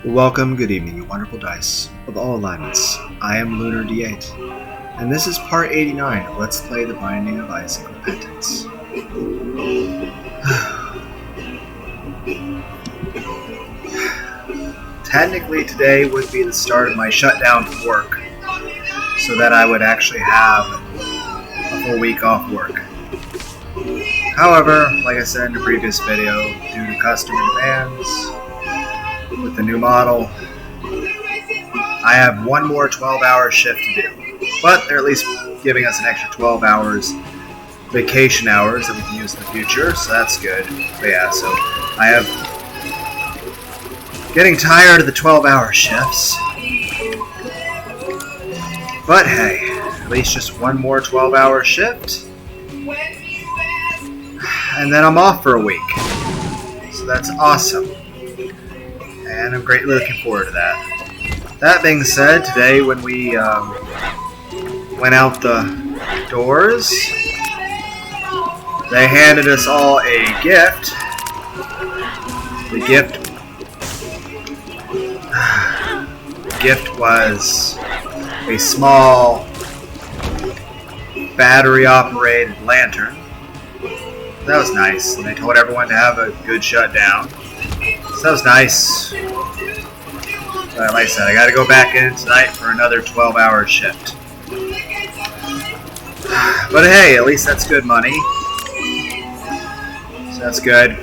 Welcome, good evening, you wonderful dice of all alignments. I am Lunar D8, and this is part 89 of Let's Play The Binding of Isaac Repentance. Technically, today would be the start of my shutdown from work, so that I would actually have a full week off work. However, like I said in the previous video, due to customer demands, with the new model, I have one more 12-hour shift to do. But they're at least giving us an extra 12 hours vacation hours that we can use in the future, so that's good. But yeah, so I have getting tired of the 12-hour shifts. But hey, at least just one more 12-hour shift. And then I'm off for a week. So that's awesome. And I'm greatly looking forward to that. That being said, today when we went out the doors, they handed us all a gift. The gift was a small battery-operated lantern. That was nice, and they told everyone to have a good shutdown. So that was nice. But like I said, I gotta go back in tonight for another 12-hour shift. But hey, at least that's good money. So that's good.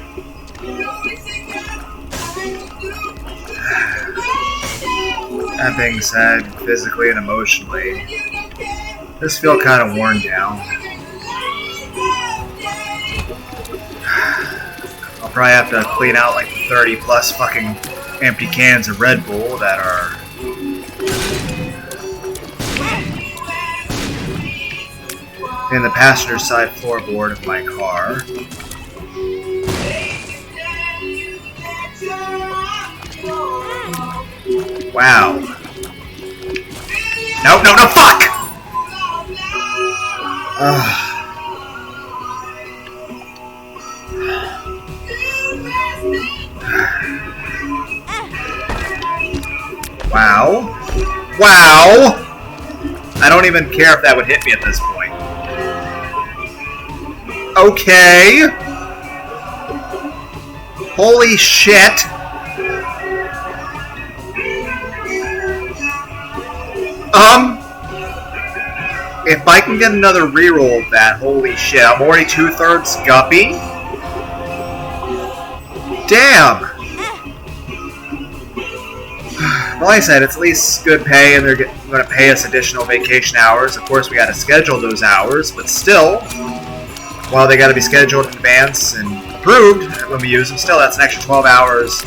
That being said, physically and emotionally, just feel kind of worn down. I'll probably have to clean out like 30 plus fucking empty cans of Red Bull that are in the passenger side floorboard of my car. Wow. No, fuck! Wow! I don't even care if that would hit me at this point. Okay. Holy shit. If I can get another reroll of that, holy shit, I'm already 2/3 guppy? Damn! Well, like I said, it's at least good pay, and they're going to pay us additional vacation hours. Of course, we got to schedule those hours, but still, while they got to be scheduled in advance and approved when we use them, still, that's an extra 12 hours.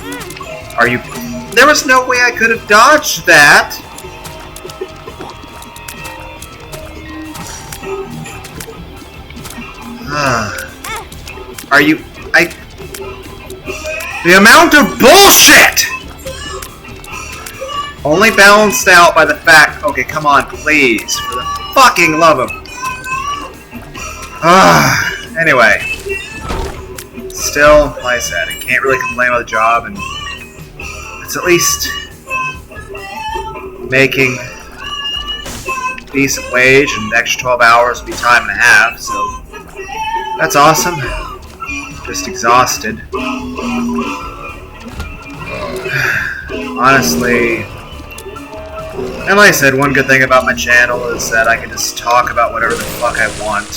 There was no way I could have dodged that! The amount of bullshit! Only balanced out by the fact... Okay, come on, please. For the fucking love of... Anyway. Still, like I said, I can't really complain about the job, and it's at least making decent wage, and the extra 12 hours will be time and a half, so that's awesome. Just exhausted. Honestly, and like I said, one good thing about my channel is that I can just talk about whatever the fuck I want.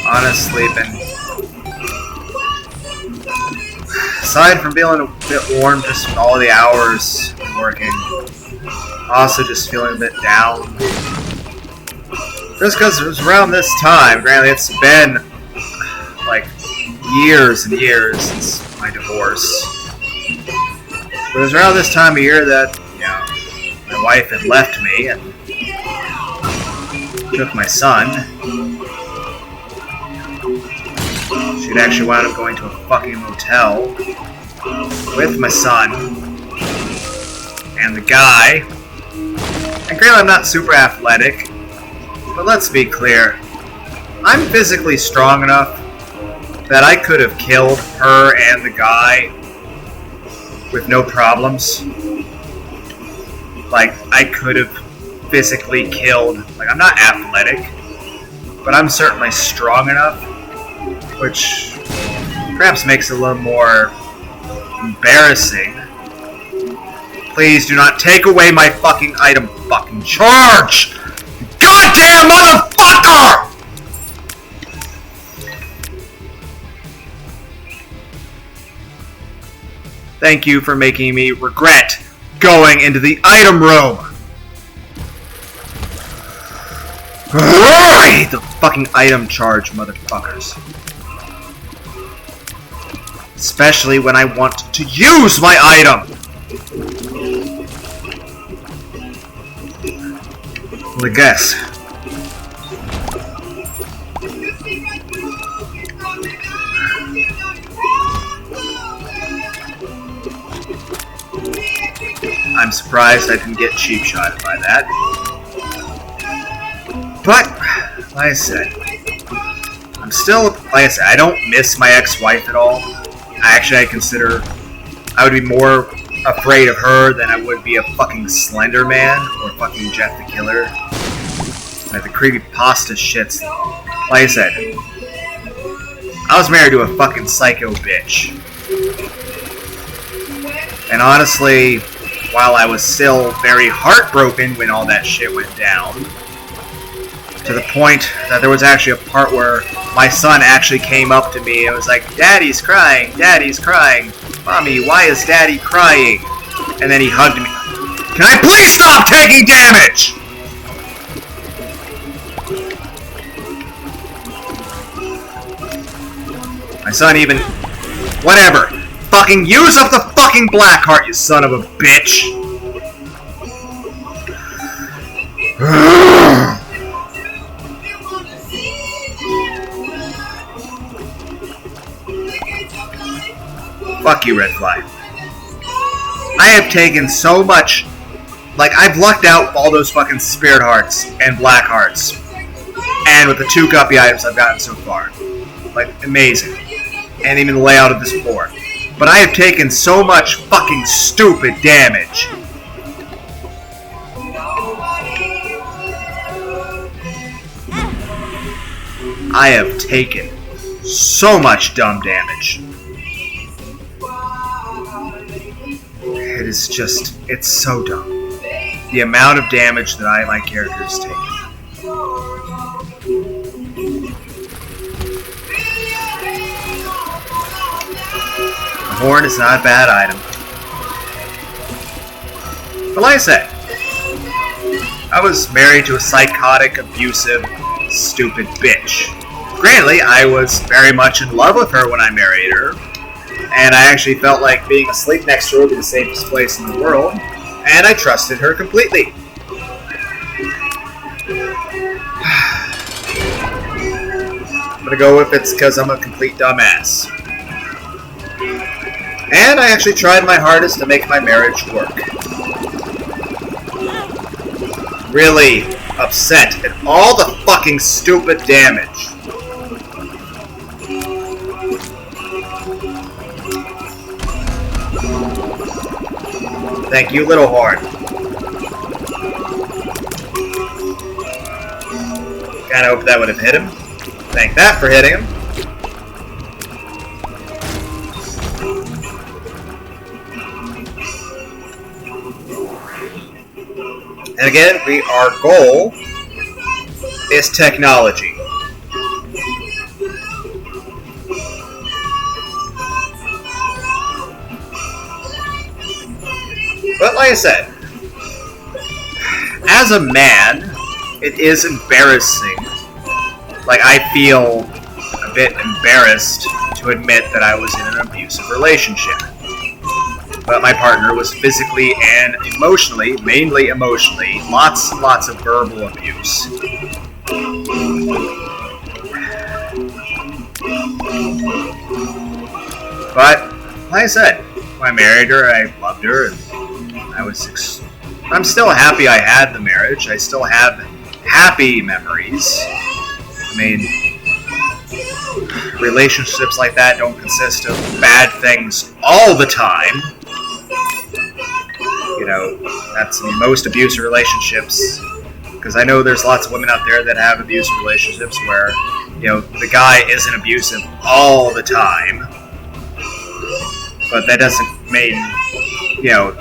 Honestly, aside from feeling a bit worn just from all the hours working, also just feeling a bit down. Just because it was around this time, granted it's been like years and years since my divorce. But it was around this time of year that, you know, my wife had left me and took my son. She'd actually wound up going to a fucking motel with my son and the guy. And granted, I'm not super athletic, but let's be clear, I'm physically strong enough that I could have killed her and the guy with no problems. Like, I could have physically killed... Like, I'm not athletic, but I'm certainly strong enough, which perhaps makes it a little more embarrassing. Please do not take away my fucking item fucking charge! Goddamn motherfucker! Thank you for making me regret going into the item room! I hate the fucking item charge, motherfuckers. Especially when I want to use my item! Well, I guess. I'm surprised I didn't get cheap shotted by that. But, like I said, I'm still, like I said, I don't miss my ex-wife at all. I consider I would be more afraid of her than I would be a fucking Slender Man or fucking Jeff the Killer. Like the creepypasta shits. Like I said, I was married to a fucking psycho bitch. And honestly, while I was still very heartbroken when all that shit went down, to the point that there was actually a part where my son actually came up to me and was like, "Daddy's crying, Daddy's crying. Mommy, why is Daddy crying?" And then he hugged me. Can I please stop taking damage? My son even... Whatever. Fucking use up the fucking black heart, you son of a bitch! Fuck you, Red Fly. I have taken so much... Like, I've lucked out with all those fucking spirit hearts and black hearts. And with the 2 guppy items I've gotten so far. Like, amazing. And even the layout of this floor. But I have taken so much fucking stupid damage. I have taken so much dumb damage. It is just, it's so dumb. The amount of damage that my character has taken. The horn is not a bad item. But like I said, I was married to a psychotic, abusive, stupid bitch. Granted, I was very much in love with her when I married her, and I actually felt like being asleep next to her would be the safest place in the world, and I trusted her completely. I'm gonna go with it's because I'm a complete dumbass. And I actually tried my hardest to make my marriage work. Really upset at all the fucking stupid damage. Thank you, Little Horn. Kinda hope that would have hit him. Thank that for hitting him. And again, our goal is technology. But like I said, as a man, it is embarrassing. Like, I feel a bit embarrassed to admit that I was in an abusive relationship. But my partner was physically and emotionally, mainly emotionally, lots and lots of verbal abuse. But, like I said, when I married her, I loved her, and I'm still happy I had the marriage. I still have happy memories. I mean, relationships like that don't consist of bad things all the time. You know, that's most abusive relationships. Because I know there's lots of women out there that have abusive relationships where, you know, the guy isn't abusive all the time. But that doesn't mean, you know,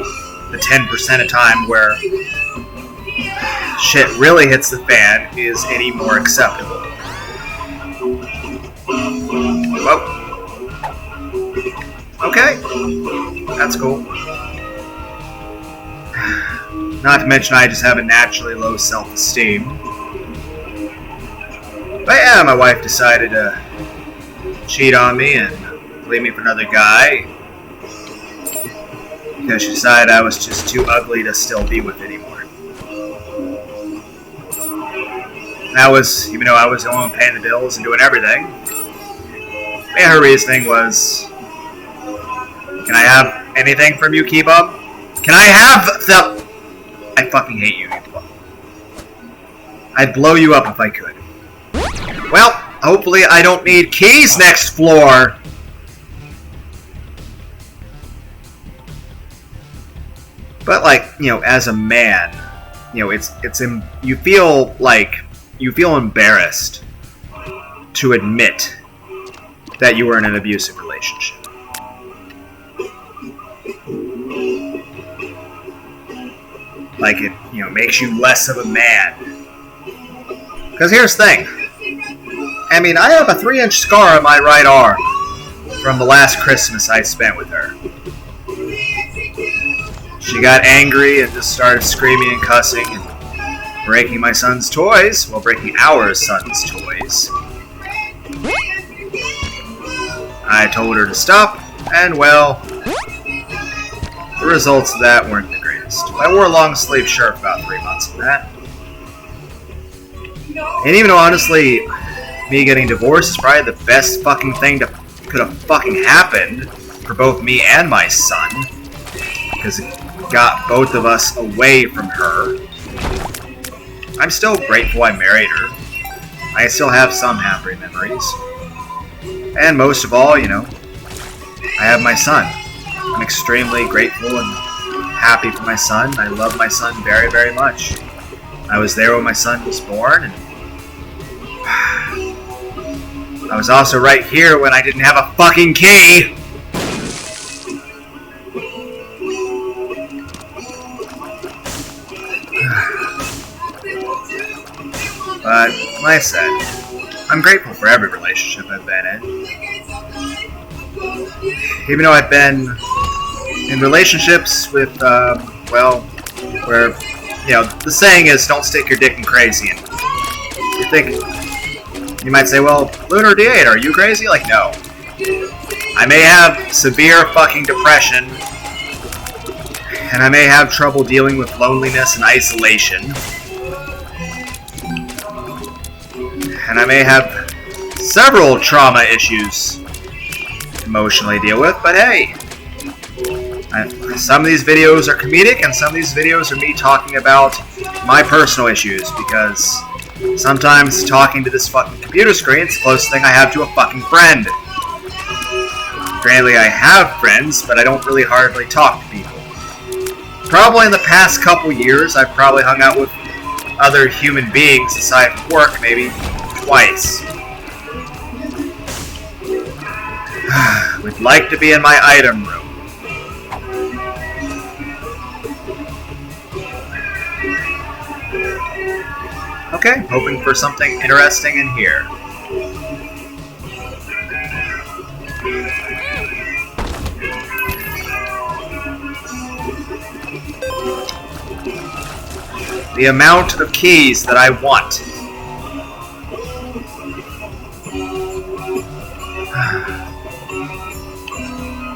the 10% of time where shit really hits the fan is any more acceptable. Whoa. Okay. That's cool. Not to mention I just have a naturally low self-esteem. But yeah, my wife decided to cheat on me and leave me for another guy. Because she decided I was just too ugly to still be with anymore. That was, even though I was the one paying the bills and doing everything. Yeah, her reasoning was, can I have anything from you, Keep-Up? Can I have the... I fucking hate you, I'd blow you up if I could. Well, hopefully I don't need keys next floor. But like, you know, as a man, you know, you feel embarrassed to admit that you were in an abusive relationship. Like it, you know, makes you less of a man. Because here's the thing. I mean, I have a 3-inch scar on my right arm from the last Christmas I spent with her. She got angry and just started screaming and cussing and breaking my son's toys, well, breaking our son's toys. I told her to stop, and well, the results of that weren't the greatest. I wore a long-sleeve shirt for about 3 months of that. And even though, honestly, me getting divorced is probably the best fucking thing that could have fucking happened for both me and my son, because it got both of us away from her, I'm still grateful I married her. I still have some happy memories. And most of all, you know, I have my son. I'm extremely grateful and happy for my son. I love my son very, very much. I was there when my son was born, and I was also right here when I didn't have a fucking key! But, like I said, I'm grateful for every relationship I've been in. Even though I've been in relationships with, well, where, you know, the saying is, don't stick your dick in crazy. And you might say, well, Lunar D8, are you crazy? Like, no. I may have severe fucking depression, and I may have trouble dealing with loneliness and isolation. And I may have several trauma issues to emotionally deal with, but hey, some of these videos are comedic, and some of these videos are me talking about my personal issues, because sometimes talking to this fucking computer screen is the closest thing I have to a fucking friend. Granted, I have friends, but I don't really hardly talk to people. Probably in the past couple years, I've probably hung out with other human beings aside from work, maybe twice. Would like to be in my item room. Okay, hoping for something interesting in here. The amount of keys that I want.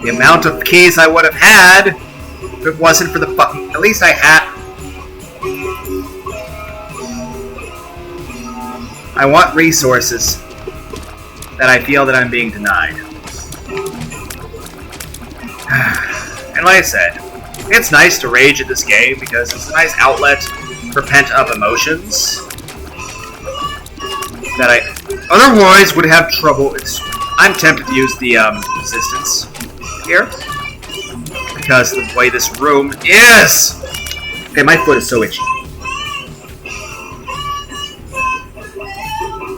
The amount of keys I would have had if it wasn't for the fucking... At least I had... I want resources that I feel that I'm being denied. And like I said, it's nice to rage at this game because it's a nice outlet for pent-up emotions that I otherwise would have trouble expressing. I'm tempted to use the resistance here because of the way this room is. Okay, my foot is so itchy.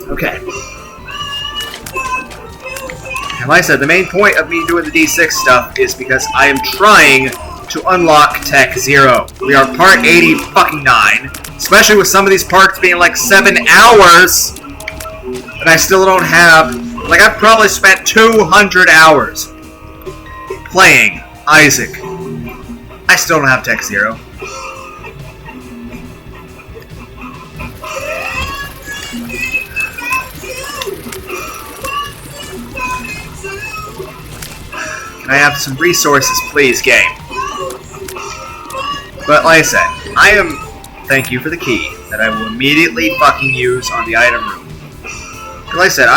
Okay. And like I said, the main point of me doing the D6 stuff is because I am trying to unlock Tech 0. We are part 80 fucking 9, especially with some of these parts being like 7 hours, and I still don't have, like I've probably spent 200 hours playing Isaac. I still don't have Tech 0. Can I have some resources, please, game? But like I said, thank you for the key that I will immediately fucking use on the item room. Because like I said,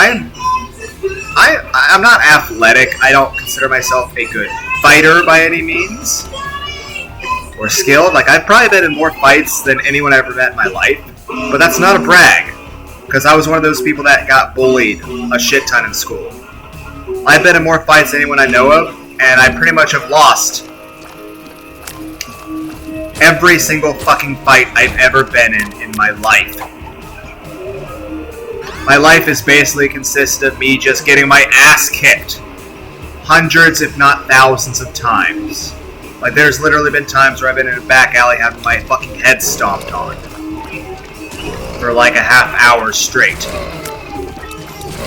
I'm not athletic. I don't consider myself a good fighter by any means. Or skilled. Like, I've probably been in more fights than anyone I ever met in my life. But that's not a brag. Because I was one of those people that got bullied a shit ton in school. I've been in more fights than anyone I know of, and I pretty much have lost every single fucking fight I've ever been in my life. My life has basically consisted of me just getting my ass kicked hundreds, if not thousands of times. Like, there's literally been times where I've been in a back alley having my fucking head stomped on for like a half hour straight.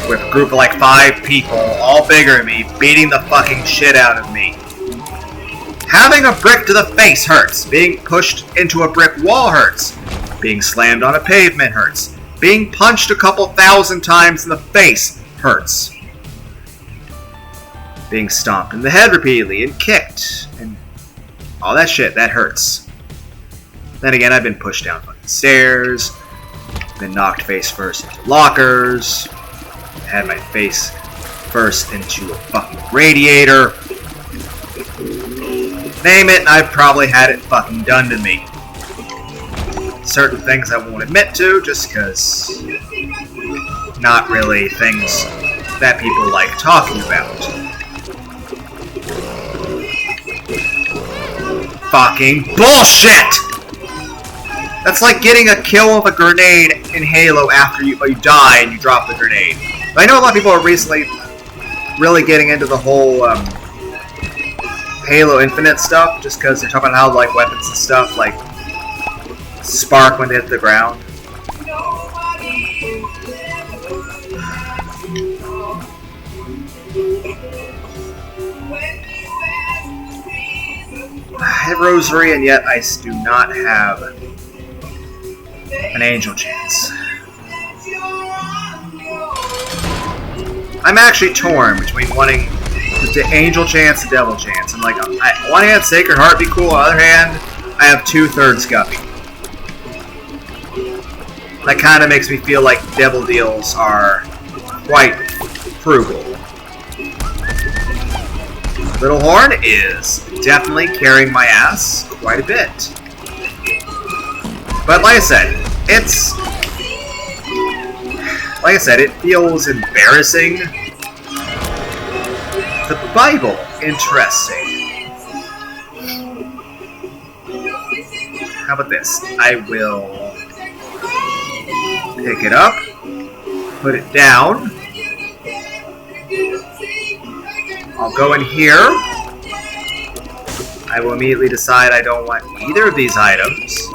With a group of like 5 people, all bigger than me, beating the fucking shit out of me. Having a brick to the face hurts. Being pushed into a brick wall hurts. Being slammed on a pavement hurts. Being punched a couple thousand times in the face hurts. Being stomped in the head repeatedly and kicked and all that shit, that hurts. Then again, I've been pushed down fucking stairs, been knocked face first into lockers, had my face first into a fucking radiator. Name it, and I've probably had it fucking done to me. Certain things I won't admit to, just because not really things that people like talking about. Fucking bullshit! That's like getting a kill with a grenade in Halo after you die and you drop the grenade. But I know a lot of people are recently really getting into the whole Halo Infinite stuff, just because they're talking about how like weapons and stuff like spark when they hit the ground. I have Rosary, and yet I do not have an Angel Chance. I'm actually torn between wanting the Angel Chance and Devil Chance. I'm like, on one hand, Sacred Heart would be cool. On the other hand, I have 2/3 Guppy. That kind of makes me feel like Devil deals are quite frugal. Little Horn is definitely carrying my ass quite a bit. But like I said, it feels embarrassing. The Bible, interesting. How about this? I will pick it up, put it down. I'll go in here. I will immediately decide I don't want either of these items.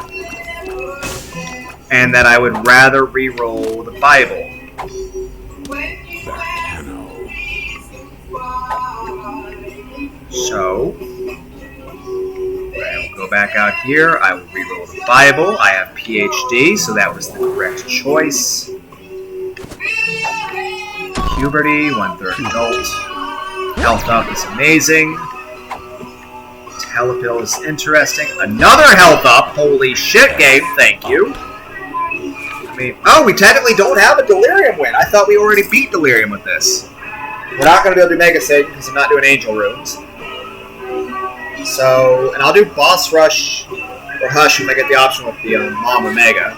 And that I would rather re-roll the Bible. So, I will go back out here. I will re-roll the Bible. I have PhD, so that was the correct choice. Puberty, 1/3 adult. Health up is amazing. Telepill is interesting. Another health up! Holy shit, game, thank you. I mean, oh, we technically don't have a Delirium win. I thought we already beat Delirium with this. We're not going to be able to do Mega Save because I'm not doing Angel Runes. So, and I'll do Boss Rush or Hush if I get the option with the Mom Omega.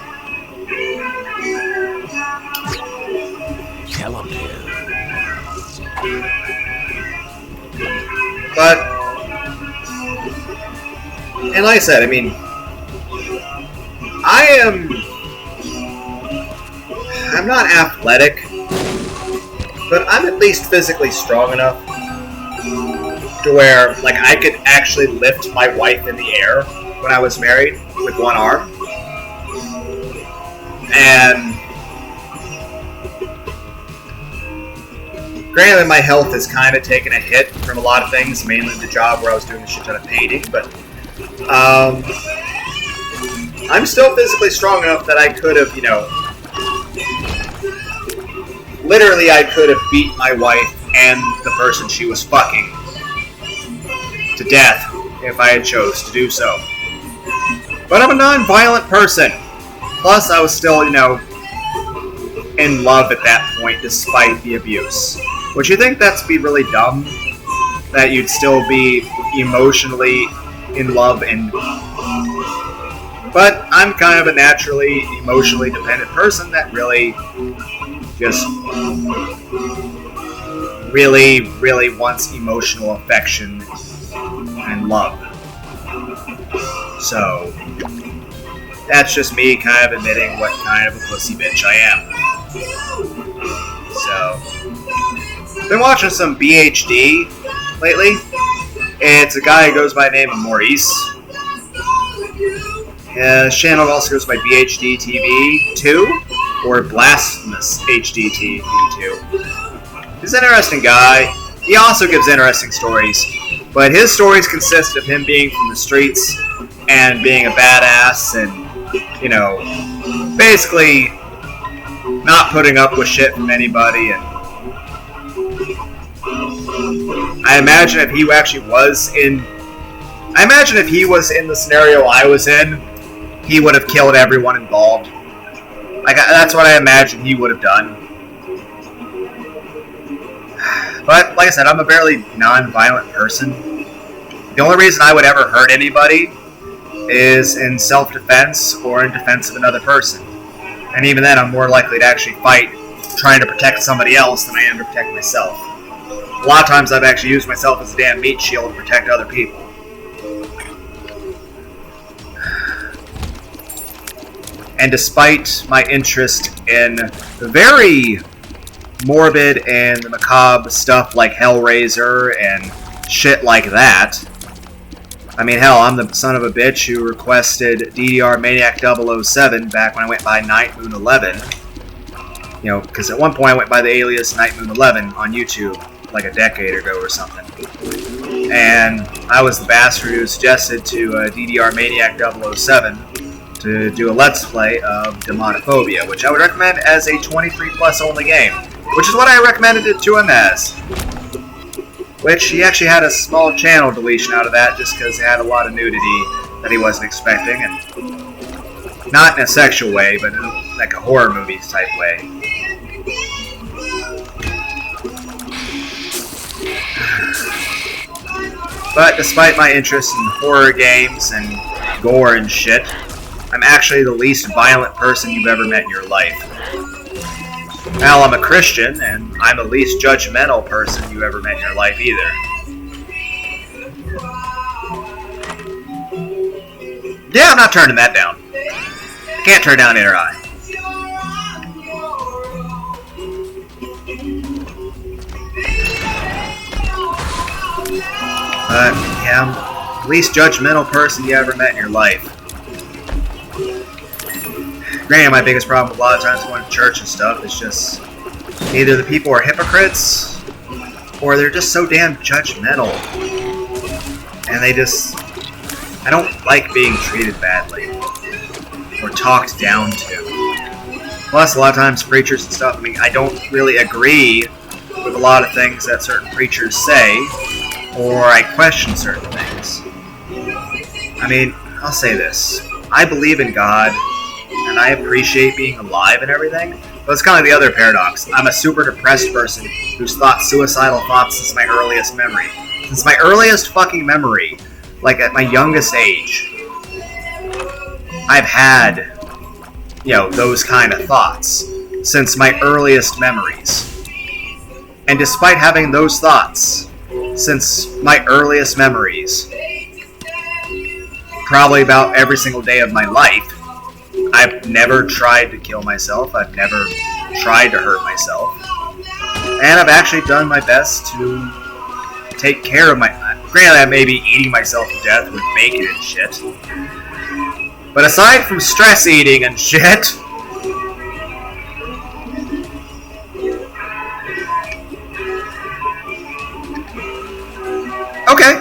And like I said, I mean, I'm not athletic, but I'm at least physically strong enough to where, like, I could actually lift my wife in the air when I was married with one arm. And granted, my health has kind of taken a hit from a lot of things, mainly the job where I was doing a shit ton of painting, but I'm still physically strong enough that I could have, literally I could have beat my wife and the person she was fucking to death if I had chose to do so. But I'm a non-violent person. Plus, I was still, in love at that point despite the abuse. Would you think that's be really dumb? That you'd still be emotionally in love and... But I'm kind of a naturally emotionally dependent person that really just really wants emotional affection and love. So that's just me kind of admitting what kind of a pussy bitch I am. So been watching some BHD lately. It's a guy who goes by the name of Maurice. His channel also goes by BHD TV 2 or Blasphemous HD TV 2. He's an interesting guy. He also gives interesting stories, but his stories consist of him being from the streets and being a badass and, basically not putting up with shit from anybody. And I imagine if he was in the scenario I was in, he would have killed everyone involved. That's what I imagine he would have done. But, like I said, I'm a fairly non-violent person. The only reason I would ever hurt anybody is in self-defense or in defense of another person. And even then, I'm more likely to actually fight trying to protect somebody else than I am to protect myself. A lot of times I've actually used myself as a damn meat shield to protect other people. And despite my interest in very morbid and macabre stuff like Hellraiser and shit like that, I mean, hell, I'm the son of a bitch who requested DDR Maniac 007 back when I went by Night Moon 11. Because at one point I went by the alias Night Moon 11 on YouTube, like a decade ago or something. And I was the bastard who suggested to DDR Maniac 007 to do a Let's Play of Demonophobia, which I would recommend as a 23 plus only game, which is what I recommended it to him as. Which he actually had a small channel deletion out of that just because it had a lot of nudity that he wasn't expecting, and not in a sexual way, but in like a horror movies type way. But despite my interest in horror games and gore and shit, I'm actually the least violent person you've ever met in your life. Well, I'm a Christian, and I'm the least judgmental person you ever met in your life either. Yeah, I'm not turning that down. Can't turn down inner eye. But, yeah, I'm the least judgmental person you ever met in your life. Granted, my biggest problem a lot of times going to church and stuff is just either the people are hypocrites or they're just so damn judgmental. And I don't like being treated badly or talked down to. Plus, a lot of times preachers and stuff, I don't really agree with a lot of things that certain preachers say, or I question certain things. I'll say this. I believe in God, and I appreciate being alive and everything, but it's kind of like the other paradox. I'm a super depressed person who's thought suicidal thoughts since my earliest memory. Since my earliest fucking memory, like at my youngest age, I've had, those kind of thoughts since my earliest memories. And despite having those thoughts since my earliest memories, probably about every single day of my life. I've never tried to kill myself. I've never tried to hurt myself. And I've actually done my best to take care of my... Granted, I may be eating myself to death with bacon and shit. But aside from stress eating and shit... Okay.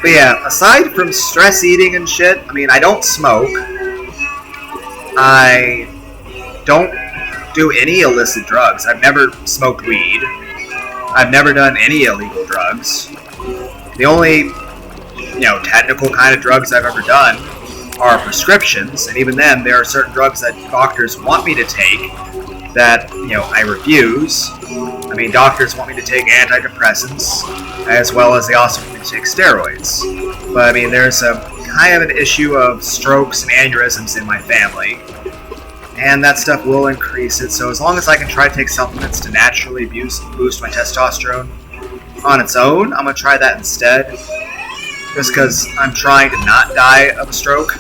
But yeah, aside from stress eating and shit, I mean, I don't smoke. I don't do any illicit drugs. I've never smoked weed. I've never done any illegal drugs. The only, technical kind of drugs I've ever done are prescriptions, and even then, there are certain drugs that doctors want me to take that, I refuse. I mean, doctors want me to take antidepressants, as well as they also want me to take steroids. But, I mean, there's a kind of an issue of strokes and aneurysms in my family, and that stuff will increase it. So as long as I can try to take supplements to naturally boost my testosterone on its own, I'm going to try that instead. Just because I'm trying to not die of a stroke.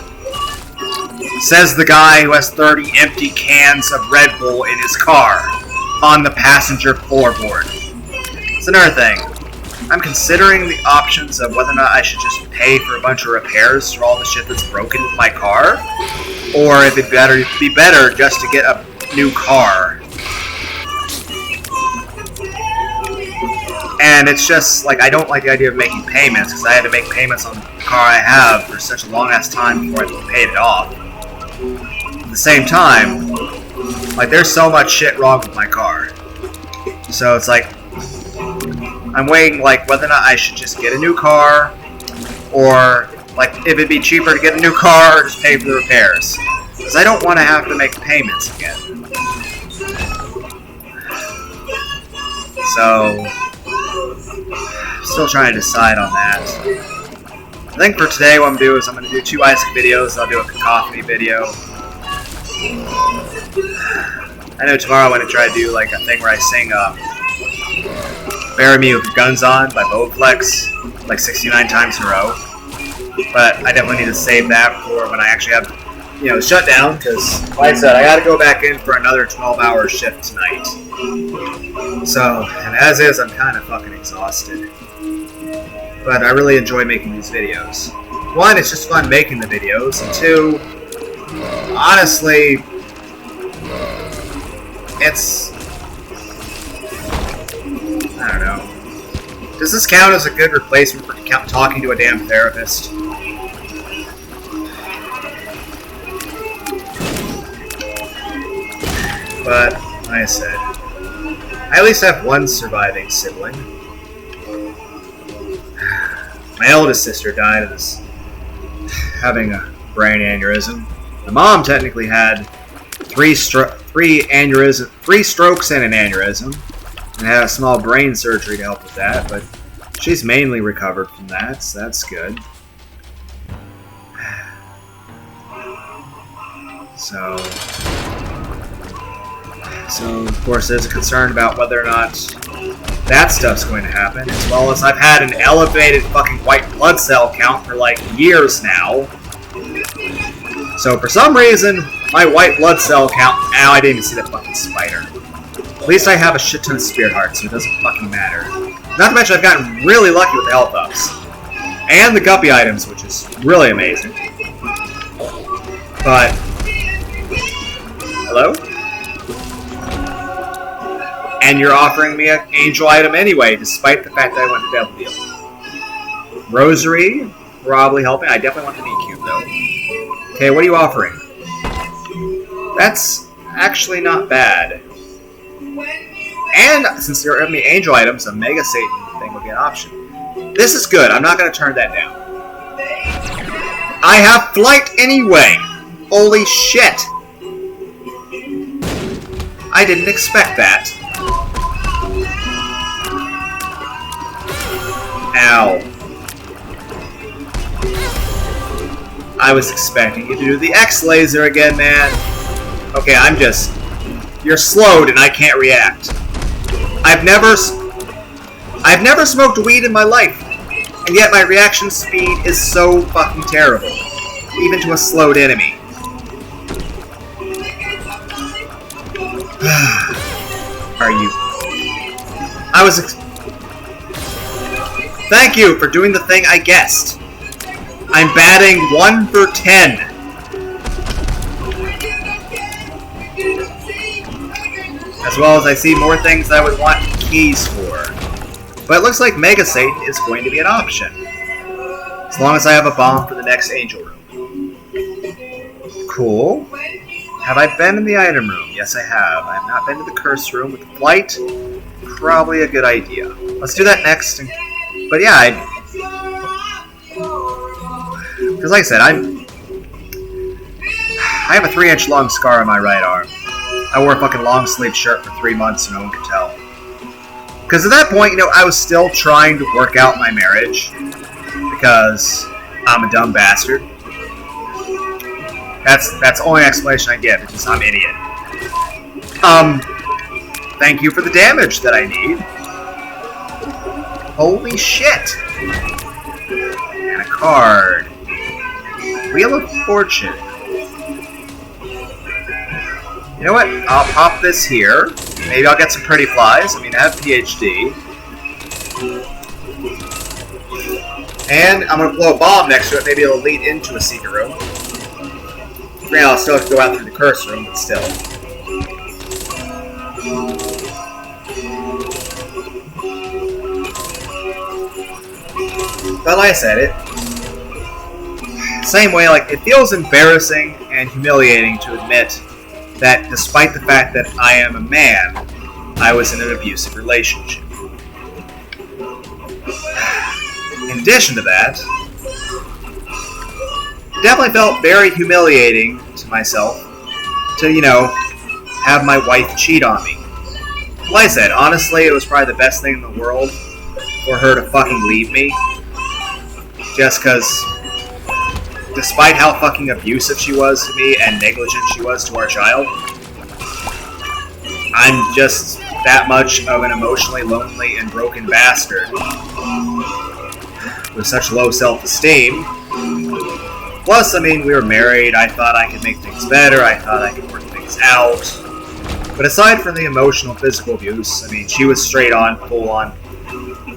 Says the guy who has 30 empty cans of Red Bull in his car on the passenger floorboard. It's another thing. I'm considering the options of whether or not I should just pay for a bunch of repairs for all the shit that's broken with my car, or if it'd be better just to get a new car. And it's just, I don't like the idea of making payments, because I had to make payments on the car I have for such a long-ass time before I paid it off. At the same time, there's so much shit wrong with my car. So it's I'm weighing, whether or not I should just get a new car, or, if it'd be cheaper to get a new car, or just pay for the repairs. Because I don't want to have to make payments again. So... still trying to decide on that. I think for today what I'm going to do is I'm going to do 2 Isaac videos. I'll do a cacophony video. I know tomorrow I'm going to try to do a thing where I sing Bury Me With Your Guns On by Bowflex 69 times in a row. But I definitely need to save that for when I actually have shut down, because like I said, I got to go back in for another 12-hour shift tonight. So, and as is, I'm kind of fucking exhausted. But I really enjoy making these videos. 1, it's just fun making the videos, and 2, honestly, it's... I don't know. Does this count as a good replacement for talking to a damn therapist? But, like I said, I at least have one surviving sibling. My eldest sister died of having a brain aneurysm. My mom technically had 3 strokes and an aneurysm, and had a small brain surgery to help with that, but she's mainly recovered from that, so that's good. So, of course, there's a concern about whether or not that stuff's going to happen, as well as I've had an elevated fucking white blood cell count for, years now. So, for some reason, my white blood cell count... Ow, I didn't even see that fucking spider. At least I have a shit ton of spirit hearts, so it doesn't fucking matter. Not to mention, I've gotten really lucky with the health ups. And the guppy items, which is really amazing. But... Hello? And you're offering me an angel item anyway, despite the fact that I went to Devil Deal. Rosary, probably helping. I definitely want the knee cube, though. Okay, what are you offering? That's actually not bad. And since you're giving me angel items, a Mega Satan thing would be an option. This is good. I'm not going to turn that down. I have flight anyway! Holy shit! I didn't expect that. Ow. I was expecting you to do the X-Laser again, man. Okay, you're slowed and I can't react. I've never smoked weed in my life. And yet my reaction speed is so fucking terrible. Even to a slowed enemy. Are you... Thank you for doing the thing I guessed. I'm batting 1 for 10. As well as I see more things I would want keys for. But it looks like Mega Satan is going to be an option. As long as I have a bomb for the next Angel Room. Cool. Have I been in the item room? Yes, I have. I have not been to the curse room with the flight. Probably a good idea. Let's do that next. But yeah, because like I said, I have a 3-inch long scar on my right arm. I wore a fucking long sleeve shirt for 3 months and no one could tell. Because at that point, you know, I was still trying to work out my marriage. Because I'm a dumb bastard. That's the only explanation I give, it's just I'm an idiot. Thank you for the damage that I need. Holy shit! And a card. Wheel of Fortune. You know what? I'll pop this here. Maybe I'll get some pretty flies. I mean, I have PhD. And I'm going to blow a bomb next to it. Maybe it'll lead into a secret room. Granted, I'll still have to go out through the curse room, but still. But like I said, same way, like, it feels embarrassing and humiliating to admit that despite the fact that I am a man, I was in an abusive relationship. In addition to that, it definitely felt very humiliating to myself to, you know, have my wife cheat on me. Like I said, honestly, it was probably the best thing in the world for her to fucking leave me. Just because, despite how fucking abusive she was to me and negligent she was to our child, I'm just that much of an emotionally lonely and broken bastard with such low self-esteem. Plus, I mean, we were married, I thought I could make things better, I thought I could work things out. But aside from the emotional, physical abuse, I mean, she was straight on, full on.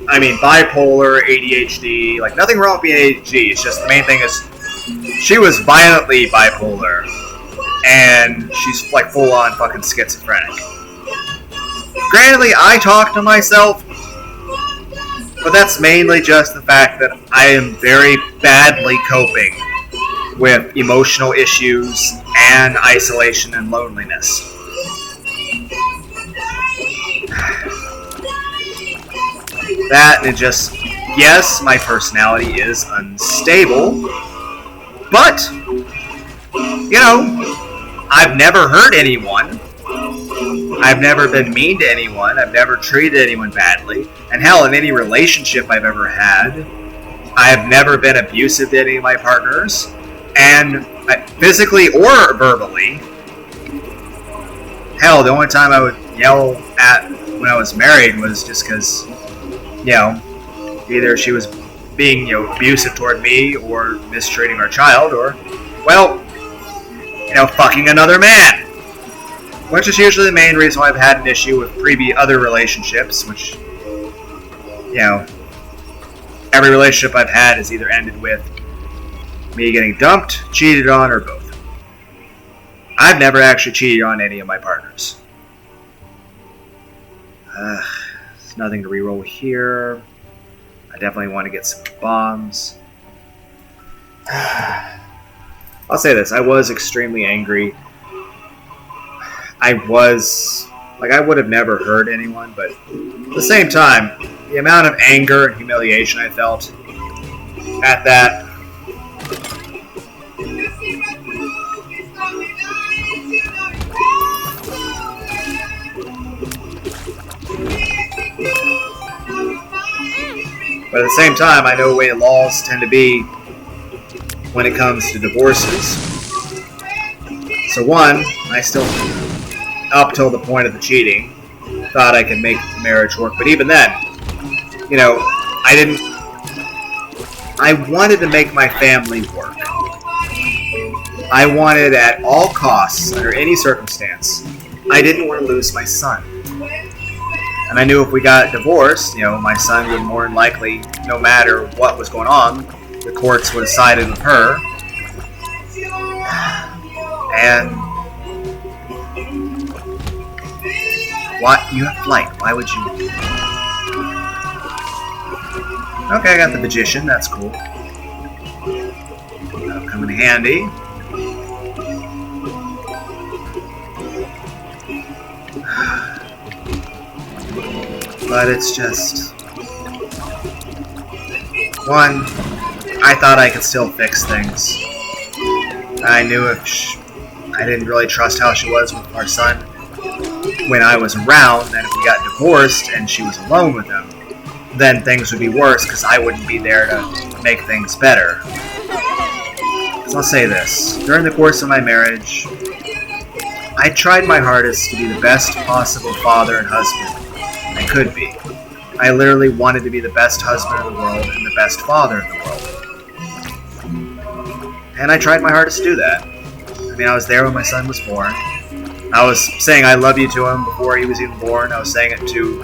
I mean, bipolar, ADHD, like, nothing wrong with being ADHD, it's just the main thing is, she was violently bipolar, and she's, like, full on fucking schizophrenic. Granted, I talk to myself, but that's mainly just the fact that I am very badly coping with emotional issues and isolation and loneliness. That and it just, yes, my personality is unstable, but, you know, I've never hurt anyone. I've never been mean to anyone. I've never treated anyone badly. And hell, in any relationship I've ever had, I've never been abusive to any of my partners. And physically or verbally. Hell, the only time I would yell at when I was married was just because, you know, either she was being, you know, abusive toward me or mistreating our child or, well, you know, fucking another man. Which is usually the main reason why I've had an issue with previous other relationships, which, you know, every relationship I've had has either ended with me getting dumped, cheated on, or both. I've never actually cheated on any of my partners. There's nothing to reroll here. I definitely want to get some bombs. I'll say this, I was extremely angry. I would have never hurt anyone, but at the same time, the amount of anger and humiliation I felt at that. But at the same time, I know the way laws tend to be when it comes to divorces. So one, I still, up till the point of the cheating, thought I could make the marriage work. But even then, you know, I didn't I wanted to make my family work. I wanted at all costs, under any circumstance, I didn't want to lose my son. And I knew if we got divorced, my son would more than likely, no matter what was going on, the courts would have sided with her. And what? You have flight. Why would you? Okay, I got the magician. That's cool. That'll come in handy. But it's just... One, I thought I could still fix things. I knew I didn't really trust how she was with our son when I was around, and if we got divorced and she was alone with him, then things would be worse because I wouldn't be there to make things better. So I'll say this. During the course of my marriage, I tried my hardest to be the best possible father and husband I could be. I literally wanted to be the best husband in the world and the best father in the world. And I tried my hardest to do that. I mean, I was there when my son was born. I was saying I love you to him before he was even born. I was saying it to,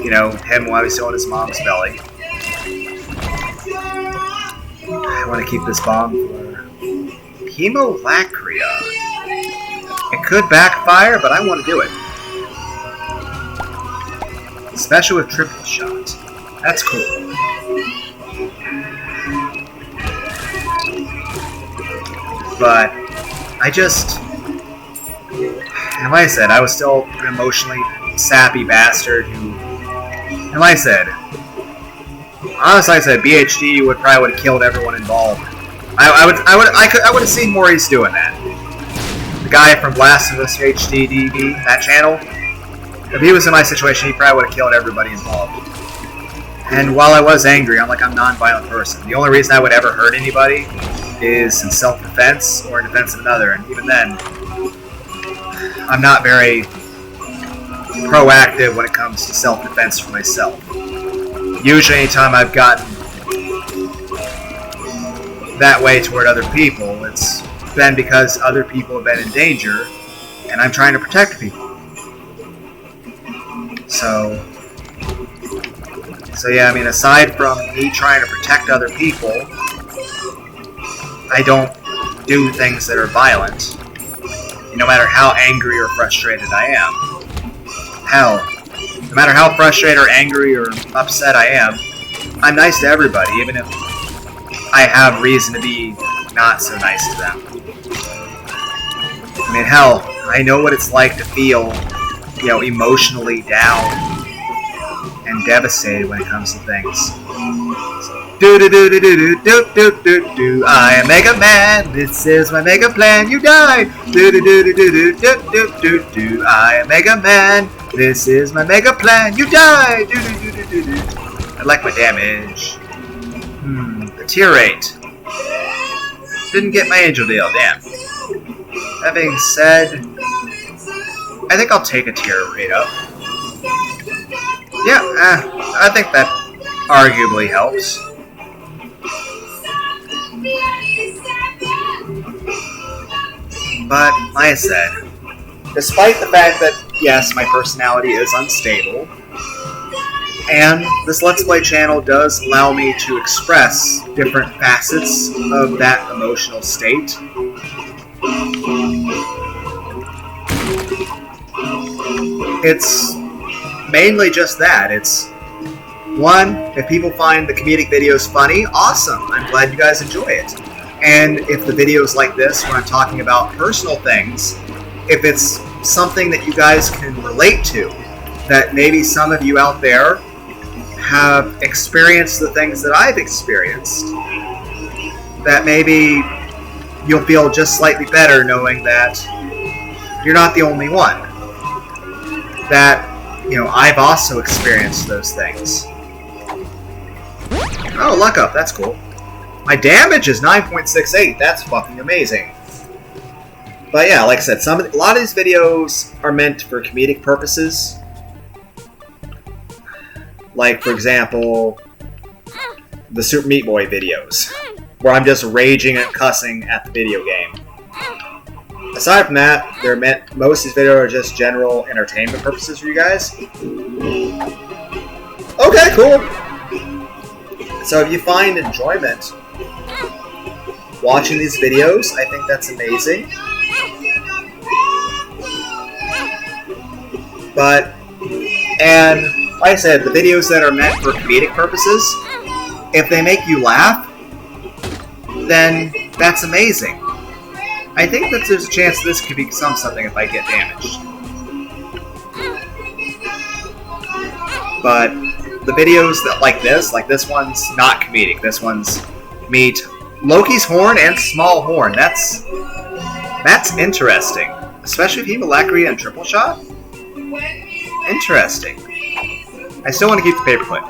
him while he was still in his mom's belly. I want to keep this bomb for hemolacria. It could backfire, but I want to do it. Especially with triple shot. That's cool. But I just... And like I said, I was still an emotionally sappy bastard who... And like I said... Honestly, like I said, BHD would have killed everyone involved. I would have seen Maurice doing that. The guy from Blast of Us HDDB, that channel. If he was in my situation, he probably would have killed everybody involved. And while I was angry, I'm a non-violent person. The only reason I would ever hurt anybody is in self-defense or in defense of another. And even then, I'm not very proactive when it comes to self-defense for myself. Usually, anytime I've gotten that way toward other people, it's been because other people have been in danger, and I'm trying to protect people. So yeah, I mean, aside from me trying to protect other people, I don't do things that are violent, no matter how angry or frustrated I am. Hell, no matter how frustrated or angry or upset I am, I'm nice to everybody, even if I have reason to be not so nice to them. I mean, hell, I know what it's like to feel, emotionally down and devastated when it comes to things. Do. I am Mega Man. This is my Mega Plan. You die. Do. I am Mega Man. This is my Mega Plan. You die. Do. I like my damage. The tier rate. Didn't get my angel deal. Damn. That being said, I think I'll take a tier rate up. Yeah, I think that arguably helps. But, like I said, despite the fact that, yes, my personality is unstable, and this Let's Play channel does allow me to express different facets of that emotional state, it's mainly just that. It's, one, if people find the comedic videos funny, awesome. I'm glad you guys enjoy it. And if the videos like this, when I'm talking about personal things, if it's something that you guys can relate to, that maybe some of you out there have experienced the things that I've experienced, that maybe you'll feel just slightly better knowing that you're not the only one. That, I've also experienced those things. Oh, luck up, that's cool. My damage is 9.68, that's fucking amazing. But yeah, like I said, a lot of these videos are meant for comedic purposes. Like, for example, the Super Meat Boy videos, where I'm just raging and cussing at the video game. Aside from that, most of these videos are just general entertainment purposes for you guys. Okay, cool. So if you find enjoyment watching these videos, I think that's amazing. And like I said, the videos that are meant for comedic purposes, if they make you laugh, then that's amazing. I think that there's a chance this could become something if I get damaged. But the videos that like this one's not comedic. This one's meat, Loki's horn and small horn. That's interesting, especially if you have alacrity and triple shot. Interesting. I still want to keep the paperclip.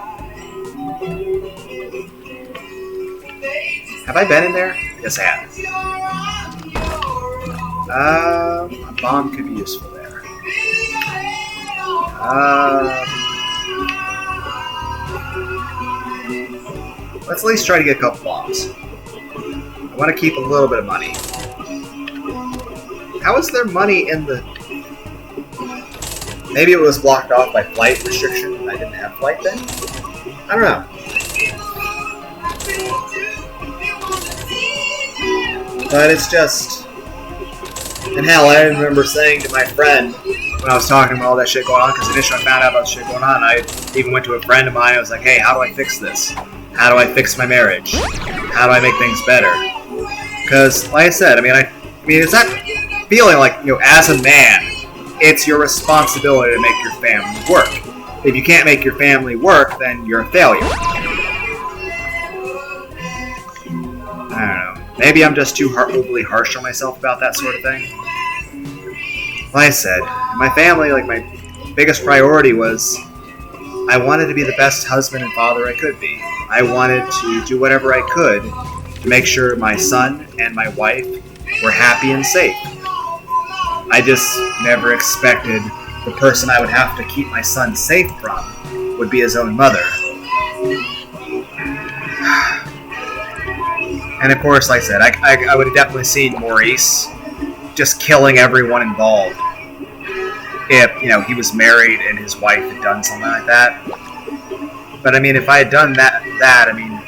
Have I been in there? Yes, I have. A bomb could be useful there. Let's at least try to get a couple bombs. I want to keep a little bit of money. How is there money in the... Maybe it was blocked off by flight restriction and I didn't have flight then? I don't know. But it's just... And hell, I remember saying to my friend when I was talking about all that shit going on, because initially I found out about shit going on, I even went to a friend of mine, I was like, hey, how do I fix this? How do I fix my marriage? How do I make things better? Because, like I said, I mean, it's that feeling like, as a man, it's your responsibility to make your family work. If you can't make your family work, then you're a failure. I don't know. Maybe I'm just too overly harsh on myself about that sort of thing. Like I said, my family, my biggest priority was I wanted to be the best husband and father I could be. I wanted to do whatever I could to make sure my son and my wife were happy and safe. I just never expected the person I would have to keep my son safe from would be his own mother. And of course, like I said, I would have definitely seen Maurice just killing everyone involved if, he was married and his wife had done something like that. But I mean, if I had done that, I mean,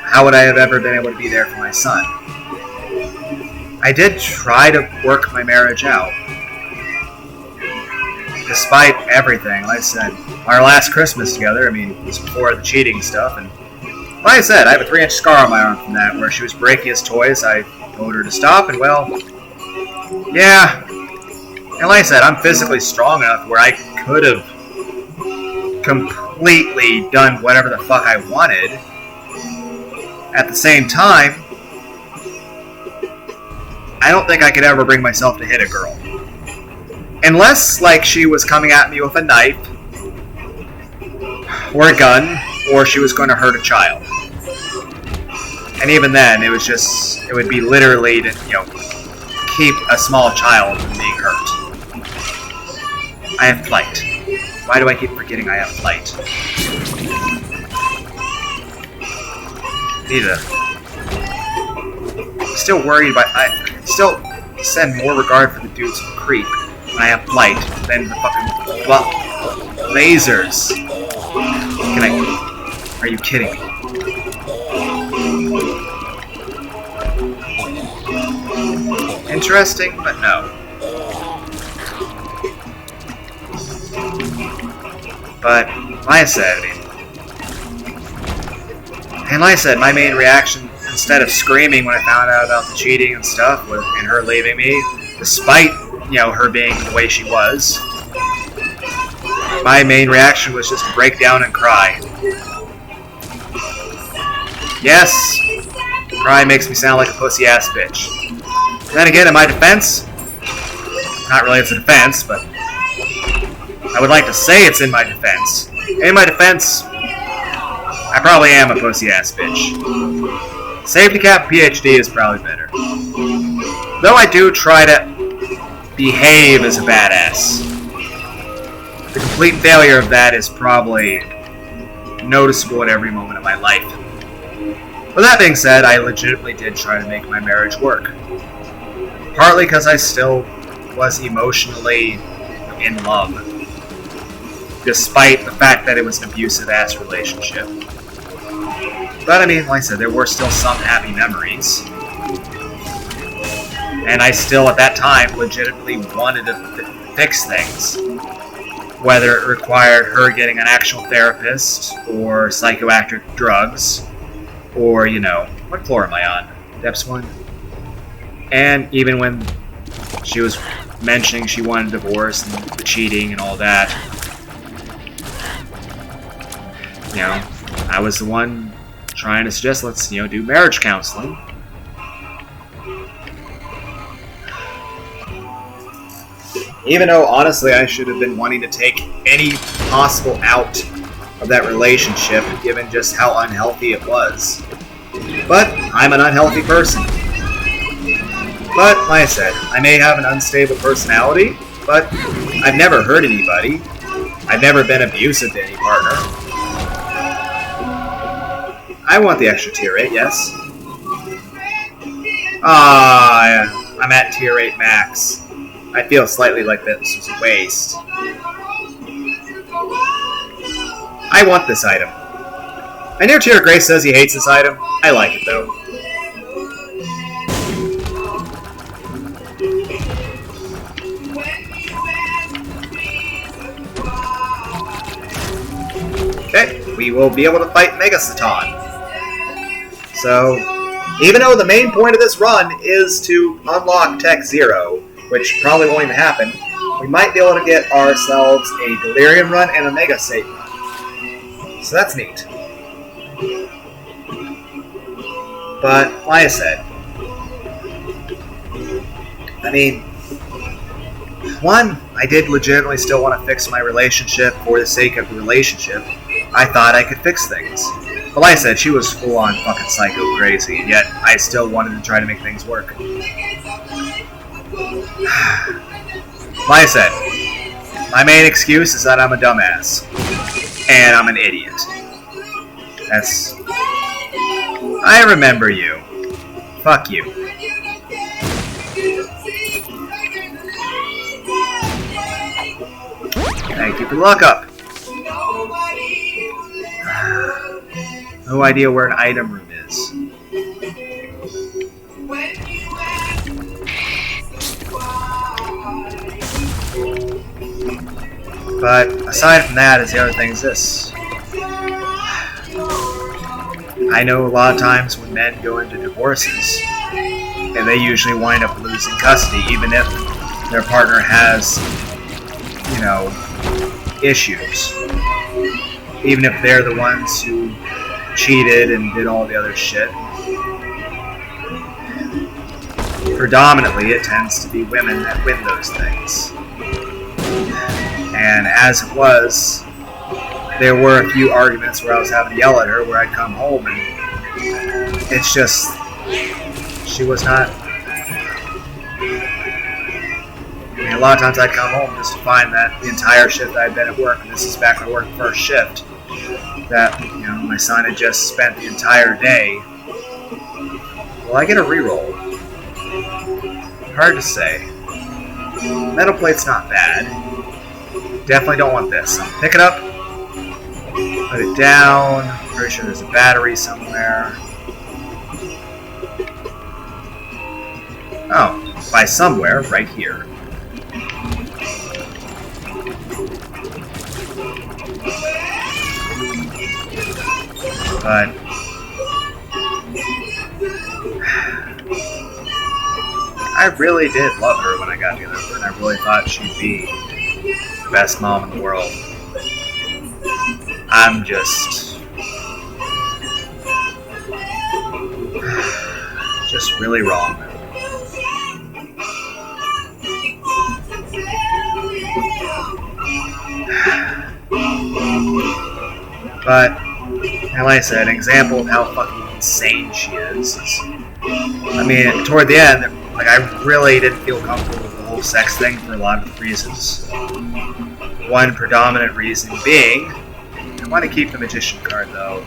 how would I have ever been able to be there for my son? I did try to work my marriage out. Despite everything, like I said, our last Christmas together, I mean, it was before the cheating stuff, and like I said, I have a 3-inch scar on my arm from that, where she was breaking his toys. I told her to stop, and well, yeah. And like I said, I'm physically strong enough where I could have completely done whatever the fuck I wanted. At the same time, I don't think I could ever bring myself to hit a girl. Unless, she was coming at me with a knife, or a gun, or she was going to hurt a child. And even then, it would be literally to, keep a small child from being hurt. I have flight. Why do I keep forgetting I have flight? Still worried about... I still send more regard for the dudes who creep when I have flight than the fucking lasers. Are you kidding me? Interesting, but no. But, like I said, my main reaction, instead of screaming when I found out about the cheating and stuff, and her leaving me, despite, her being the way she was, my main reaction was just to break down and cry. Yes, cry makes me sound like a pussy-ass bitch. Then again, in my defense, not really it's a defense, but I would like to say it's in my defense. In my defense, I probably am a pussy-ass bitch. Safety cap PhD is probably better. Though I do try to behave as a badass. The complete failure of that is probably noticeable at every moment of my life. But that being said, I legitimately did try to make my marriage work. Partly because I still was emotionally in love, despite the fact that it was an abusive-ass relationship. But I mean, like I said, there were still some happy memories. And I still, at that time, legitimately wanted to fix things. Whether it required her getting an actual therapist, or psychoactive drugs, or, what floor am I on? Depths 1? And even when she was mentioning she wanted a divorce and the cheating and all that, I was the one trying to suggest, let's, do marriage counseling. Even though, honestly, I should have been wanting to take any possible out of that relationship, given just how unhealthy it was. But I'm an unhealthy person. But, like I said, I may have an unstable personality, but I've never hurt anybody. I've never been abusive to any partner. I want the extra tier 8, yes. I'm at tier 8 max. I feel slightly like this was a waste. I want this item. I know Tier Grace says he hates this item. I like it though. Okay, we will be able to fight Mega Satan. So, even though the main point of this run is to unlock Tech 0, which probably won't even happen, we might be able to get ourselves a Delirium run and a Mega Satan run. So that's neat. But, like I said, one, I did legitimately still want to fix my relationship for the sake of the relationship. I thought I could fix things. But like I said, she was full-on fucking psycho crazy, and yet I still wanted to try to make things work. Like I said, my main excuse is that I'm a dumbass. And I'm an idiot. That's... I remember you. Fuck you. Thank you for the lockup. No idea where an item room is. But aside from that, the other thing is this. I know a lot of times when men go into divorces, and they usually wind up losing custody, even if their partner has, issues. Even if they're the ones who cheated and did all the other shit. Predominantly, it tends to be women that win those things. And as it was, there were a few arguments where I was having to yell at her, where I'd come home and it's just, she was not, a lot of times I'd come home just to find that the entire shift I'd been at work, and this is back when I worked first shift, that, my son had just spent the entire day. Will I get a reroll? Hard to say. Metal plate's not bad. Definitely don't want this. Pick it up. Put it down. Pretty sure there's a battery somewhere. Oh, by somewhere, right here. But I really did love her when I got together with her, and I really thought she'd be the best mom in the world. I'm just really wrong. But, like I said, an example of how fucking insane she is. Toward the end, I really didn't feel comfortable with the whole sex thing for a lot of reasons. One predominant reason being, want to keep the magician card though.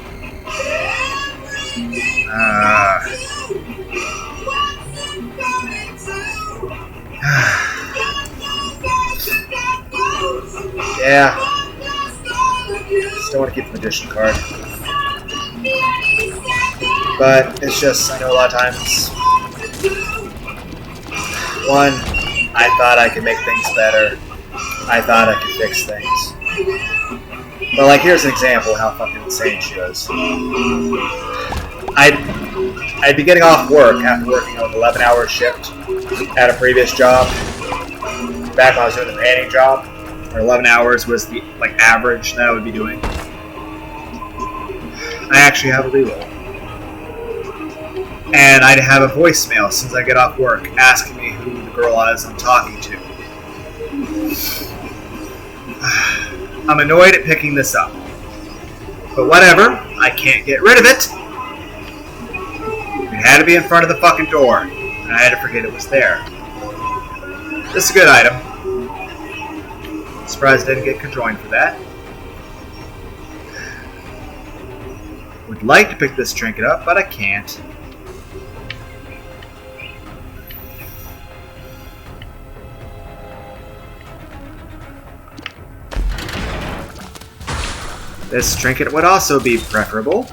Yeah. Still want to keep the magician card. But it's just, I know a lot of times, one, I thought I could make things better. I thought I could fix things. But like, here's an example of how fucking insane she was. I'd be getting off work after working an 11-hour shift at a previous job. Back when I was doing the painting job, where 11 hours was the average that I would be doing. I actually have a reroll. And I'd have a voicemail as soon as I get off work asking me who the girl is I'm talking to. I'm annoyed at picking this up. But whatever, I can't get rid of it. It had to be in front of the fucking door, and I had to forget it was there. This is a good item. Surprised I didn't get conjoined for that. Would like to pick this trinket up, but I can't. This trinket would also be preferable,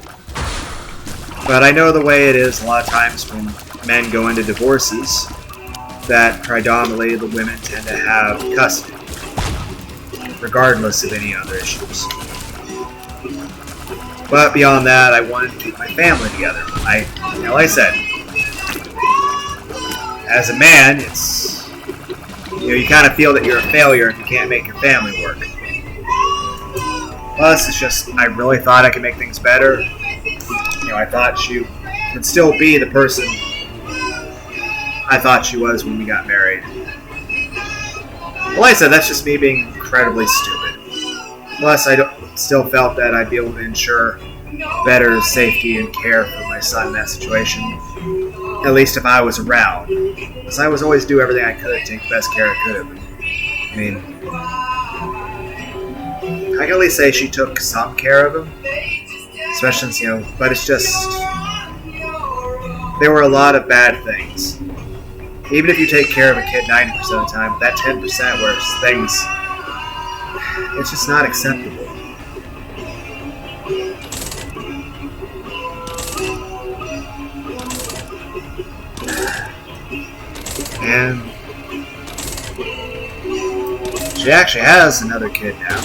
but I know the way it is a lot of times when men go into divorces, that predominantly the women tend to have custody, regardless of any other issues. But beyond that, I wanted to keep my family together. Like I said, as a man, it's, you kind of feel that you're a failure if you can't make your family work. Plus, it's just, I really thought I could make things better. I thought she would still be the person I thought she was when we got married. Well, like I said, that's just me being incredibly stupid. Plus, I still felt that I'd be able to ensure better safety and care for my son in that situation. At least if I was around. Because I was always do everything I could to take the best care I could of him. I mean, I can at least say she took some care of him. Especially since, but it's just, there were a lot of bad things. Even if you take care of a kid 90% of the time, that 10% where things, it's just not acceptable. And she actually has another kid now.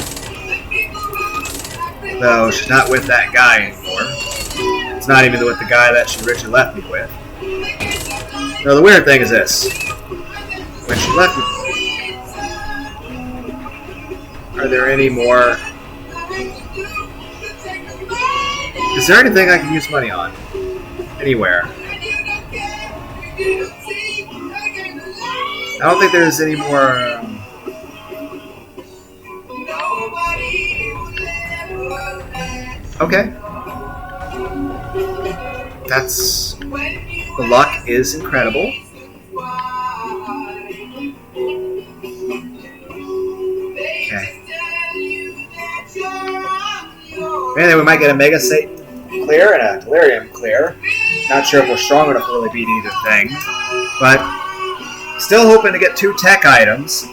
Though she's not with that guy anymore. It's not even with the guy that she originally left me with. Now the weird thing is this. When she left me, are there any more... Is there anything I can use money on? Anywhere? I don't think there's any more... Okay. That's... The luck is incredible. Okay. Anyway, we might get a Mega Satan clear and a Delirium clear. Not sure if we're strong enough to really beat either thing. But still hoping to get 2 tech items.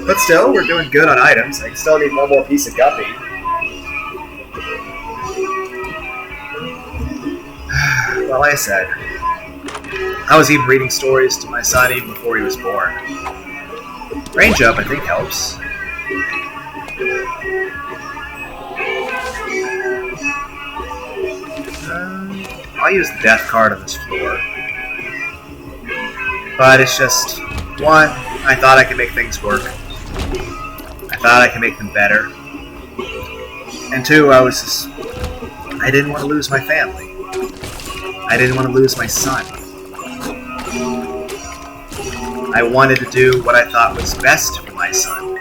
But still, we're doing good on items. I still need one more piece of guppy. Well, like I said, I was even reading stories to my son even before he was born. Range up, I think, helps. I'll use the death card on this floor. But it's just, one, I thought I could make things work. I thought I could make them better. And two, I didn't want to lose my family. I didn't want to lose my son. I wanted to do what I thought was best for my son.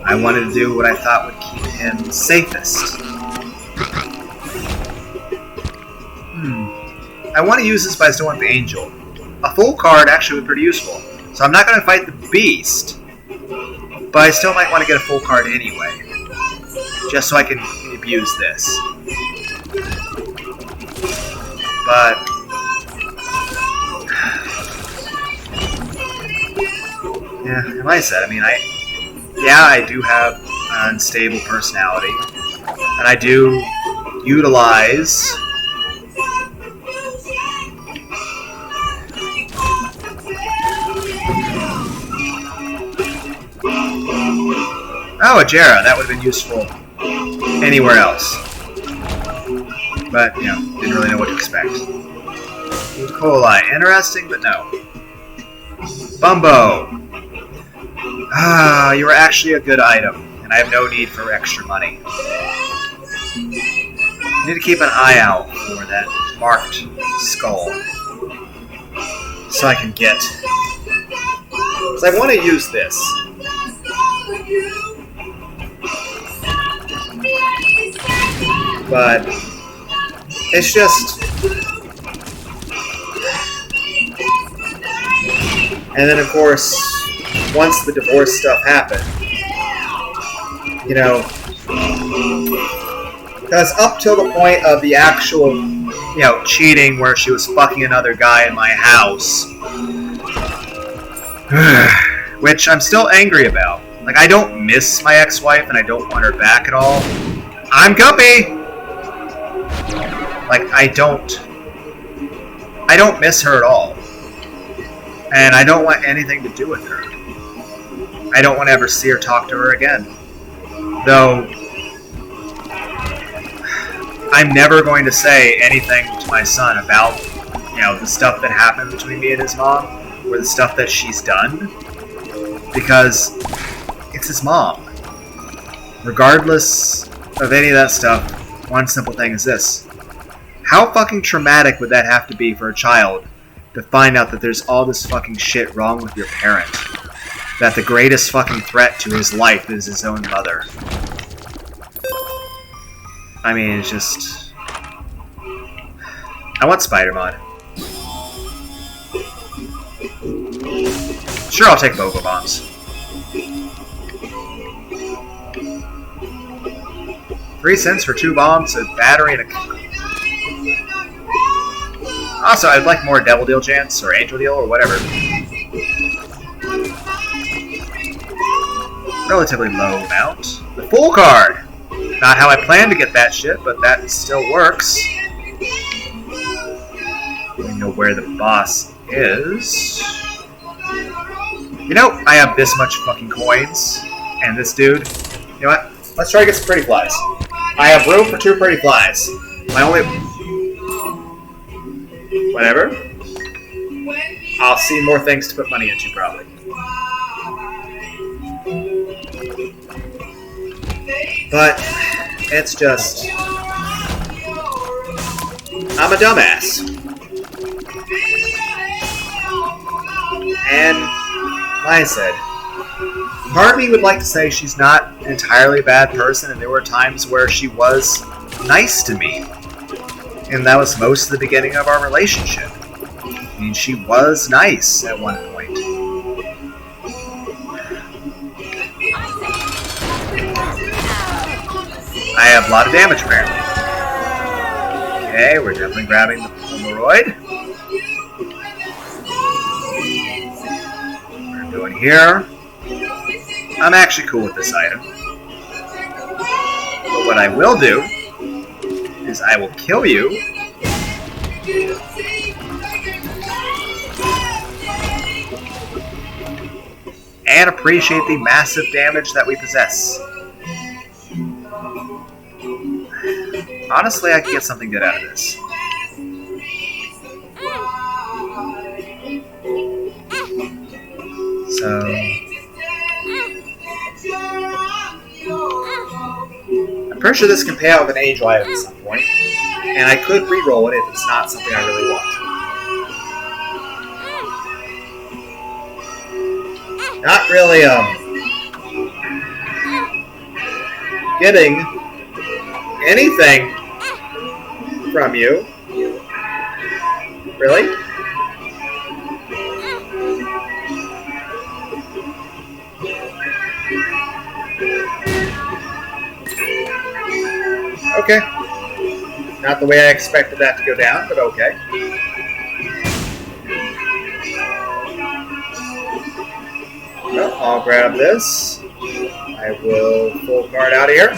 I wanted to do what I thought would keep him safest. I want to use this, but I still want the angel. A full card actually would be pretty useful. So I'm not going to fight the beast, but I still might want to get a full card anyway. just so I can abuse this. But yeah, like I said, I mean, I do have an unstable personality, and I do utilize oh, a Jera. That would have been useful anywhere else. But, you know, didn't really know what to expect. E. coli. Interesting, but no. Bumbo. Ah, you are actually a good item, and I have no need for extra money. I need to keep an eye out for that marked skull, so I can get... because I want to use this. But it's just... and then, of course, once the divorce stuff happened, you know, because up till the point of the actual, you know, cheating where she was fucking another guy in my house, which I'm still angry about. Like, I don't miss my ex-wife and I don't want her back at all. I'm Guppy! Like, I don't miss her at all. And I don't want anything to do with her. I don't want to ever see or talk to her again. Though, I'm never going to say anything to my son about, you know, the stuff that happened between me and his mom, or the stuff that she's done, because it's his mom. Regardless of any of that stuff, one simple thing is this. How fucking traumatic would that have to be for a child to find out that there's all this fucking shit wrong with your parent? That the greatest fucking threat to his life is his own mother. I mean, it's just... I want Spider Mod. Sure, I'll take Boba Bombs. 3 cents for 2 bombs, a battery, and a... Also, I'd like more Devil Deal chance, or Angel Deal, or whatever. Relatively low amount. The Fool card! Not how I planned to get that shit, but that still works. We know where the boss is. You know, I have this much fucking coins, and this dude. You know what? Let's try to get some pretty flies. I have room for 2 pretty flies. My only... whatever. I'll see more things to put money into, probably. But, it's just... I'm a dumbass. And, like I said, part of me would like to say she's not an entirely bad person, and there were times where she was nice to me. And that was most of the beginning of our relationship. I mean, she was nice at one point. I have a lot of damage, apparently. Okay, we're definitely grabbing the Polaroid. We're doing here. I'm actually cool with this item. But what I will do is I will kill you. And appreciate the massive damage that we possess. Honestly, I could get something good out of this. So... I'm pretty sure this can pay out with an angel item at some point. And I could re-roll it if it's not something I really want. Not really, getting anything from you. Really? Okay. Not the way I expected that to go down, but okay. Well, I'll grab this. I will full card out of here.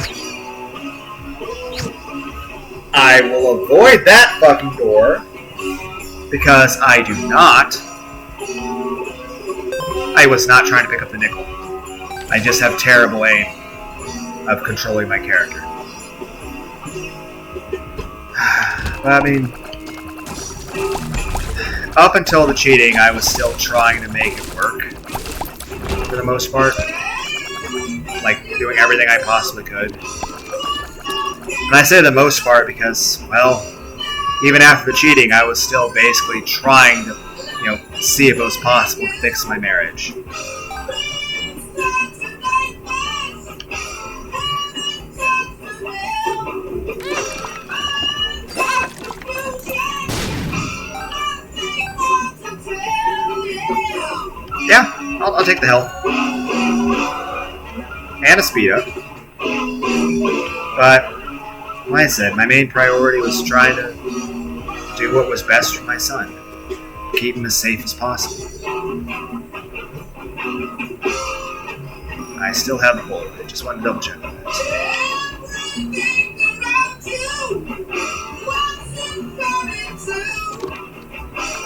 I will avoid that fucking door because I do not. I was not trying to pick up the nickel. I just have terrible aim of controlling my character. I mean, up until the cheating, I was still trying to make it work for the most part. Like, doing everything I possibly could. And I say the most part because, well, even after the cheating, I was still basically trying to, see if it was possible to fix my marriage. Yeah, I'll take the health. And a speed up. But, like I said, my main priority was trying to do what was best for my son. Keep him as safe as possible. I still have the bullet. I just wanted to double check on that.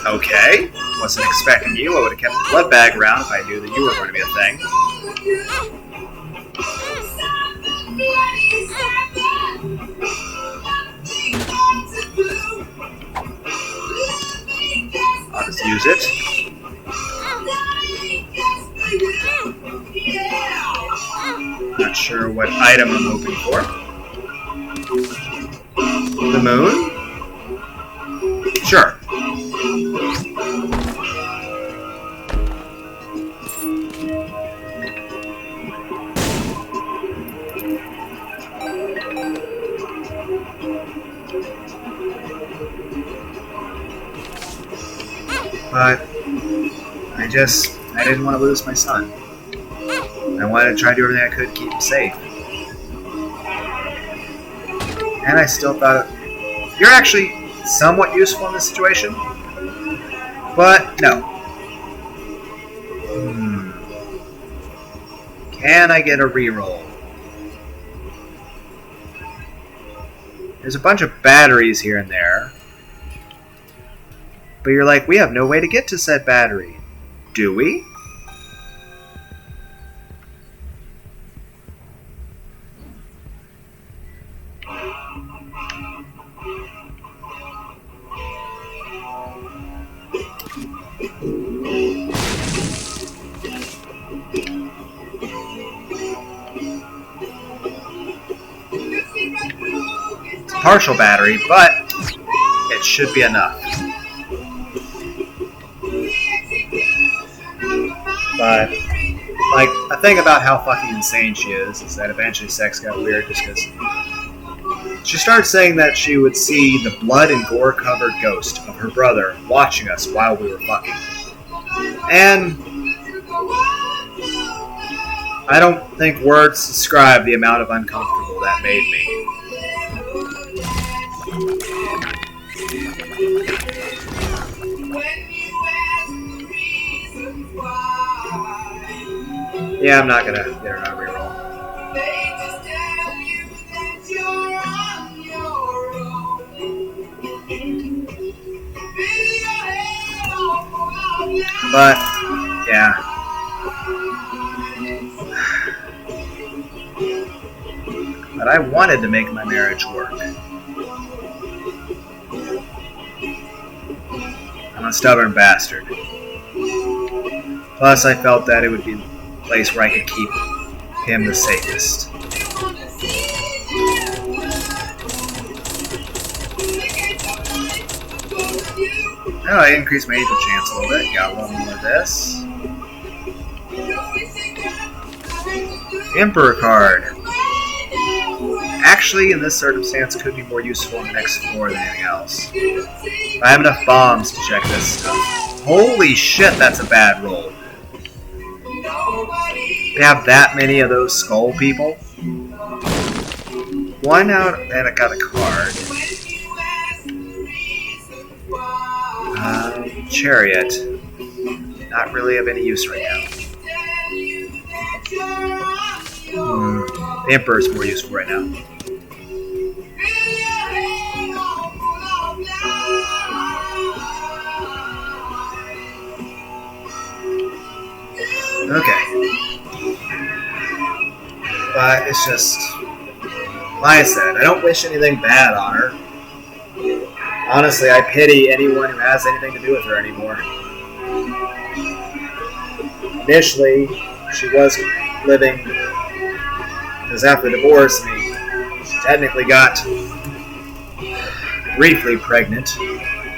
Okay. Wasn't expecting you. I would have kept the blood bag around if I knew that you were going to be a thing. I'll just use it. Not sure what item I'm hoping for. The moon? Sure. But I didn't want to lose my son. I wanted to try to do everything I could to keep him safe. And I still thought, you're actually somewhat useful in this situation. But no. Can I get a reroll? There's a bunch of batteries here and there. But you're like, we have no way to get to said battery. Do we? It's a partial battery, but it should be enough. But, like, a thing about how fucking insane she is that eventually sex got weird just because she started saying that she would see the blood and gore covered ghost of her brother watching us while we were fucking. And I don't think words describe the amount of uncomfortable that made me. Yeah, I'm not gonna get her on a reroll. But, yeah. But I wanted to make my marriage work. I'm a stubborn bastard. Plus, I felt that it would be place where I could keep him the safest. Oh, I increased my angel chance a little bit. Got one more of this. Emperor card. Actually, in this circumstance, could be more useful on the next floor than anything else. I have enough bombs to check this stuff. Holy shit, that's a bad roll. They have that many of those skull people? one out, and I got a card. Chariot. Not really of any use right now. The Emperor's more useful right now. Okay. But it's just, like I said, I don't wish anything bad on her. Honestly, I pity anyone who has anything to do with her anymore. Initially, she was living, because after the divorce, she technically got briefly pregnant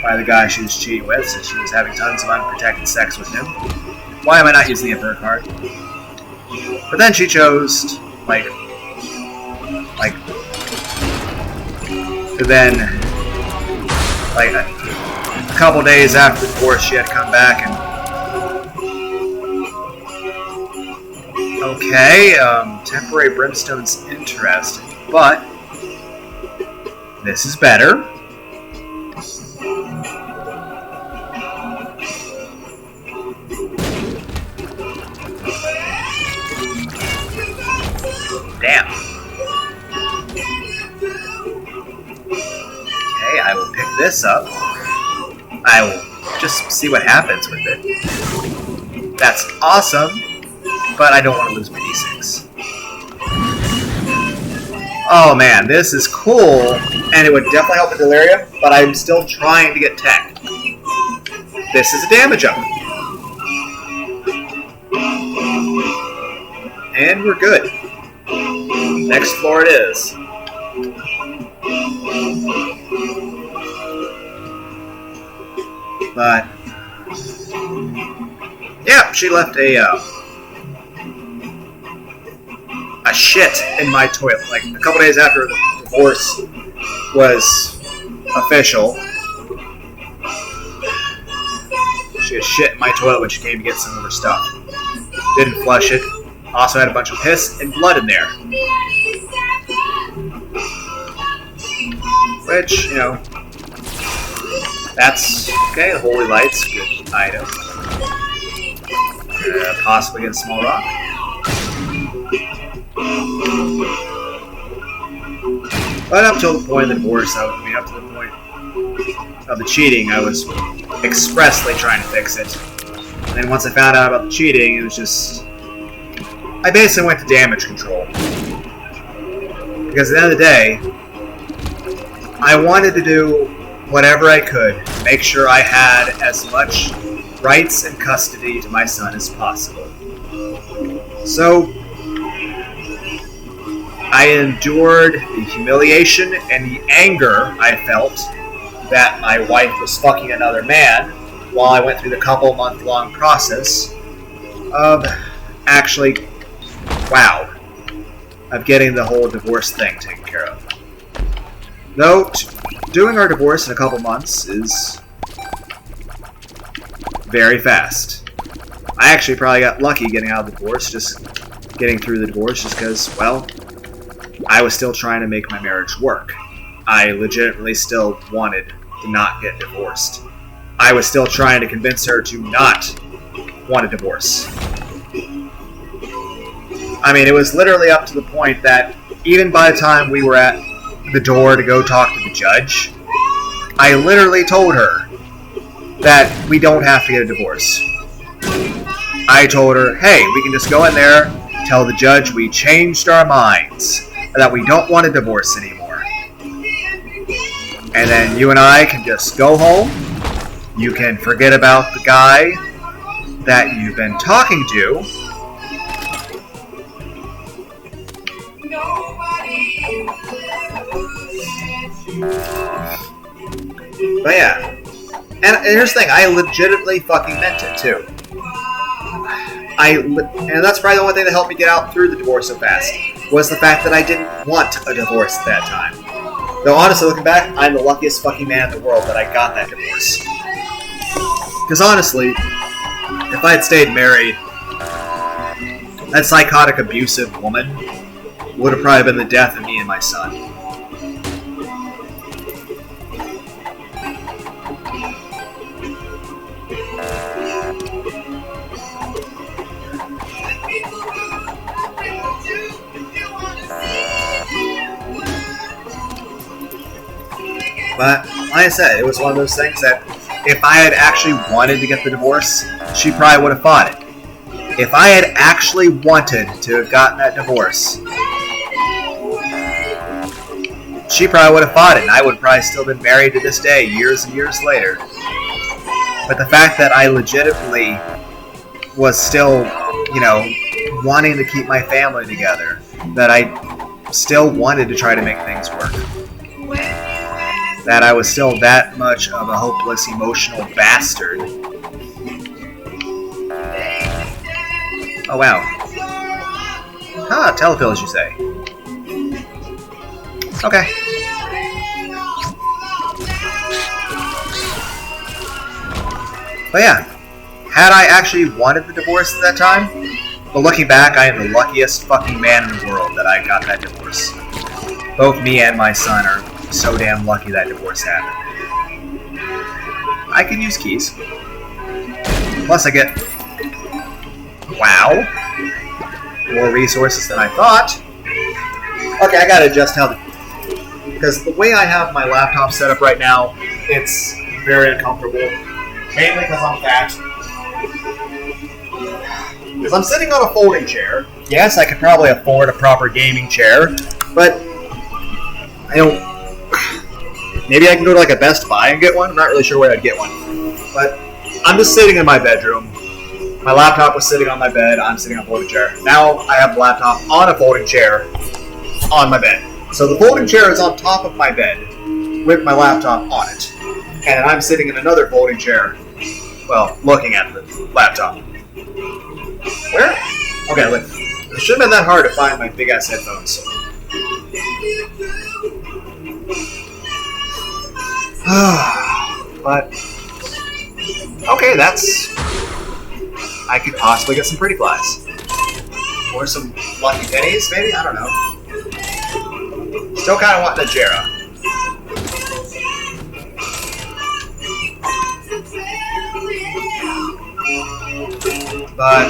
by the guy she was cheating with, since she was having tons of unprotected sex with him. Why am I not using the Emperor card? But then she chose, a couple days after the divorce, she had to come back and... Okay, temporary brimstone's interesting, but this is better. Damn. Okay, I will pick this up. I will just see what happens with it. That's awesome, but I don't want to lose my d6. Oh man, this is cool, and it would definitely help with delirium, but I'm still trying to get tech. This is a damage up. And we're good. Next floor it is. But yeah, she left a shit in my toilet. Like a couple days after the divorce was official, she had shit in my toilet when she came to get some of her stuff. Didn't flush it. Also had a bunch of piss and blood in there. Which, that's okay. The Holy Light's a good item. Possibly get a small rock. But up till the point of the divorce, up to the point of the cheating, I was expressly trying to fix it. And then once I found out about the cheating, it was just... I basically went to damage control. Because at the end of the day, I wanted to do whatever I could to make sure I had as much rights and custody to my son as possible. So, I endured the humiliation and the anger I felt that my wife was fucking another man while I went through the couple-month-long process of actually, of getting the whole divorce thing taken care of. Though, doing our divorce in a couple months is very fast. I actually probably got lucky getting out of the divorce, just getting through the divorce, just because, I was still trying to make my marriage work. I legitimately still wanted to not get divorced. I was still trying to convince her to not want a divorce. I mean, it was literally up to the point that even by the time we were at the door to go talk to the judge, I literally told her that we don't have to get a divorce. I told her, hey, we can just go in there, tell the judge we changed our minds, that we don't want a divorce anymore. And then you and I can just go home. You can forget about the guy that you've been talking to. But yeah. And here's the thing, I legitimately fucking meant it too. And that's probably the only thing that helped me get out through the divorce so fast, was the fact that I didn't want a divorce at that time. Though honestly, looking back, I'm the luckiest fucking man in the world that I got that divorce. Because honestly, if I had stayed married, that psychotic, abusive woman would have probably been the death of me and my son. But like I said, it was one of those things that if I had actually wanted to get the divorce, she probably would have fought it. If I had actually wanted to have gotten that divorce, she probably would have fought it, and I would have probably still been married to this day, years and years later. But the fact that I legitimately was still, wanting to keep my family together, that I still wanted to try to make things work, that I was still that much of a hopeless, emotional bastard. Oh, wow. Huh, telepills, you say? Okay. But yeah, had I actually wanted the divorce at that time, but looking back, I am the luckiest fucking man in the world that I got that divorce. Both me and my son are so damn lucky that divorce happened. I can use keys. Plus I get, wow, more resources than I thought. Okay, I gotta adjust how because the way I have my laptop set up right now, it's very uncomfortable. Mainly because I'm fat. Because I'm sitting on a folding chair. Yes, I could probably afford a proper gaming chair, but I don't. Maybe I can go to like a Best Buy and get one. I'm not really sure where I'd get one. But I'm just sitting in my bedroom. My laptop was sitting on my bed. I'm sitting on a folding chair. Now I have the laptop on a folding chair on my bed. So the folding chair is on top of my bed with my laptop on it. And I'm sitting in another folding chair, well, looking at the laptop. Where? Okay, look. It shouldn't have been that hard to find my big-ass headphones. But, okay, that's... I could possibly get some pretty flies. Or some lucky pennies, maybe? I don't know. Still kind of want Najera. But,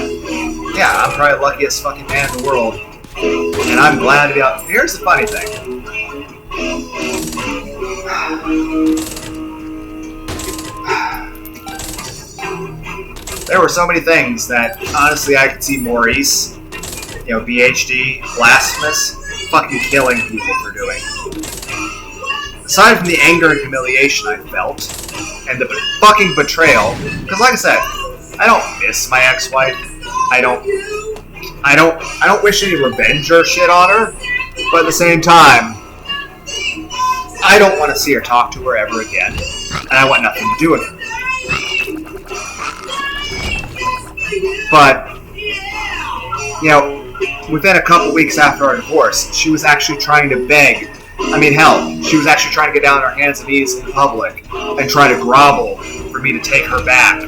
yeah, I'm probably the luckiest fucking man in the world. And I'm glad to be out. Here's the funny thing. There were so many things that, honestly, I could see Maurice, BHD, blasphemous, fucking killing people for doing. Aside from the anger and humiliation I felt, and the fucking betrayal, because like I said, I don't miss my ex-wife. I don't wish any revenge or shit on her, but at the same time, I don't want to see her talk to her ever again, and I want nothing to do with her. But, within a couple weeks after our divorce, she was actually trying to beg. I mean, hell, she was actually trying to get down on her hands and knees in public and try to grovel for me to take her back.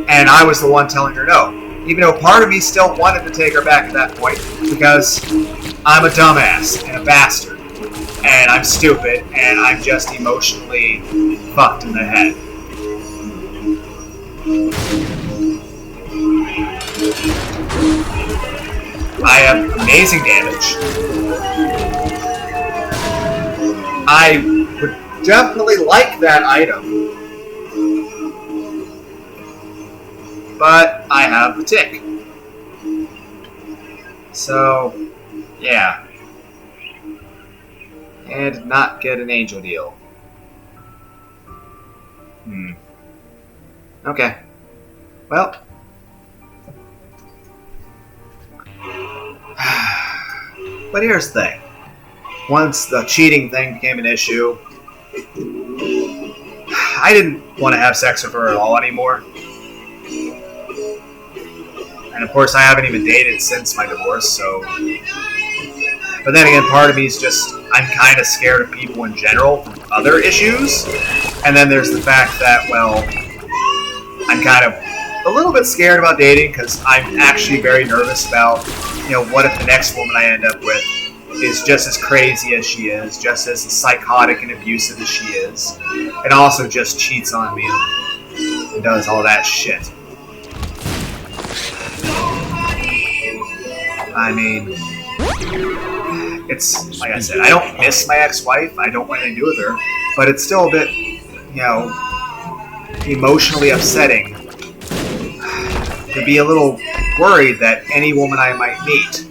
And I was the one telling her no. Even though part of me still wanted to take her back at that point, because I'm a dumbass and a bastard. And I'm stupid, and I'm just emotionally fucked in the head. I have amazing damage. I would definitely like that item. But I have the tick. So, yeah. And did not get an angel deal. Okay. Well. But here's the thing. Once the cheating thing became an issue, I didn't want to have sex with her at all anymore. And of course I haven't even dated since my divorce, so... But then again, part of me is just, I'm kind of scared of people in general from other issues. And then there's the fact that, well, I'm kind of a little bit scared about dating because I'm actually very nervous about, what if the next woman I end up with is just as crazy as she is, just as psychotic and abusive as she is, and also just cheats on me and does all that shit. I mean, It's, like I said, I don't miss my ex-wife. I don't want anything to do with her. But it's still a bit, emotionally upsetting to be a little worried that any woman I might meet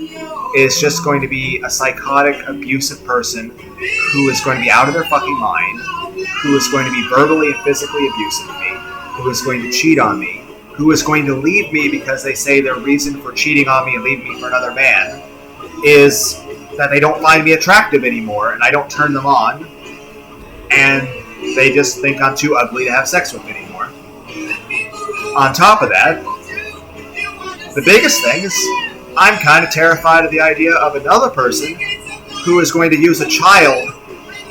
is just going to be a psychotic, abusive person who is going to be out of their fucking mind, who is going to be verbally and physically abusive to me, who is going to cheat on me, who is going to leave me because they say their reason for cheating on me and leaving me for another man is that they don't find me attractive anymore and I don't turn them on, and they just think I'm too ugly to have sex with anymore. On top of that, the biggest thing is I'm kind of terrified of the idea of another person who is going to use a child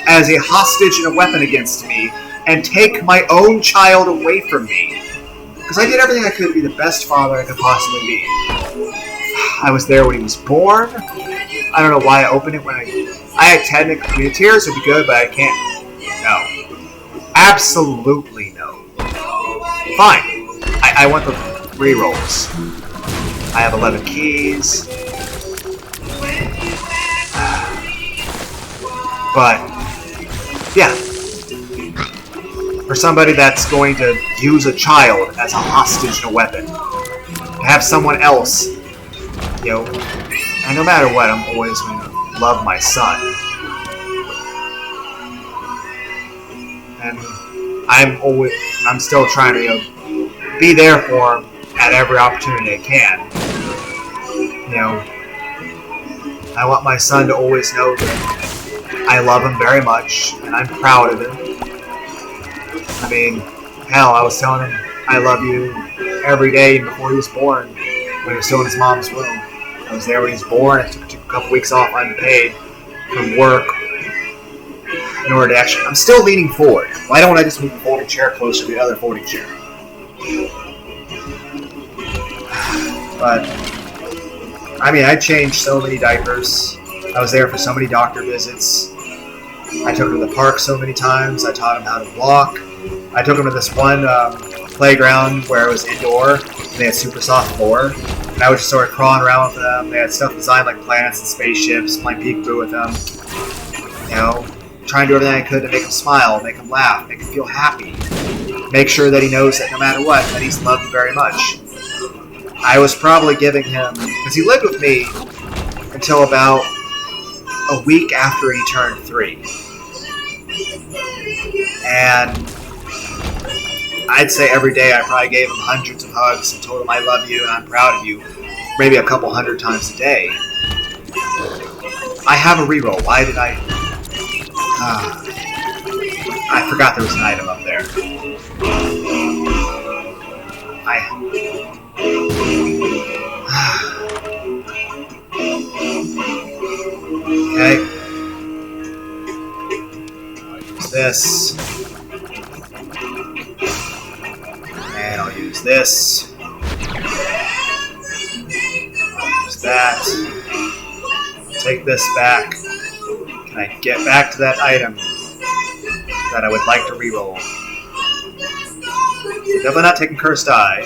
as a hostage and a weapon against me and take my own child away from me. Because I did everything I could to be the best father I could possibly be. I was there when he was born. I don't know why I opened it when I technically, tears would be good, but I can't. No. Absolutely no. Fine. I want the rerolls. I have 11 keys. But, yeah. For somebody that's going to use a child as a hostage and a weapon, to have someone else, and no matter what, I'm always going to love my son. And I'm still trying to, be there for him at every opportunity I can. I want my son to always know that I love him very much, and I'm proud of him. I mean, hell, I was telling him I love you every day before he was born, when he was still in his mom's womb. I was there when he was born. I took a couple weeks off unpaid from work in order to actually... I'm still leaning forward. Why don't I just move the folding chair closer to the other folding chair? But, I mean, I changed so many diapers. I was there for so many doctor visits. I took him to the park so many times. I taught him how to walk. I took him to this one playground where it was indoor. They had super soft floor. And I would just sort of crawling around with them. They had stuff designed like planets and spaceships, playing peekaboo with them. Trying to do everything I could to make him smile, make him laugh, make him feel happy. Make sure that he knows that no matter what, that he's loved very much. I was probably giving him... Because he lived with me until about a week after he turned 3. And I'd say every day I probably gave him hundreds of hugs and told him I love you and I'm proud of you, maybe a couple hundred times a day. I have a reroll. Why did I... I forgot there was an item up there. Okay. I'll use this. And I'll use this. I'll use that. Take this back. Can I get back to that item that I would like to reroll? Definitely not taking Cursed Eye,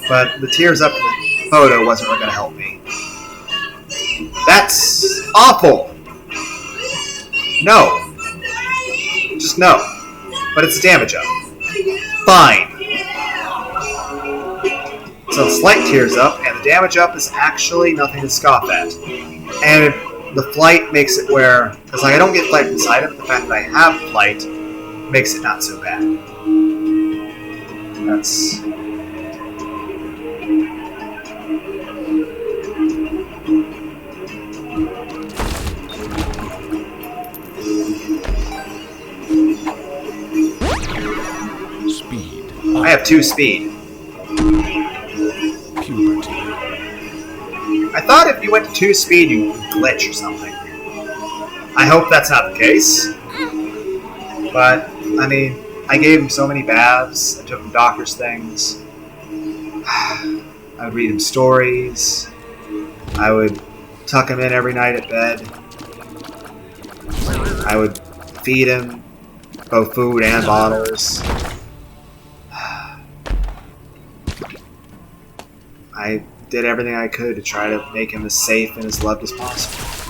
but the tears up in the photo wasn't really going to help me. That's awful! No. Just no. But it's a damage up. Fine. So slight tears up, and the damage up is actually nothing to scoff at. And the flight makes it where, because I don't get flight from this item, the fact that I have flight makes it not so bad. That's... Speed. I have 2 speed. Puberty. I thought if you went to 2 speed, you would glitch or something. I hope that's not the case. But, I mean, I gave him so many baths. I took him doctor's things. I would read him stories. I would tuck him in every night at bed. I would feed him both food and bottles. I did everything I could to try to make him as safe and as loved as possible.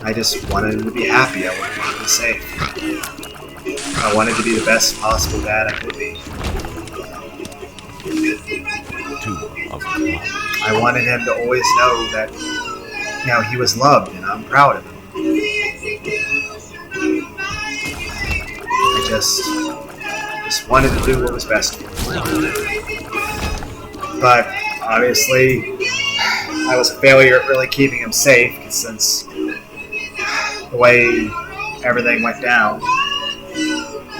I just wanted him to be happy. I wanted him to be safe. I wanted to be the best possible dad I could be. 2 of clubs. I wanted him to always know that, he was loved and I'm proud of him. I just wanted to do what was best for him. But obviously, I was a failure at really keeping him safe since the way everything went down.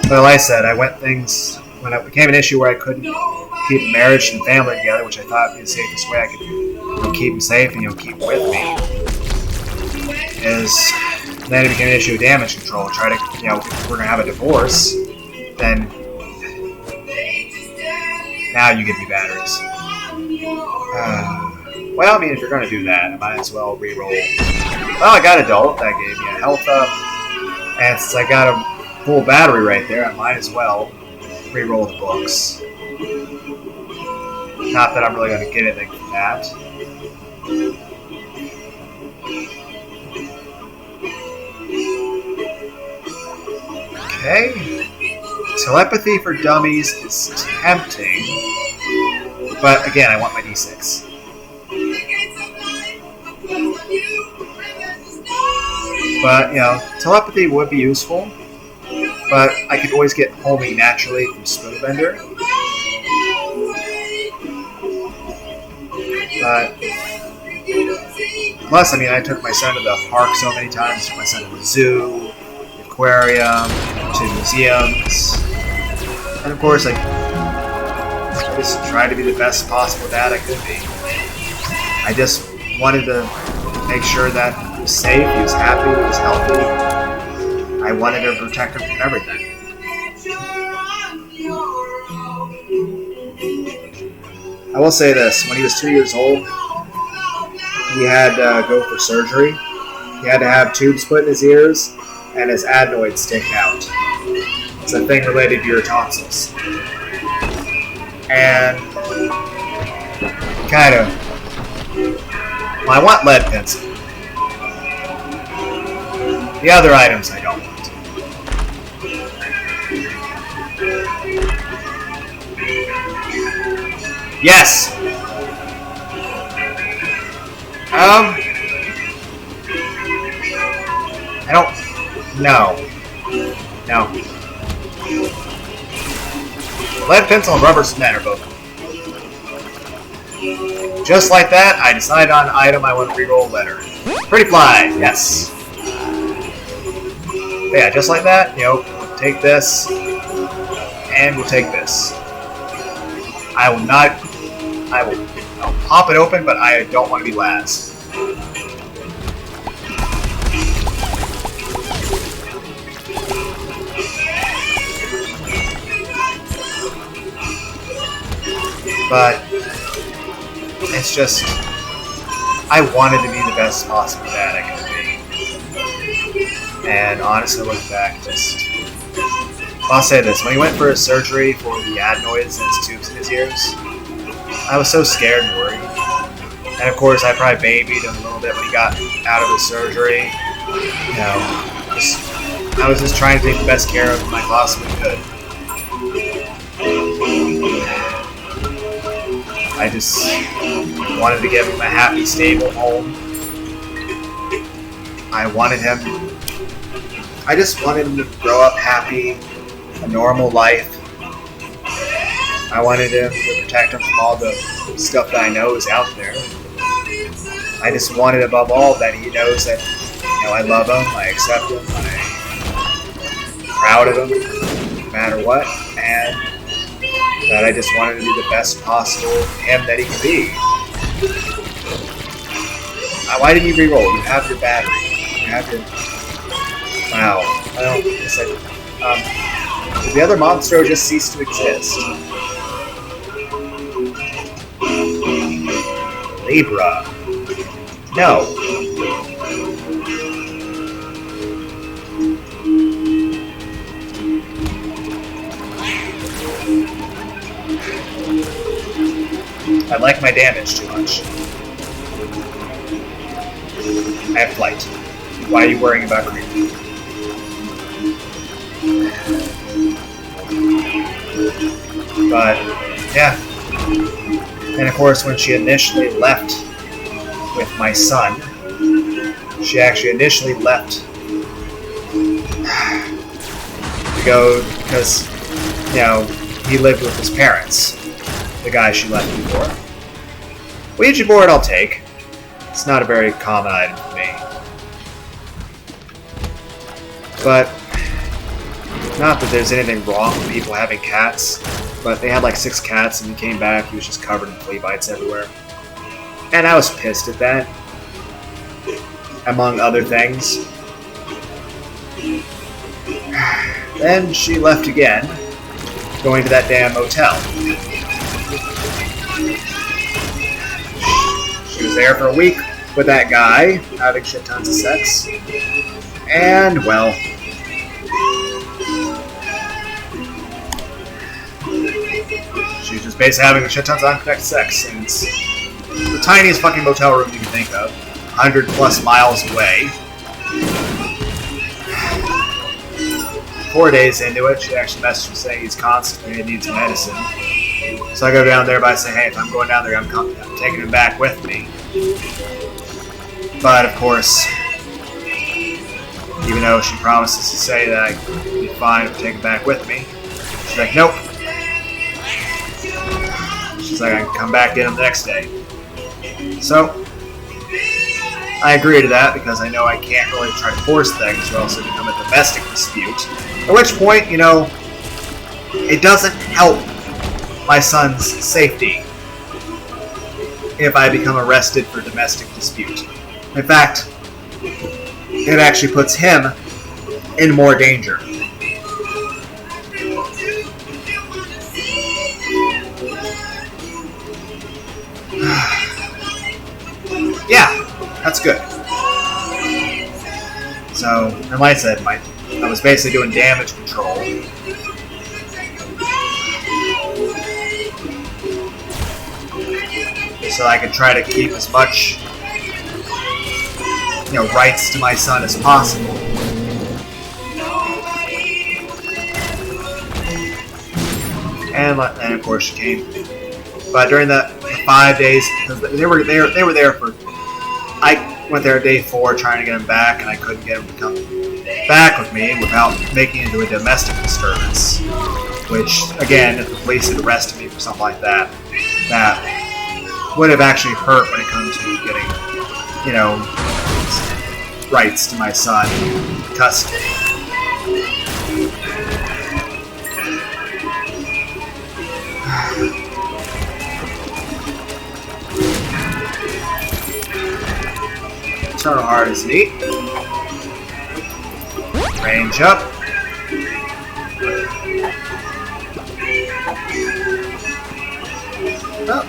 But like I said, when it became an issue where I couldn't keep marriage and family together, which I thought would be the safest way I could keep him safe and keep him with me, is then it became an issue of damage control. Try to, if we're going to have a divorce, then now you give me batteries. Well, I mean, if you're going to do that, I might as well re-roll. Well, I got adult. That gave me a health up. And since I got a full battery right there, I might as well re-roll the books. Not that I'm really going to get anything from that. Okay. Telepathy for dummies is tempting. But again, I want my D6. But, telepathy would be useful. But I could always get homing naturally from Spoonbender. But plus, I took my son to the park so many times. Took my son to the zoo, the aquarium, to museums, and of course, I just tried to be the best possible dad I could be. I just wanted to make sure that he was safe, he was happy, he was healthy. I wanted to protect him from everything. I will say this, when he was 2 years old, he had to go for surgery. He had to have tubes put in his ears and his adenoids taken out. It's a thing related to your tonsils. And I want lead pencil. The other items I don't want. Yes! I don't... No. Lead pencil and rubber cement are both. Just like that, I decided on an item I want to reroll letter. Pretty fly, yes. But yeah, just like that, we'll take this, and we'll take this. I'll pop it open, but I don't want to be last. But it's just, I wanted to be the best possible dad I could be. And honestly, looking back, I'll say this, when he went for his surgery for the adenoids and his tubes in his ears, I was so scared and worried. And of course, I probably babied him a little bit when he got out of the surgery. I was just trying to take the best care of him I possibly could. I just wanted to give him a happy, stable home. I just wanted him to grow up happy, a normal life. I wanted him to protect him from all the stuff that I know is out there. I just wanted, above all, that he knows that, I love him, I accept him, I'm proud of him, no matter what, and that I just wanted to be the best possible him that he could be. Why didn't you reroll? You have your battery. You have your... Wow. Well, it's like... did the other monster just cease to exist? Libra. No. I like my damage too much. I have flight. Why are you worrying about creep? But, yeah. And of course, when she initially left with my son, she actually initially left to go because, you know, he lived with his parents, the guy she left before. Ouija board I'll take. It's not a very common item for me. But, not that there's anything wrong with people having cats, but they had like 6 cats and he came back, he was just covered in flea bites everywhere. And I was pissed at that, among other things. Then she left again, going to that damn motel. She was there for a week with that guy, having shit tons of sex. And, well, she was just basically having a shit tons of unconnected sex. And it's the tiniest fucking motel room you can think of, 100 plus miles away. 4 days into it, she actually messaged me saying he's constipated, needs medicine. So I go down there by saying, hey, if I'm going down there, I'm taking him back with me. But of course, even though she promises to say that I'd be fine if I take him back with me, she's like, nope. She's like, I can come back get him the next day. So I agree to that because I know I can't really try to force things or else it'll become a domestic dispute. At which point, you know, it doesn't help my son's safety if I become arrested for domestic dispute. In fact, it actually puts him in more danger. Yeah, that's good. So, and like I said, I was basically doing damage control. So I could try to keep as much, you know, rights to my son as possible. And of course she came. But during the 5 days, because they were there for. I went there day 4 trying to get him back, and I couldn't get him to come back with me without making it into a domestic disturbance. Which, again, if the police had arrested me for something like that, that would have actually hurt when it comes to getting, you know, rights to my son, custody. Eternal Heart is neat. Range up. Up.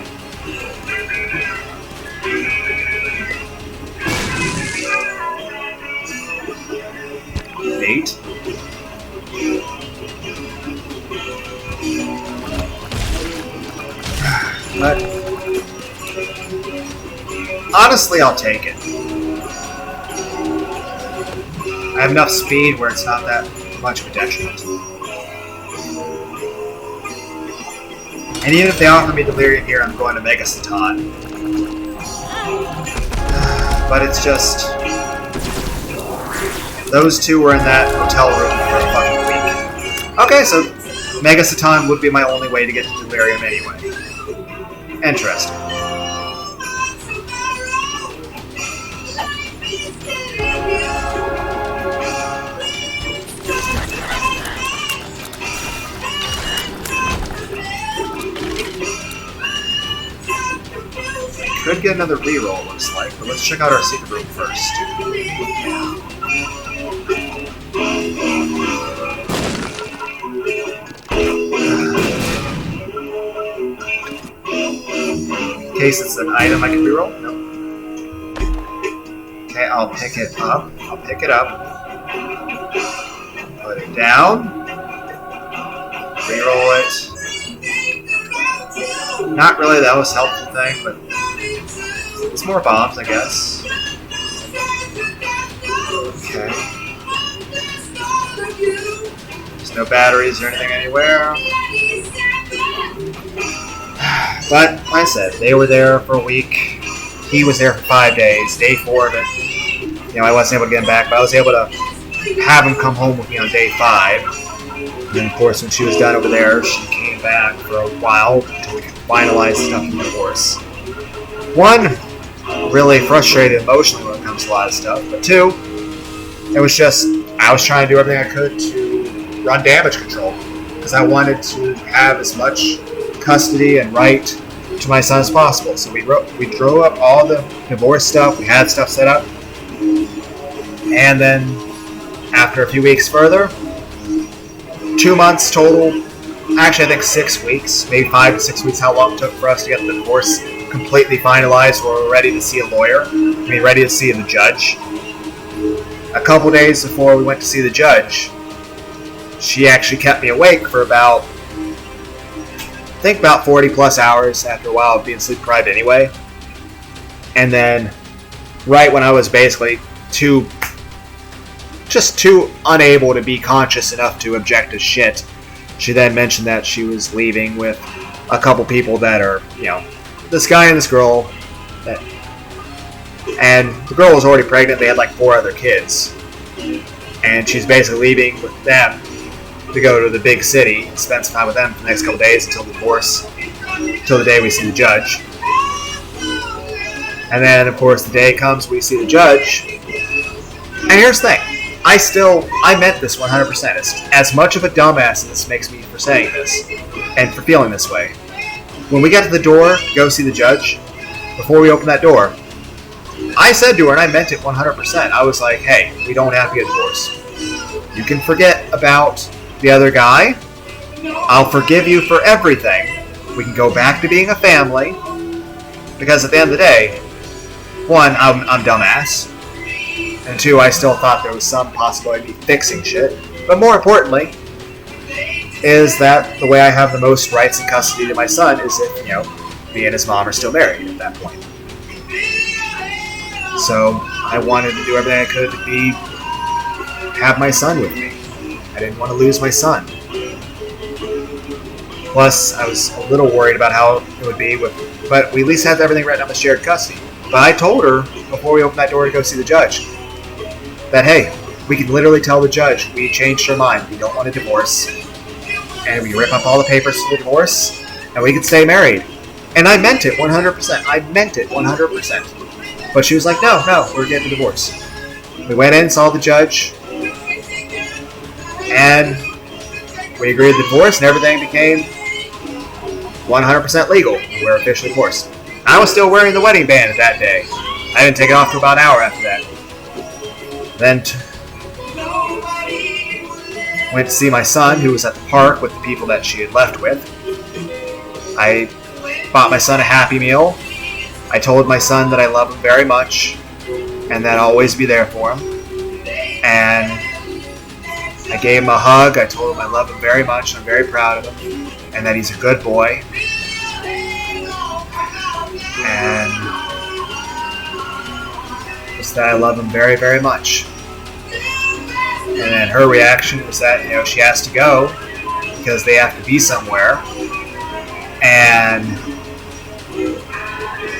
Neat. But honestly, I'll take it. I have enough speed where it's not that much of a detriment. And even if they offer me Delirium here, I'm going to Mega Satan. But it's just... those two were in that hotel room for a fucking week. Okay, so Mega Satan would be my only way to get to Delirium anyway. Interesting. Could get another reroll, looks like, but let's check out our secret room first. In case it's an item I can reroll? No. Okay, I'll pick it up. I'll pick it up. Put it down. Reroll it. Not really the most helpful thing, but it's more bombs, I guess. Okay. There's no batteries or anything anywhere. But, like I said, they were there for a week. He was there for 5 days. Day 4 of it, I wasn't able to get him back, but I was able to have him come home with me on day 5. And of course, when she was done over there, she came back for a while until we could finalize stuff in the divorce. 1, really frustrated emotionally when it comes to a lot of stuff, but 2, it was just, I was trying to do everything I could to run damage control, because I wanted to have as much custody and right to my son as possible. So we drew up all the divorce stuff, we had stuff set up, and then after a few weeks further, 2 months total, actually I think 6 weeks, maybe 5 to 6 weeks, how long it took for us to get the divorce completely finalized. We were ready to see a lawyer, ready to see the judge. A couple days before we went to see the judge, she actually kept me awake for about 40 plus hours after a while of being sleep deprived anyway. And then, right when I was basically too unable to be conscious enough to object to shit, she then mentioned that she was leaving with a couple people that are, this guy and this girl. And the girl was already pregnant. They had like 4 other kids. And she's basically leaving with them to go to the big city and spend some time with them for the next couple days until the divorce, until the day we see the judge. And then, of course, the day comes, we see the judge. And here's the thing. I meant this 100%. As much of a dumbass as this makes me for saying this, and for feeling this way. When we got to the door to go see the judge, before we opened that door, I said to her, and I meant it 100%, I was like, hey, we don't have to get divorced. You can forget about the other guy. I'll forgive you for everything. We can go back to being a family. Because at the end of the day, 1, I'm dumbass. And 2, I still thought there was some possibility of me fixing shit. But more importantly, is that the way I have the most rights and custody to my son is if, me and his mom are still married at that point. So I wanted to do everything I could to have my son with me. I didn't want to lose my son. Plus, I was a little worried about how it would be but we at least had everything written up as shared custody. But I told her before we opened that door to go see the judge that, hey, we can literally tell the judge we changed our mind. We don't want a divorce. And we rip up all the papers for the divorce, and we can stay married. And I meant it 100%. I meant it 100%. But she was like, no, we're getting a divorce. We went in, saw the judge, and we agreed to the divorce, and everything became 100% legal. We're officially divorced. I was still wearing the wedding band that day. I didn't take it off for about an hour after that. Then went to see my son, who was at the park with the people that she had left with. I bought my son a Happy Meal. I told my son that I love him very much and that I'll always be there for him. And I gave him a hug. I told him I love him very much and I'm very proud of him and that he's a good boy. And just that I love him very, very much. And then her reaction was that, she has to go because they have to be somewhere. And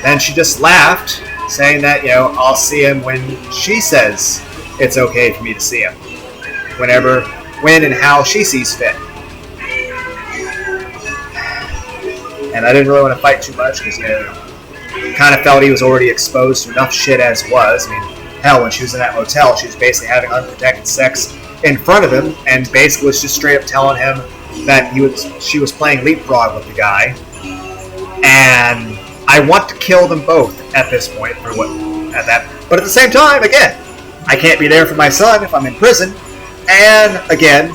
then she just laughed, saying that, I'll see him when she says it's okay for me to see him. When and how she sees fit. And I didn't really want to fight too much because, kind of felt he was already exposed to enough shit as was. Hell, when she was in that motel, she was basically having unprotected sex in front of him, and basically was just straight up telling him that she was playing leapfrog with the guy. And I want to kill them both at this point but at the same time, again, I can't be there for my son if I'm in prison. And again,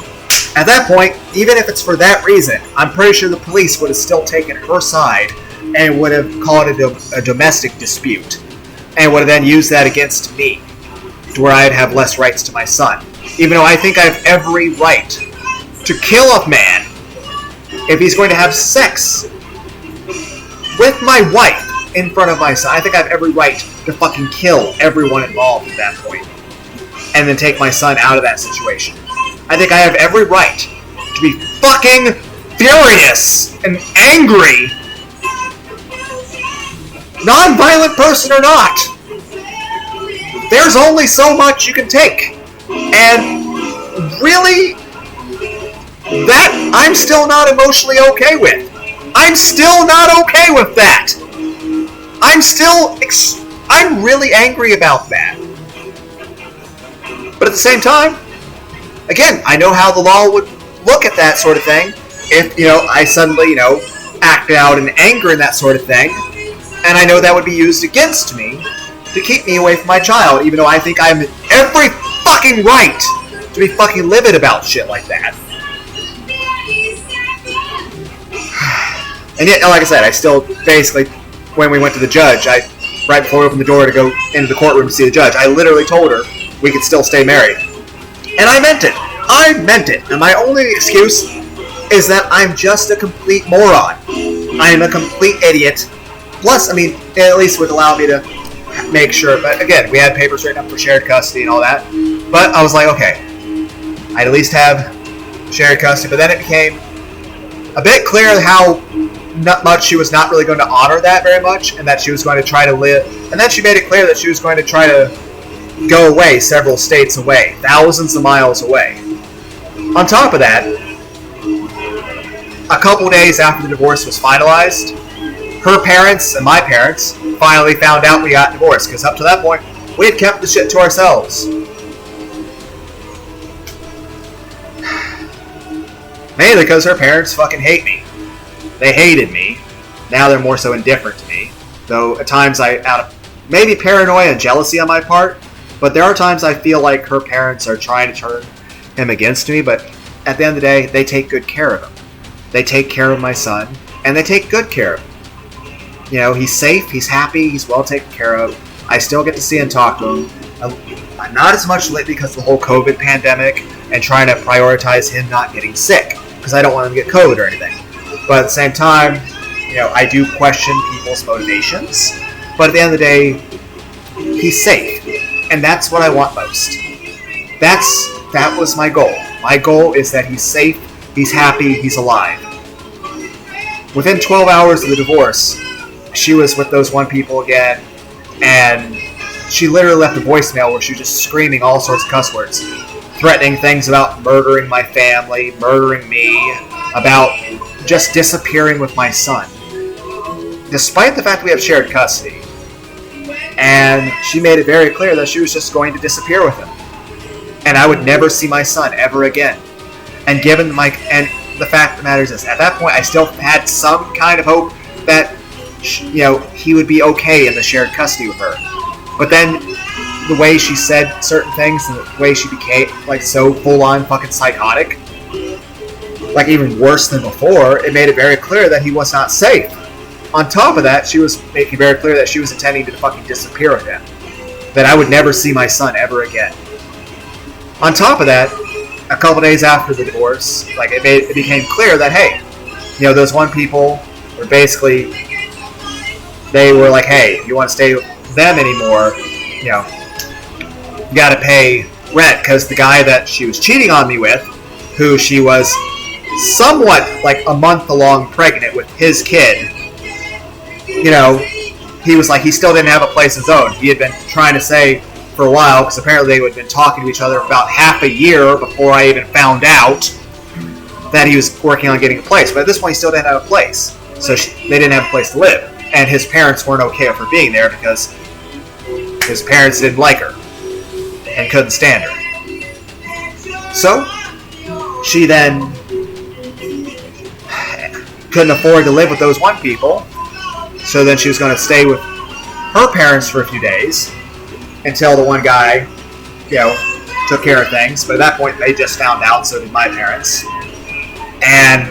at that point, even if it's for that reason, I'm pretty sure the police would have still taken her side and would have called it a domestic dispute, and would have then used that against me, to where I'd have less rights to my son. Even though I think I have every right to kill a man if he's going to have sex with my wife in front of my son. I think I have every right to fucking kill everyone involved at that point. and then take my son out of that situation. I think I have every right to be fucking furious and angry, non-violent person or not. There's only so much you can take. And really, that I'm still not emotionally okay with. I'm still not okay with that. I'm really angry about that. But at the same time, again, I know how the law would look at that sort of thing if, I suddenly, acted out in anger and that sort of thing. And I know that would be used against me to keep me away from my child, even though I think I have every fucking right to be fucking livid about shit like that. And yet, like I said, I still basically, when we went to the judge, right before we opened the door to go into the courtroom to see the judge, I literally told her we could still stay married. And I meant it. I meant it. And my only excuse is that I'm just a complete moron. I am a complete idiot. Plus, it at least would allow me to make sure. But again, we had papers written up for shared custody and all that. But I was like, okay, I'd at least have shared custody. But then it became a bit clear how much she was not really going to honor that very much, and that she was going to try to live. And then she made it clear that she was going to try to go away several states away, thousands of miles away. On top of that, a couple days after the divorce was finalized, her parents and my parents finally found out we got divorced, because up to that point, we had kept the shit to ourselves. Mainly because her parents fucking hate me. They hated me. Now they're more so indifferent to me. Though at times out of maybe paranoia and jealousy on my part, but there are times I feel like her parents are trying to turn him against me, but at the end of the day, they take good care of him. They take care of my son, and they take good care of him. He's safe, he's happy, he's well taken care of. I still get to see and talk to him. Not as much lately because of the whole COVID pandemic and trying to prioritize him not getting sick, because I don't want him to get COVID or anything. But at the same time, I do question people's motivations. But at the end of the day, he's safe. And that's what I want most. That was my goal. My goal is that he's safe, he's happy, he's alive. Within 12 hours of the divorce, she was with those one people again, and she literally left a voicemail where she was just screaming all sorts of cuss words, threatening things about murdering my family, murdering me, about just disappearing with my son. Despite the fact we have shared custody. And she made it very clear that she was just going to disappear with him. And I would never see my son ever again. And given and the fact of the matter is this, at that point I still had some kind of hope that, he would be okay in the shared custody with her. But then the way she said certain things and the way she became so full-on fucking psychotic, even worse than before, it made it very clear that he was not safe. On top of that, she was making very clear that she was intending to fucking disappear with him. That I would never see my son ever again. On top of that, a couple days after the divorce, it became clear that, hey, those one people were basically, they were like, hey, if you want to stay with them anymore, you gotta pay rent, because the guy that she was cheating on me with, who she was somewhat a month along pregnant with his kid, he was he still didn't have a place of his own. He had been trying to say for a while, because apparently they had been talking to each other for about half a year before I even found out that he was working on getting a place. But at this point, he still didn't have a place. So they didn't have a place to live. And his parents weren't okay with her being there because his parents didn't like her and couldn't stand her. So she then couldn't afford to live with those one people. So then she was going to stay with her parents for a few days until the one guy, took care of things. But at that point, they just found out, so did my parents.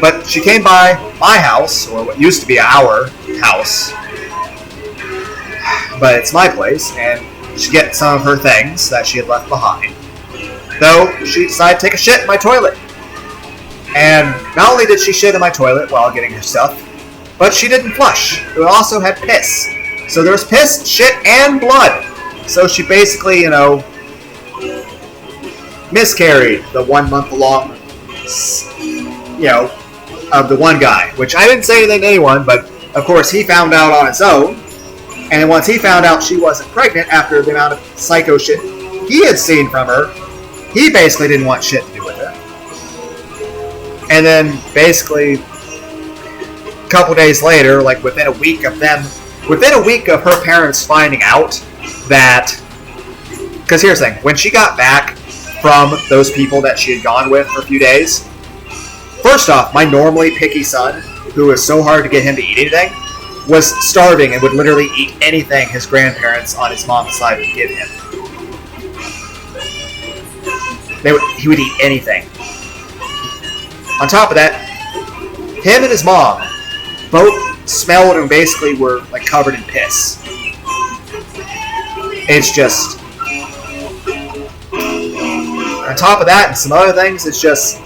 But she came by my house, or what used to be our house, but it's my place, and she get some of her things that she had left behind. Though she decided to take a shit in my toilet. And not only did she shit in my toilet while getting her stuff, but she didn't flush. It also had piss. So there was piss, shit, and blood. So she basically, miscarried the 1 month along, of the one guy. Which I didn't say anything to anyone, but of course he found out on his own. And then once he found out she wasn't pregnant after the amount of psycho shit he had seen from her, he basically didn't want shit to do with her. And then basically a couple days later, like within a week of her parents finding out that, because here's the thing, when she got back from those people that she had gone with for a few days, first off, my normally picky son, who was so hard to get him to eat anything, was starving and would literally eat anything his grandparents on his mom's side would give him. He would eat anything. On top of that, him and his mom both smelled and basically were like covered in piss. It's just... On top of that and some other things, it's just...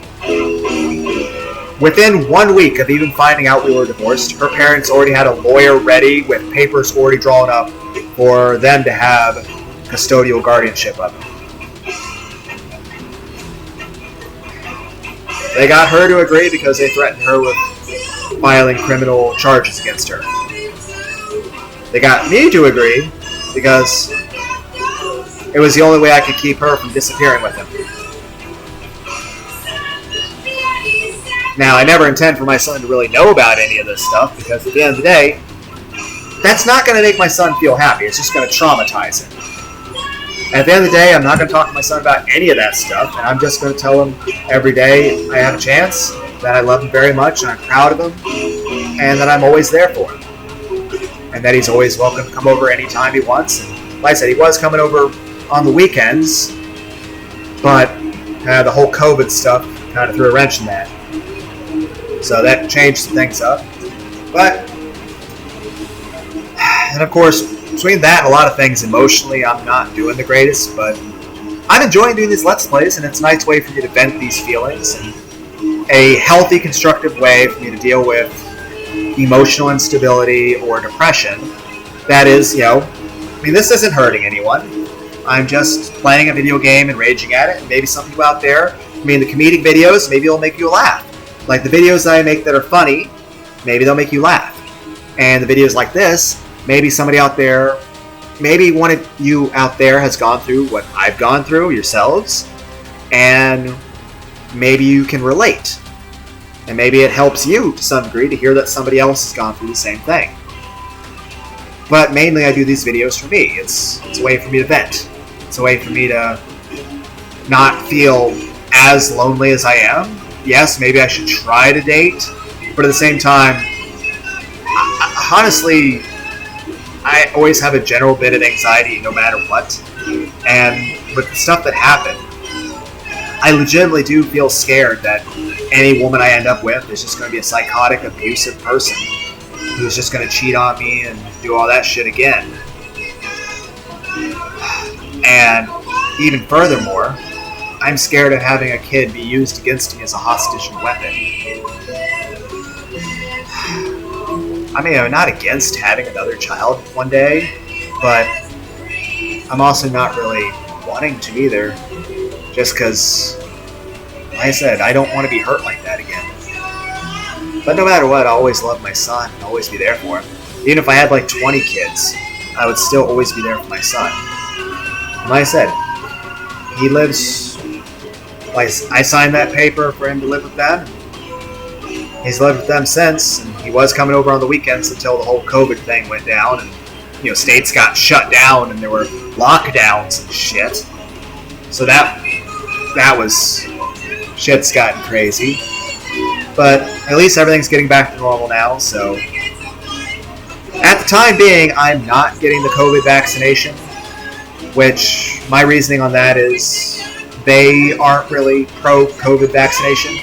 Within 1 week of even finding out we were divorced, her parents already had a lawyer ready with papers already drawn up for them to have custodial guardianship of him. They got her to agree because they threatened her with filing criminal charges against her. They got me to agree because it was the only way I could keep her from disappearing with him. Now, I never intend for my son to really know about any of this stuff because at the end of the day, that's not going to make my son feel happy. It's just going to traumatize him. At the end of the day, I'm not going to talk to my son about any of that stuff, and I'm just going to tell him every day I have a chance, that I love him very much, and I'm proud of him, and that I'm always there for him. And that he's always welcome to come over anytime he wants. And like I said, he was coming over on the weekends, but the whole COVID stuff kind of threw a wrench in that. So that changed things up. But, and of course, between that and a lot of things emotionally, I'm not doing the greatest, but I'm enjoying doing these Let's Plays, and it's a nice way for me to vent these feelings, and a healthy, constructive way for me to deal with emotional instability or depression. That is, this isn't hurting anyone. I'm just playing a video game and raging at it, and maybe some people out there, the comedic videos, maybe it'll make you laugh. Like the videos that I make that are funny, maybe they'll make you laugh. And the videos like this, maybe somebody out there, maybe one of you out there has gone through what I've gone through yourselves, and maybe you can relate. And maybe it helps you to some degree to hear that somebody else has gone through the same thing. But mainly I do these videos for me. It's a way for me to vent. It's a way for me to not feel as lonely as I am. Yes, maybe I should try to date, but at the same time, honestly, I always have a general bit of anxiety no matter what. And with the stuff that happened, I legitimately do feel scared that any woman I end up with is just going to be a psychotic, abusive person who's just going to cheat on me and do all that shit again. And even furthermore, I'm scared of having a kid be used against me as a hostage and weapon. I'm not against having another child one day, but I'm also not really wanting to either. Just because, like I said, I don't want to be hurt like that again. But no matter what, I always love my son and always be there for him. Even if I had 20 kids, I would still always be there for my son. And like I said, he lives... I signed that paper for him to live with them. He's lived with them since, and he was coming over on the weekends until the whole COVID thing went down, and states got shut down and there were lockdowns and shit. So that was shit's gotten crazy. But at least everything's getting back to normal now, so at the time being, I'm not getting the COVID vaccination, which my reasoning on that is they aren't really pro-COVID vaccination.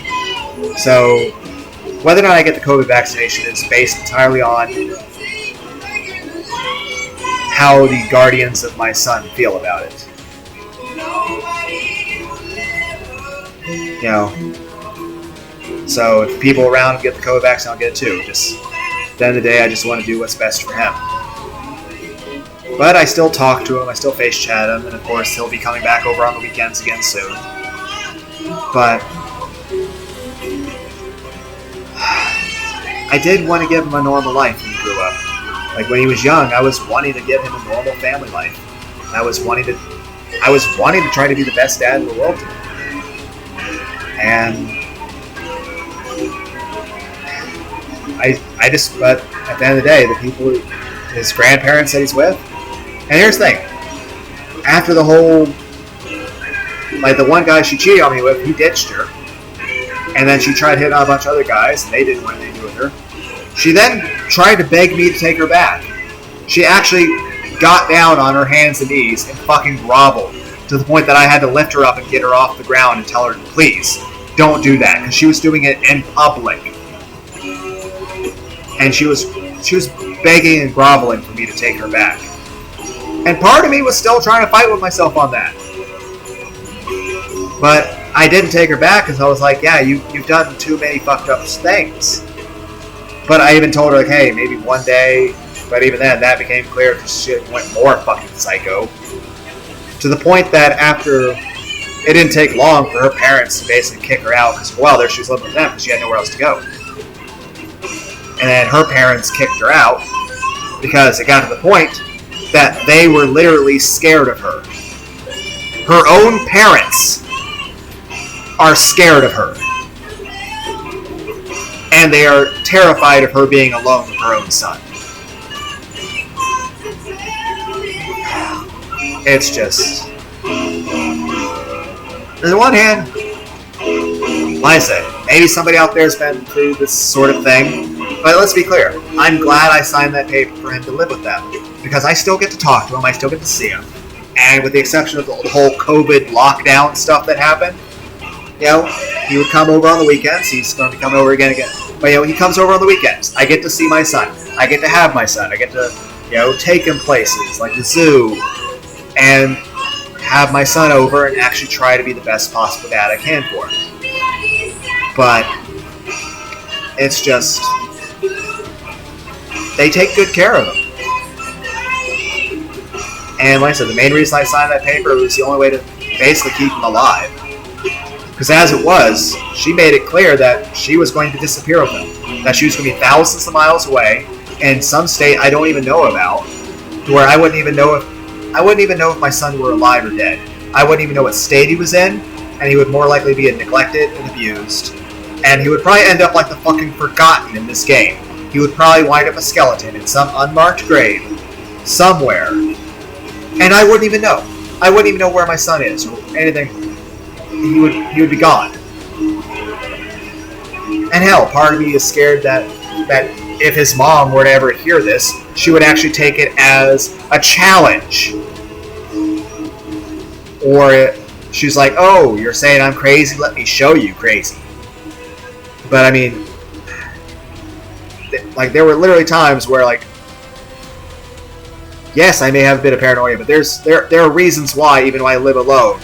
So whether or not I get the COVID vaccination is based entirely on how the guardians of my son feel about it. So if people around get the COVID vaccine, I'll get it too. Just at the end of the day, I just want to do what's best for him. But I still talk to him, I still face chat him, and of course he'll be coming back over on the weekends again soon. But I did want to give him a normal life when he grew up. Like when he was young, I was wanting to give him a normal family life. I was wanting to try to be the best dad in the world to him. And but at the end of the day, the people, his grandparents that he's with, and here's the thing, after the whole, like the one guy she cheated on me with, he ditched her, and then she tried hitting on a bunch of other guys, and they didn't want anything to do with her. She then tried to beg me to take her back. She actually got down on her hands and knees and fucking groveled, to the point that I had to lift her up and get her off the ground and tell her, please, don't do that, because she was doing it in public. And she was begging and groveling for me to take her back. And part of me was still trying to fight with myself on that. But I didn't take her back because I was like, yeah, you've done too many fucked up things. But I even told her, like, hey, maybe one day. But even then, that became clear because she went more fucking psycho. To the point that after, it didn't take long for her parents to basically kick her out because, well, there she was living with them because she had nowhere else to go. And then her parents kicked her out because it got to the point that they were literally scared of her. Her own parents are scared of her. And they are terrified of her being alone with her own son. It's just... on the one hand, like I said, maybe somebody out there has been through this sort of thing. But let's be clear, I'm glad I signed that paper for him to live with them. Because I still get to talk to him, I still get to see him. And with the exception of the whole COVID lockdown stuff that happened, you know, he would come over on the weekends. He's going to be coming over again. But, you know, he comes over on the weekends. I get to see my son. I get to have my son. I get to, you know, take him places like the zoo and have my son over and actually try to be the best possible dad I can for him. But it's just, they take good care of him. And like I said, the main reason I signed that paper was the only way to basically keep him alive. Because as it was, she made it clear that she was going to disappear with him. That she was going to be thousands of miles away in some state I don't even know about, to where I wouldn't even know if my son were alive or dead. I wouldn't even know what state he was in, and he would more likely be neglected and abused. And he would probably end up like the fucking Forgotten in this game. He would probably wind up a skeleton in some unmarked grave somewhere. And I wouldn't even know. I wouldn't even know where my son is or anything. He would be gone. And hell, part of me is scared that if his mom were to ever hear this, she would actually take it as a challenge. Or she's like, oh, you're saying I'm crazy? Let me show you crazy. But I mean, like, there were literally times where, like, yes, I may have a bit of paranoia, but there are reasons why, even though I live alone,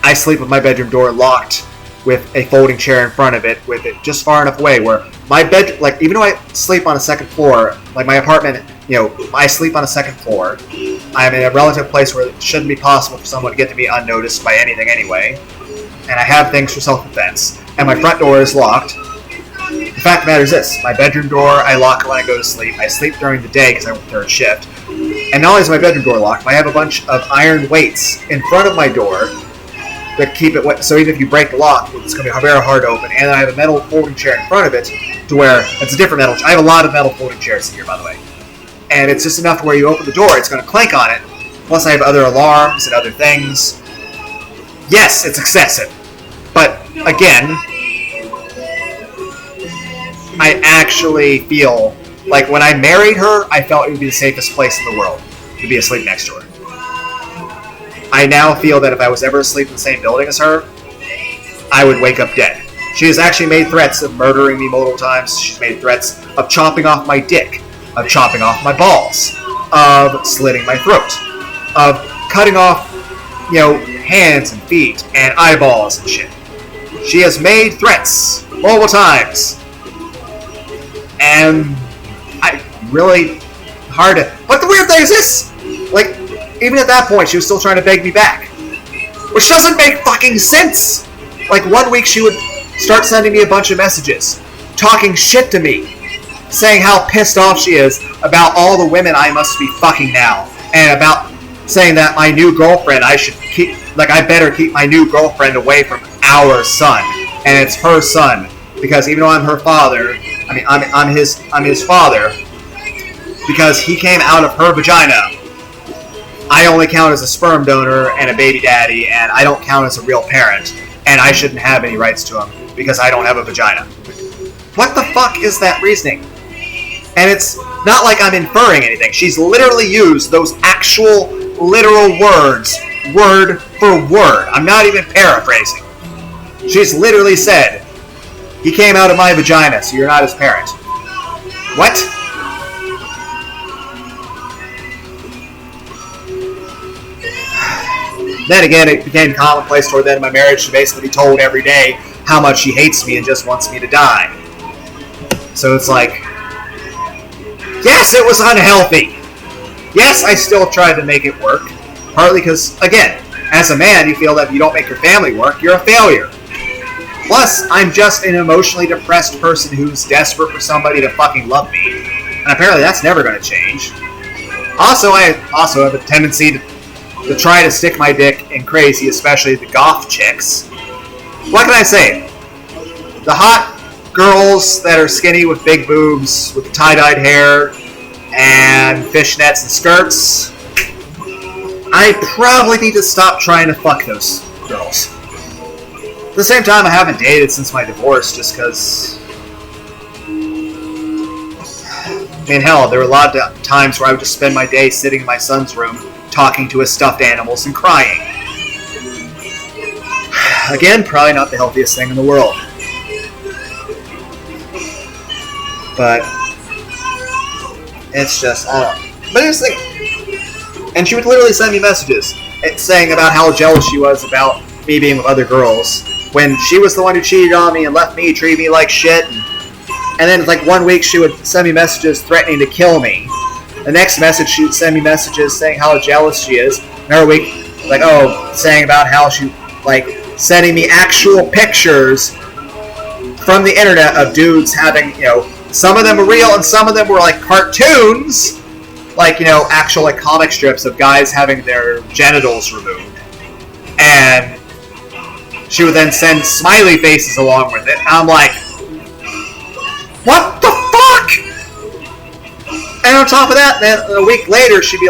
I sleep with my bedroom door locked with a folding chair in front of it, with it just far enough away where my bed, like, even though I sleep on a second floor, like my apartment, you know, I sleep on a second floor. I'm in a relative place where it shouldn't be possible for someone to get to me unnoticed by anything anyway. And I have things for self-defense. And my front door is locked. The fact of the matter is this: my bedroom door, I lock it when I go to sleep. I sleep during the day because I work third shift. And not only is my bedroom door locked, I have a bunch of iron weights in front of my door that keep it wet. So even if you break the lock, it's going to be very hard to open. And I have a metal folding chair in front of it to where it's a different metal. I have a lot of metal folding chairs here, by the way. And it's just enough to where you open the door, it's going to clank on it. Plus I have other alarms and other things. Yes, it's excessive. But again, I actually feel like when I married her, I felt it would be the safest place in the world to be asleep next to her. I now feel that if I was ever asleep in the same building as her, I would wake up dead. She has actually made threats of murdering me multiple times. She's made threats of chopping off my dick, of chopping off my balls, of slitting my throat, of cutting off, you know, hands and feet and eyeballs and shit. She has made threats multiple times. And I really hard to... But the weird thing is this! Like, even at that point, she was still trying to beg me back. Which doesn't make fucking sense! Like 1 week she would start sending me a bunch of messages, talking shit to me, saying how pissed off she is about all the women I must be fucking now, and about saying that my new girlfriend, I better keep my new girlfriend away from our son, and it's her son, because even though I'm her father, I'm his father, because he came out of her vagina. I only count as a sperm donor and a baby daddy, and I don't count as a real parent, and I shouldn't have any rights to him because I don't have a vagina. What the fuck is that reasoning? And it's not like I'm inferring anything. She's literally used those actual literal words, word for word. I'm not even paraphrasing. She's literally said, he came out of my vagina, so you're not his parent. What? Then again, it became commonplace toward the end of my marriage to basically be told every day how much she hates me and just wants me to die. So it's like, yes, it was unhealthy. Yes, I still tried to make it work. Partly because, again, as a man, you feel that if you don't make your family work, you're a failure. Plus, I'm just an emotionally depressed person who's desperate for somebody to fucking love me. And apparently that's never going to change. Also, I also have a tendency to try to stick my dick in crazy, especially the goth chicks. What can I say? The hot girls that are skinny with big boobs, with tie-dyed hair, and fishnets and skirts, I probably need to stop trying to fuck those girls. At the same time, I haven't dated since my divorce, just because... hell, there were a lot of times where I would just spend my day sitting in my son's room, talking to his stuffed animals and crying. Again, probably not the healthiest thing in the world. But it's just, I don't know. But it's like, and she would literally send me messages saying about how jealous she was about me being with other girls when she was the one who cheated on me and left me, treated me like shit. And then like 1 week she would send me messages threatening to kill me. The next message, she would send me messages saying how jealous she is. Another week, saying about how she, sending me actual pictures from the internet of dudes having, some of them were real and some of them were cartoons. Actual comic strips of guys having their genitals removed. And she would then send smiley faces along with it. And I'm like, what the fuck? And on top of that, then a week later, she'd be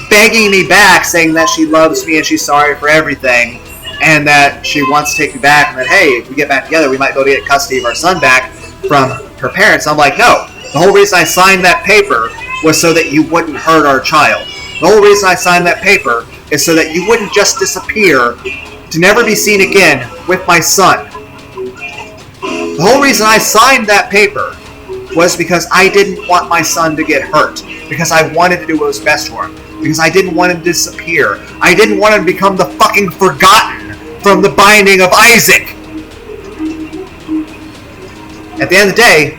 begging me back, saying that she loves me and she's sorry for everything, and that she wants to take me back, and that, hey, if we get back together, we might be able to get custody of our son back from her parents. I'm like, no. The whole reason I signed that paper was so that you wouldn't hurt our child. The whole reason I signed that paper is so that you wouldn't just disappear to never be seen again with my son. The whole reason I signed that paper was because I didn't want my son to get hurt. Because I wanted to do what was best for him. Because I didn't want him to disappear. I didn't want him to become the fucking forgotten from the binding of Isaac. At the end of the day,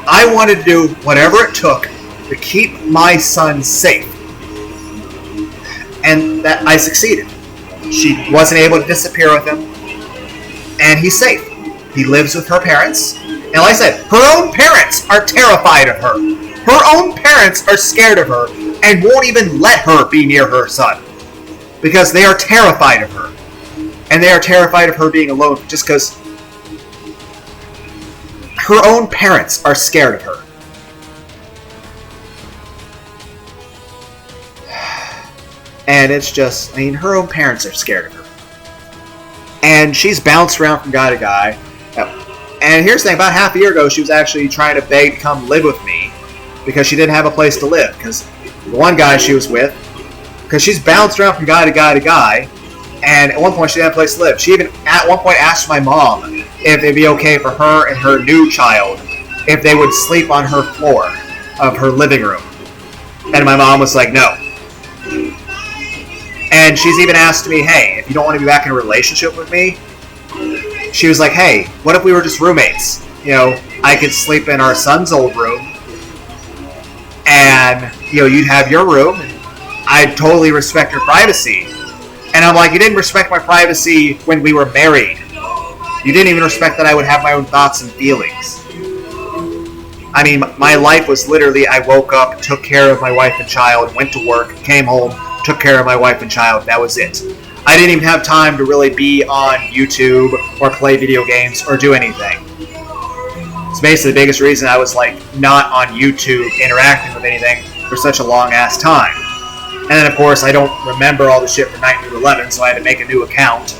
I wanted to do whatever it took to keep my son safe. And that I succeeded. She wasn't able to disappear with him. And he's safe. He lives with her parents. And like I said, her own parents are terrified of her. Her own parents are scared of her and won't even let her be near her son. Because they are terrified of her. And they are terrified of her being alone just because her own parents are scared of her. And it's just, her own parents are scared of her. And she's bounced around from guy to guy. And here's the thing, about half a year ago, she was actually trying to beg to come live with me because she didn't have a place to live. Because the one guy she was with, because she's bounced around from guy to guy to guy, and at one point she didn't have a place to live. She even, at one point, asked my mom if it'd be okay for her and her new child if they would sleep on her floor of her living room. And my mom was like, no. And she's even asked me, hey, if you don't want to be back in a relationship with me, she was like, hey, what if we were just roommates? I could sleep in our son's old room, and, you'd have your room, and I'd totally respect your privacy. And And I'm like, you didn't respect my privacy when we were married. You didn't even respect that I would have my own thoughts and feelings. I mean, my life was literally, I woke up, took care of my wife and child, went to work, came home, took care of my wife and child. That was it. I didn't even have time to really be on YouTube or play video games or do anything. It's basically the biggest reason I was like not on YouTube interacting with anything for such a long ass time. And then of course I don't remember all the shit from 9 through 11, so I had to make a new account.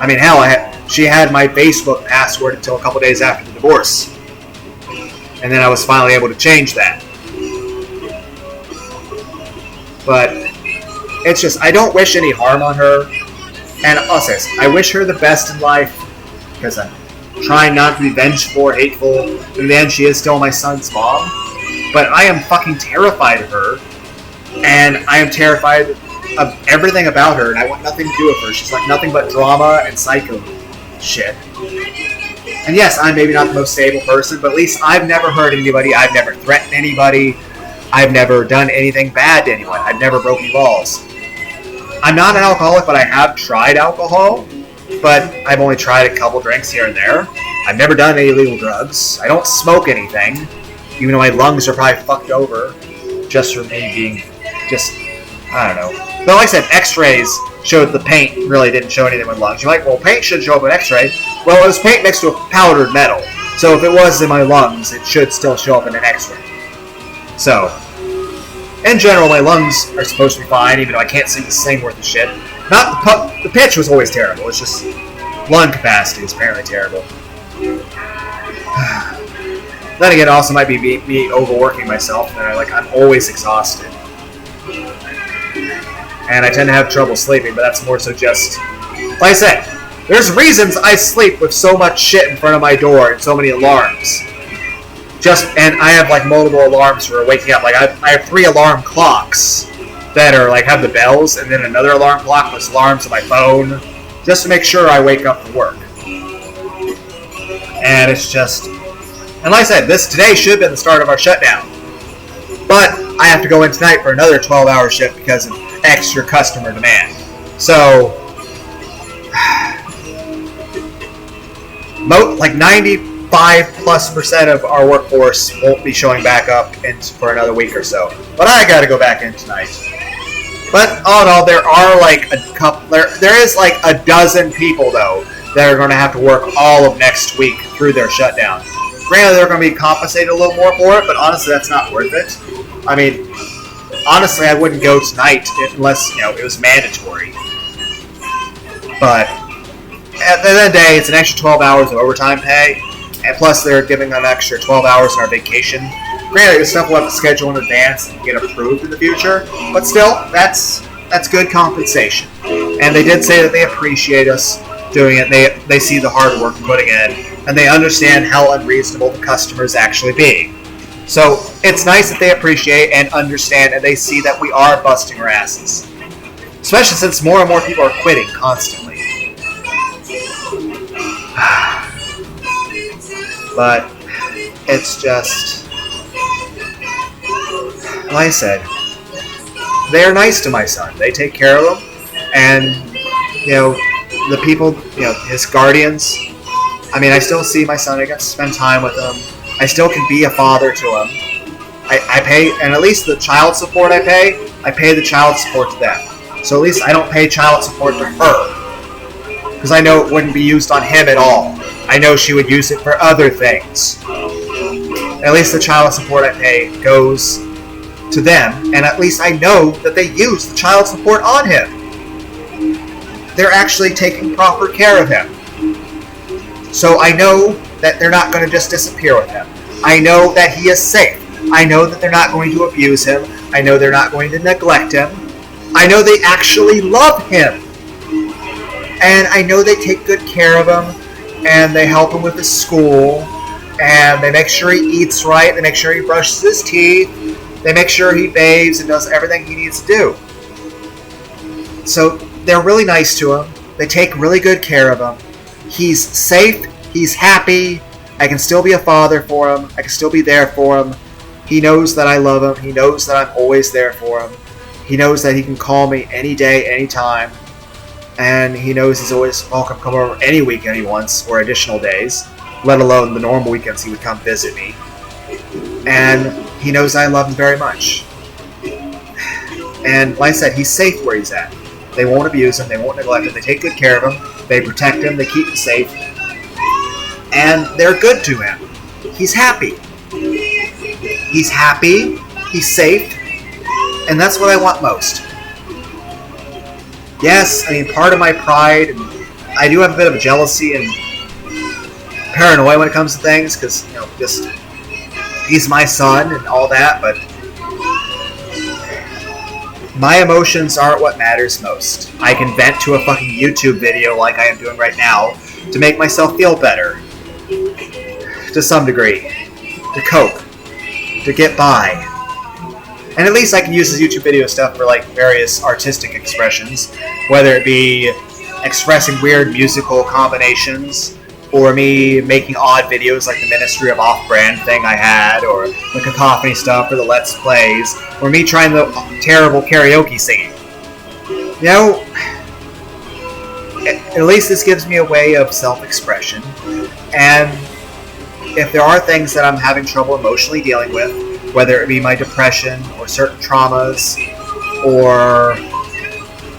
I mean, hell, she had my Facebook password until a couple days after the divorce. And then I was finally able to change that. But it's just, I don't wish any harm on her. And also, I wish her the best in life, because I'm trying not to be vengeful or hateful. In the end, she is still my son's mom. But I am fucking terrified of her. And I am terrified of everything about her, and I want nothing to do with her. She's like nothing but drama and psycho shit. And yes, I'm maybe not the most stable person, but at least I've never hurt anybody. I've never threatened anybody. I've never done anything bad to anyone. I've never broken laws. I'm not an alcoholic, but I have tried alcohol. But I've only tried a couple drinks here and there. I've never done any illegal drugs. I don't smoke anything, even though my lungs are probably fucked over just from me being just, I don't know. But like I said, x-rays showed the paint really didn't show anything with lungs. You're like, well, paint should show up in x-ray. Well, it was paint mixed with powdered metal. So if it was in my lungs, it should still show up in an x-ray. So, in general, my lungs are supposed to be fine, even though I can't sing the sing worth of shit. Not the pitch was always terrible. It's just lung capacity is apparently terrible. Then again, it also might be me overworking myself, and I'm always exhausted. And I tend to have trouble sleeping, but that's more so just, like I said, there's reasons I sleep with so much shit in front of my door and so many alarms. And I have multiple alarms for waking up. I have 3 alarm clocks that are have the bells, and then another alarm clock with alarms on my phone, just to make sure I wake up for work. And it's just, and like I said, today should have been the start of our shutdown. But I have to go in tonight for another 12-hour shift because of extra customer demand. So, 95+% of our workforce won't be showing back up for another week or so. But I gotta go back in tonight. But all in all, there are a couple. There is a dozen people though that are going to have to work all of next week through their shutdown. Granted, they're going to be compensated a little more for it, but honestly, that's not worth it. I mean, honestly, I wouldn't go tonight unless it was mandatory. But at the end of the day, it's an extra 12 hours of overtime pay, and plus they're giving them an extra 12 hours in our vacation. Granted, this stuff we'll have to schedule in advance and get approved in the future, but still, that's good compensation. And they did say that they appreciate us doing it. They see the hard work we're putting in, and they understand how unreasonable the customer is actually being. So it's nice that they appreciate and understand, and they see that we are busting our asses. Especially since more and more people are quitting constantly. But it's just, like I said, they are nice to my son. They take care of him, and the people, his guardians. I mean, I still see my son. I get to spend time with him. I still can be a father to him. I pay, and at least the child support I pay the child support to them. So at least I don't pay child support to her, because I know it wouldn't be used on him at all. I know she would use it for other things. At least the child support I pay goes to them, and at least I know that they use the child support on him. They're actually taking proper care of him. So I know that they're not going to just disappear with him. I know that he is safe. I know that they're not going to abuse him. I know they're not going to neglect him. I know they actually love him. And I know they take good care of him, and they help him with his school, and they make sure he eats right, they make sure he brushes his teeth, they make sure he bathes and does everything he needs to do. So they're really nice to him. They take really good care of him. He's safe. He's happy. I can still be a father for him. I can still be there for him. He knows that I love him. He knows that I'm always there for him. He knows that he can call me any day, anytime, and he knows he's always welcome to come over any weekend he wants, or additional days, let alone the normal weekends he would come visit me. And he knows I love him very much. And like I said, he's safe where he's at. They won't abuse him, they won't neglect him, they take good care of him, they protect him, they keep him safe, and they're good to him. He's happy. He's happy, he's safe, and that's what I want most. Yes, I mean, part of my pride, and I do have a bit of jealousy and paranoia when it comes to things, because, just, he's my son and all that, but my emotions aren't what matters most. I can vent to a fucking YouTube video like I am doing right now to make myself feel better. To some degree. To cope. To get by. And at least I can use this YouTube video stuff for various artistic expressions. Whether it be expressing weird musical combinations, or me making odd videos like the Ministry of Off-Brand thing I had, or the Cacophony stuff, or the Let's Plays, or me trying the terrible karaoke singing. At least this gives me a way of self-expression, and if there are things that I'm having trouble emotionally dealing with, whether it be my depression, or certain traumas, or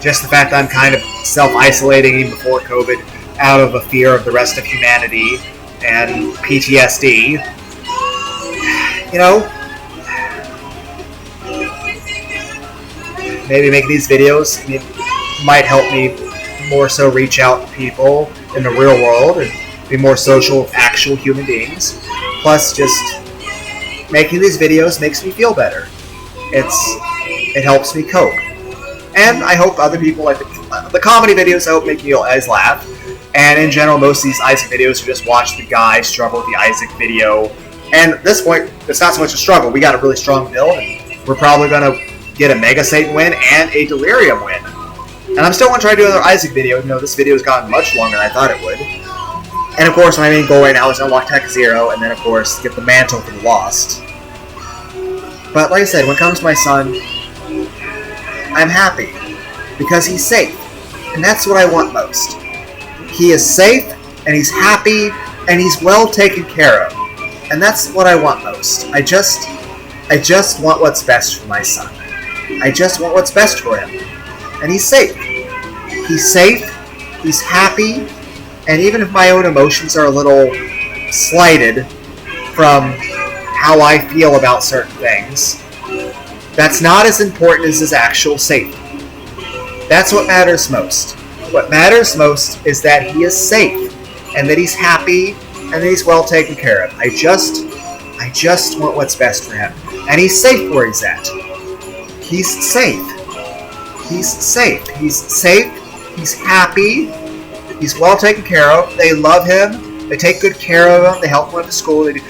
just the fact that I'm kind of self-isolating even before COVID, out of a fear of the rest of humanity and PTSD, maybe making these videos might help me more so reach out to people in the real world and be more social with actual human beings. Plus, just making these videos makes me feel better. It helps me cope. And I hope other people like the comedy videos, I hope make you guys laugh. And in general, most of these Isaac videos are just watch the guy struggle with the Isaac video. And at this point, it's not so much a struggle. We got a really strong build, and we're probably going to get a Mega Satan win and a Delirium win. And I'm still going to try to do another Isaac video. This video has gotten much longer than I thought it would. And of course, my main goal right now is to unlock Tech 0, and then of course, get the mantle for the Lost. But like I said, when it comes to my son, I'm happy. Because he's safe. And that's what I want most. He is safe, and he's happy, and he's well taken care of. And that's what I want most. I just want what's best for my son. I just want what's best for him. And he's safe. He's safe, he's happy, and even if my own emotions are a little slighted from how I feel about certain things, that's not as important as his actual safety. That's what matters most. What matters most is that he is safe, and that he's happy, and that he's well taken care of. I just want what's best for him. And he's safe where he's at. He's safe. He's safe. He's safe. He's happy. He's well taken care of. They love him. They take good care of him. They help him to school. And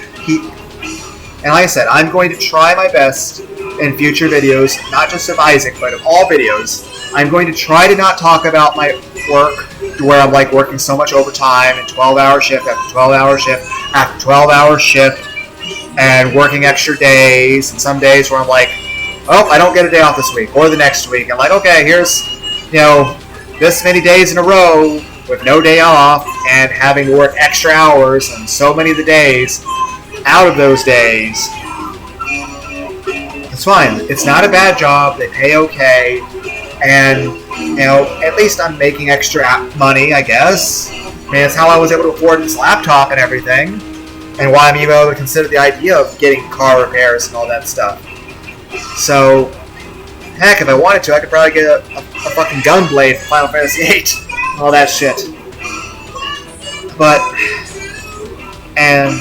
like I said, I'm going to try my best in future videos, not just of Isaac, but of all videos. I'm going to try to not talk about my work to where I'm working so much overtime and 12-hour shift after 12-hour shift after 12-hour shift and working extra days, and some days where I'm oh, I don't get a day off this week or the next week. I'm okay, here's, this many days in a row with no day off and having to work extra hours on so many of the days. Out of those days, it's fine. It's not a bad job. They pay okay. And, at least I'm making extra money, I guess. It's how I was able to afford this laptop and everything. And why I'm even able to consider the idea of getting car repairs and all that stuff. So, heck, if I wanted to, I could probably get a fucking gunblade for Final Fantasy VIII. And all that shit. But, and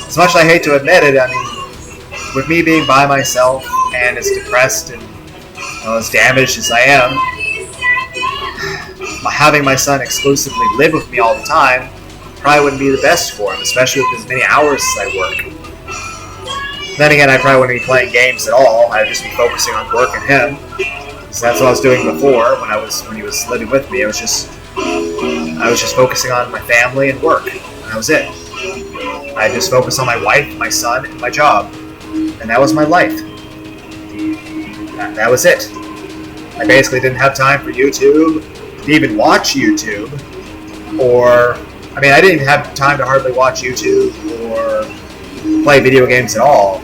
as much as I hate to admit it, with me being by myself and as depressed and as damaged as I am, having my son exclusively live with me all the time probably wouldn't be the best for him, especially with as many hours as I work. Then again, I probably wouldn't be playing games at all. I'd just be focusing on work and him. So that's what I was doing before when he was living with me. I was just focusing on my family and work, and that was it. I just focused on my wife, my son, and my job, and that was my life. That was it. I basically didn't have time for YouTube, to even watch YouTube, or, I mean, I didn't have time to hardly watch YouTube or play video games at all.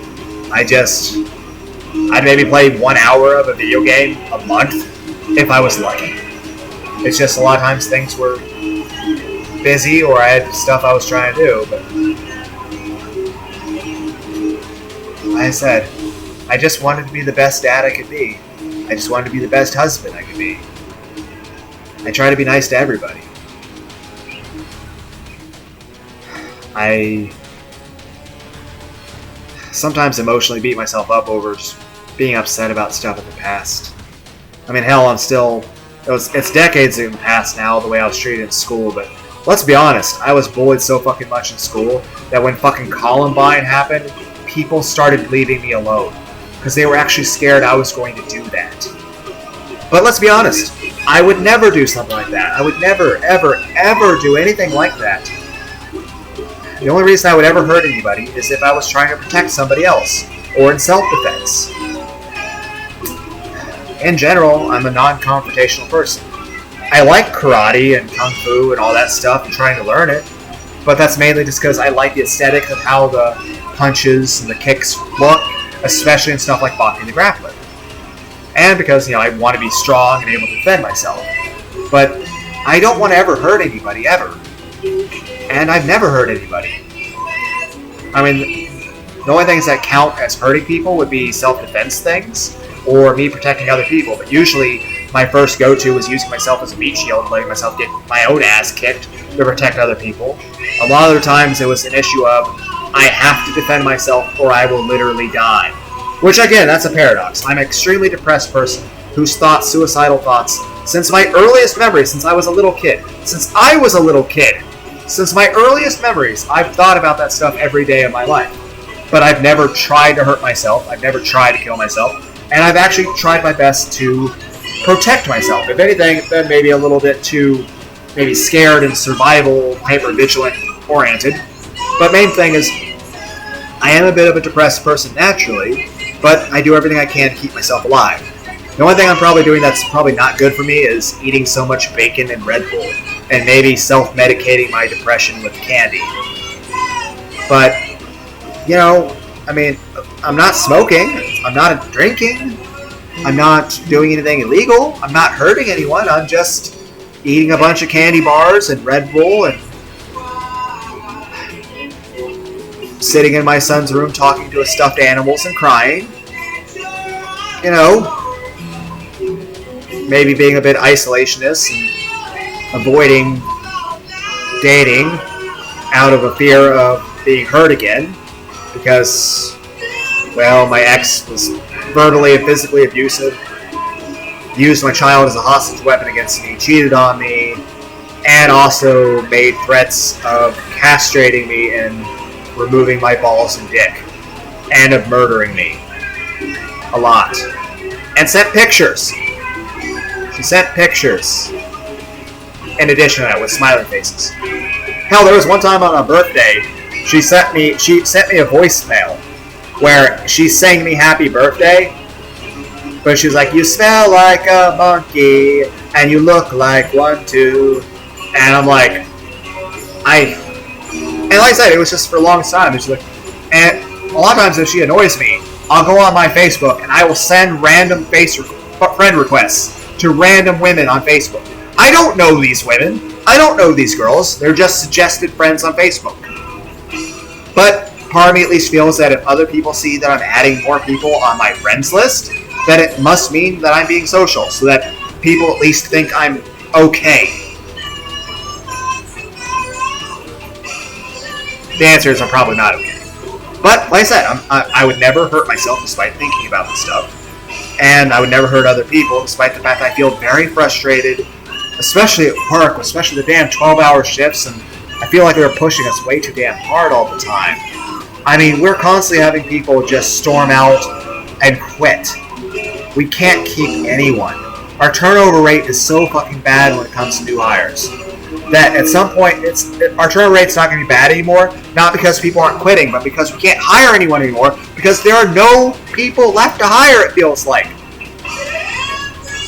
I'd maybe play 1 hour of a video game a month if I was lucky. It's just a lot of times things were busy or I had stuff I was trying to do, but like I said, I just wanted to be the best dad I could be. I just wanted to be the best husband I could be. I try to be nice to everybody. I sometimes emotionally beat myself up over just being upset about stuff in the past. I mean, hell, it's decades in the past now, the way I was treated in school, but let's be honest, I was bullied so fucking much in school that when fucking Columbine happened, people started leaving me alone. Because they were actually scared I was going to do that. But let's be honest, I would never do something like that. I would never, ever, ever do anything like that. The only reason I would ever hurt anybody is if I was trying to protect somebody else, or in self-defense. In general, I'm a non-confrontational person. I like karate and kung fu and all that stuff and trying to learn it, but that's mainly just because I like the aesthetic of how the punches and the kicks look, especially in stuff like boxing and grappling. And because, I want to be strong and able to defend myself. But I don't want to ever hurt anybody, ever. And I've never hurt anybody. I mean, the only things that count as hurting people would be self-defense things, or me protecting other people. But usually, my first go-to was using myself as a meat shield and letting myself get my own ass kicked to protect other people. A lot of the times, it was an issue of, I have to defend myself or I will literally die. Which, again, that's a paradox. I'm an extremely depressed person who's thought suicidal thoughts since my earliest memories, since I was a little kid. Since my earliest memories, I've thought about that stuff every day of my life. But I've never tried to hurt myself. I've never tried to kill myself. And I've actually tried my best to protect myself. If anything, then maybe a little bit too scared and survival, hyper-vigilant oriented. But main thing is, I am a bit of a depressed person naturally, but I do everything I can to keep myself alive. The only thing I'm probably doing that's probably not good for me is eating so much bacon and Red Bull, and maybe self-medicating my depression with candy. But, I mean, I'm not smoking, I'm not drinking, I'm not doing anything illegal, I'm not hurting anyone, I'm just eating a bunch of candy bars and Red Bull and sitting in my son's room talking to his stuffed animals and crying. Maybe being a bit isolationist and avoiding dating out of a fear of being hurt again because, my ex was verbally and physically abusive, used my child as a hostage weapon against me, cheated on me, and also made threats of castrating me and removing my balls and dick, and of murdering me. A lot. And sent pictures. She sent pictures. In addition to that, with smiling faces. Hell, there was one time on a birthday, she sent me a voicemail where she sang me happy birthday, but she was like, "You smell like a monkey, and you look like one too." And I'm like, and like I said, it was just for a long time. And a lot of times if she annoys me, I'll go on my Facebook and I will send random friend requests to random women on Facebook. I don't know these women. I don't know these girls. They're just suggested friends on Facebook. But part of me at least feels that if other people see that I'm adding more people on my friends list, then it must mean that I'm being social, so that people at least think I'm okay. The answer is I'm probably not okay. But, like I said, I would never hurt myself despite thinking about this stuff. And I would never hurt other people despite the fact I feel very frustrated, especially at work, especially the damn 12-hour shifts, and I feel like they're pushing us way too damn hard all the time. I mean, we're constantly having people just storm out and quit. We can't keep anyone. Our turnover rate is so fucking bad when it comes to new hires that at some point our turnover rate's not going to be bad anymore, not because people aren't quitting, but because we can't hire anyone anymore, because there are no people left to hire, it feels like.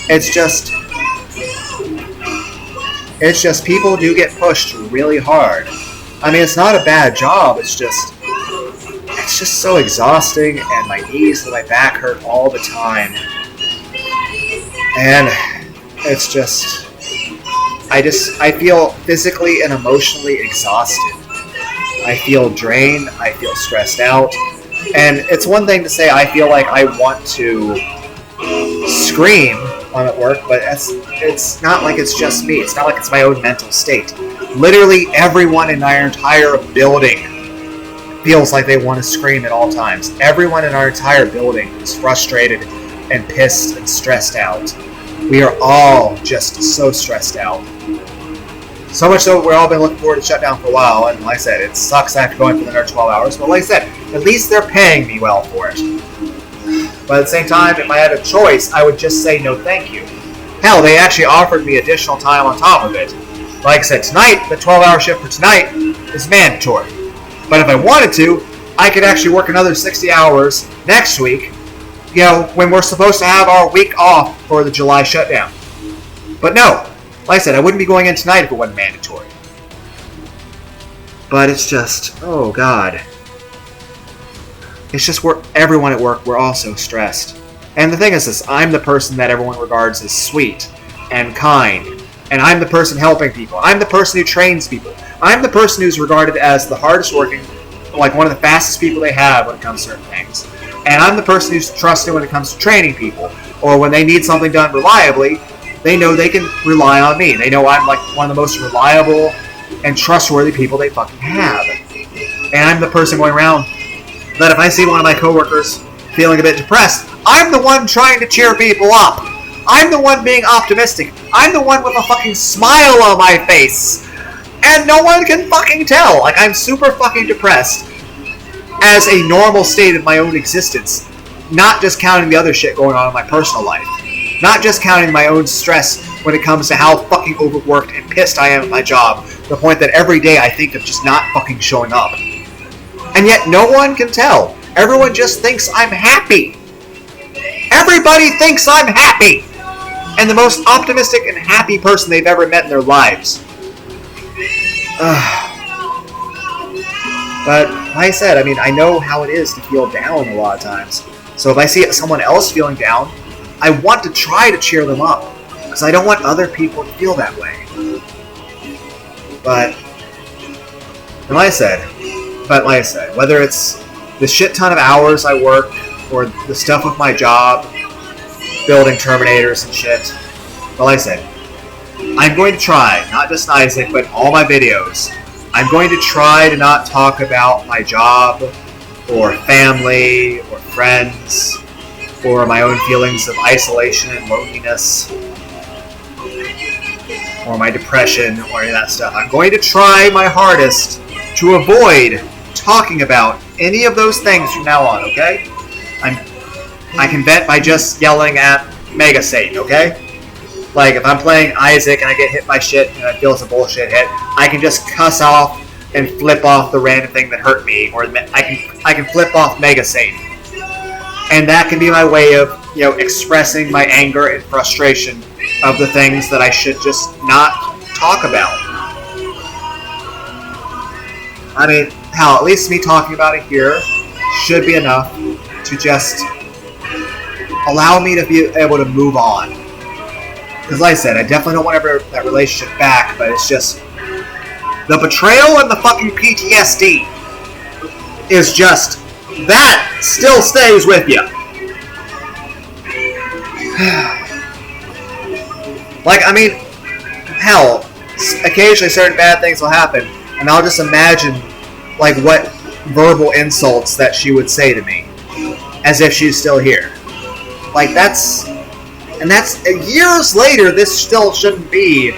it's just people do get pushed really hard. I mean, it's not a bad job. It's just so exhausting, and my knees and my back hurt all the time. And it's just, I feel physically and emotionally exhausted. I feel drained. I feel stressed out. And it's one thing to say I feel like I want to scream when I'm at work, but it's not like it's just me. It's not like it's my own mental state. Literally everyone in our entire building feels like they want to scream at all times. Everyone in our entire building is frustrated and pissed and stressed out. We are all just so stressed out. So much so we've all been looking forward to shutdown for a while, and like I said, it sucks I have to go in for another 12 hours, but like I said, at least they're paying me well for it. But at the same time, if I had a choice, I would just say no thank you. Hell, they actually offered me additional time on top of it. Like I said, tonight, the 12-hour shift for tonight is mandatory. But if I wanted to, I could actually work another 60 hours next week, when we're supposed to have our week off for the July shutdown. But no, like I said, I wouldn't be going in tonight if it wasn't mandatory. But it's just, oh God. It's just everyone at work, we're all so stressed. And the thing is this, I'm the person that everyone regards as sweet and kind. And I'm the person helping people. I'm the person who trains people. I'm the person who's regarded as the hardest working, like one of the fastest people they have when it comes to certain things. And I'm the person who's trusted when it comes to training people. Or when they need something done reliably, they know they can rely on me. They know I'm like one of the most reliable and trustworthy people they fucking have. And I'm the person going around that if I see one of my coworkers feeling a bit depressed, I'm the one trying to cheer people up. I'm the one being optimistic. I'm the one with a fucking smile on my face. And no one can fucking tell. Like, I'm super fucking depressed as a normal state of my own existence. Not just counting the other shit going on in my personal life. Not just counting my own stress when it comes to how fucking overworked and pissed I am at my job. To the point that every day I think of just not fucking showing up. And yet no one can tell. Everyone just thinks I'm happy. Everybody thinks I'm happy. And the most optimistic and happy person they've ever met in their lives. But like I said, I mean, I know how it is to feel down a lot of times. So if I see someone else feeling down, I want to try to cheer them up. Because I don't want other people to feel that way. But like I said, whether it's the shit ton of hours I work, or the stuff with my job, building Terminators and shit, but like I said, I'm going to try, not just in Isaac, but in all my videos, I'm going to try to not talk about my job, or family, or friends, or my own feelings of isolation and loneliness, or my depression, or any of that stuff. I'm going to try my hardest to avoid talking about any of those things from now on, okay? I can vent by just yelling at Mega Satan, okay? Like, if I'm playing Isaac and I get hit by shit and I feel it's a bullshit hit, I can just cuss off and flip off the random thing that hurt me, or I can flip off Mega Satan. And that can be my way of, expressing my anger and frustration of the things that I should just not talk about. I mean, hell, at least me talking about it here should be enough to just allow me to be able to move on. Because like I said, I definitely don't want that relationship back, but it's just the betrayal and the fucking PTSD is just, that still stays with you. Like, I mean, hell, occasionally certain bad things will happen, and I'll just imagine, like, what verbal insults that she would say to me, as if she's still here. Like, that's years later, this still shouldn't be,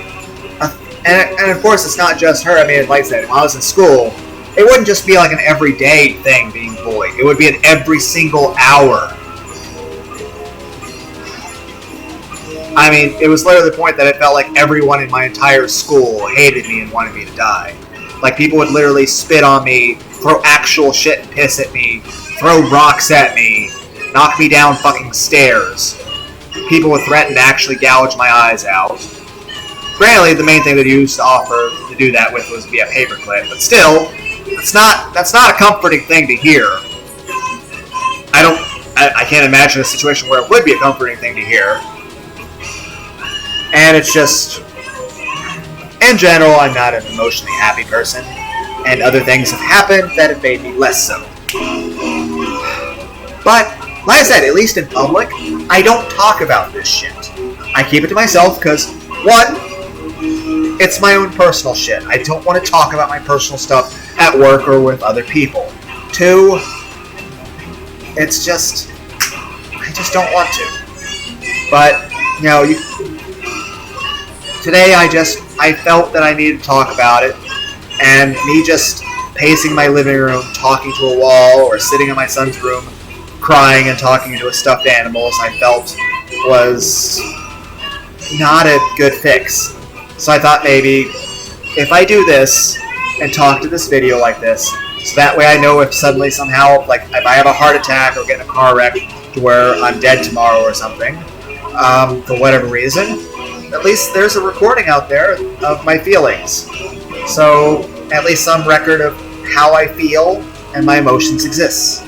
and of course it's not just her. I mean, like I said, when I was in school, it wouldn't just be like an everyday thing being bullied. It would be an every single hour. I mean, it was literally the point that it felt like everyone in my entire school hated me and wanted me to die. Like, people would literally spit on me, throw actual shit and piss at me, throw rocks at me, knock me down fucking stairs. people would threaten to actually gouge my eyes out. Granted, the main thing they used to offer to do that with was via paperclip, but still, that's not a comforting thing to hear. I can't imagine a situation where it would be a comforting thing to hear. And it's just, in general, I'm not an emotionally happy person, and other things have happened that have made me less so. But, like I said, at least in public, I don't talk about this shit. I keep it to myself because, one, it's my own personal shit. I don't want to talk about my personal stuff at work or with other people. Two, it's just, I just don't want to. But, you know, today I felt that I needed to talk about it, and me just pacing my living room, talking to a wall, or sitting in my son's room, crying and talking to a stuffed animals, I felt was not a good fix. So I thought maybe if I do this and talk to this video like this, so that way I know if suddenly somehow, like if I have a heart attack or get in a car wreck to where I'm dead tomorrow or something, for whatever reason, at least there's a recording out there of my feelings. So at least some record of how I feel and my emotions exists.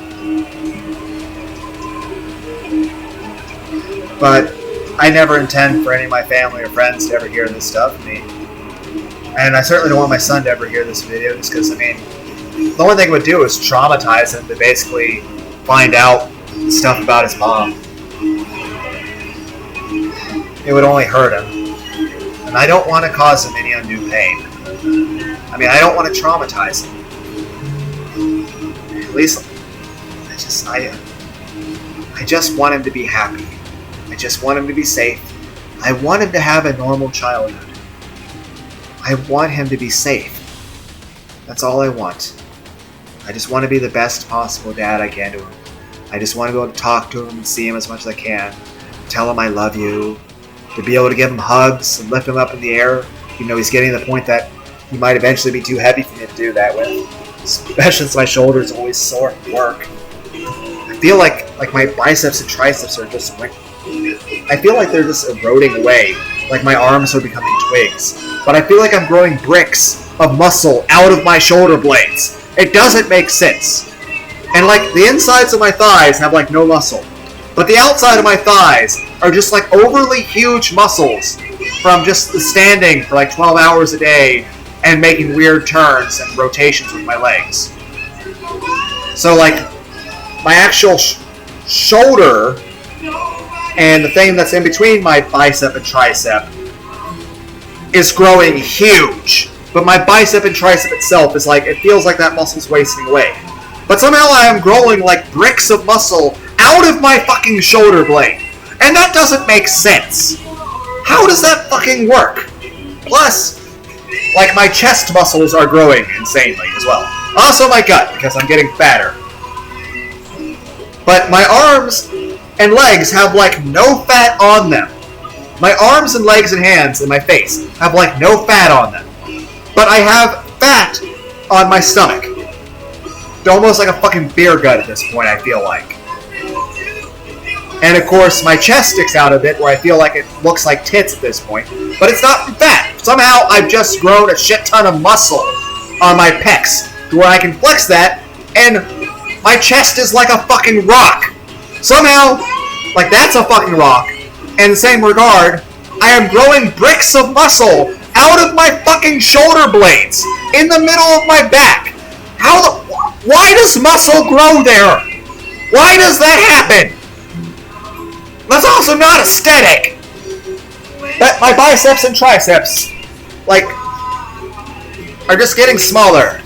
But I never intend for any of my family or friends to ever hear this stuff. And I certainly don't want my son to ever hear this video, just because, the only thing it would do is traumatize him to basically find out stuff about his mom. It would only hurt him. And I don't want to cause him any undue pain. I don't want to traumatize him. At least, I just want him to be happy. I just want him to be safe. I want him to have a normal childhood. I want him to be safe. That's all I want. I just want to be the best possible dad I can to him. I just want to be able to talk to him and see him as much as I can. Tell him I love you. To be able to give him hugs and lift him up in the air. Even though he's getting to the point that he might eventually be too heavy for me to do that with. Especially since my shoulders are always sore at work. I feel like my biceps and triceps are just I feel like they're just eroding away, like my arms are becoming twigs. But I feel like I'm growing bricks of muscle out of my shoulder blades. It doesn't make sense. And the insides of my thighs have no muscle. But the outside of my thighs are just overly huge muscles from just standing for 12 hours a day and making weird turns and rotations with my legs. So my actual shoulder and the thing that's in between my bicep and tricep is growing huge. But my bicep and tricep itself is it feels like that muscle's wasting away. But somehow I am growing bricks of muscle out of my fucking shoulder blade. And that doesn't make sense. How does that fucking work? Plus, my chest muscles are growing insanely as well. Also my gut, because I'm getting fatter. But my arms and legs have no fat on them. My arms and legs and hands and my face have no fat on them. But I have fat on my stomach. Almost like a fucking beer gut at this point, I feel like. And of course, my chest sticks out a bit where I feel like it looks like tits at this point. But it's not fat. Somehow I've just grown a shit ton of muscle on my pecs to where I can flex that, and my chest is like a fucking rock. Somehow, that's a fucking rock. In the same regard, I am growing bricks of muscle out of my fucking shoulder blades in the middle of my back. Why does muscle grow there? Why does that happen? That's also not aesthetic. That my biceps and triceps, are just getting smaller.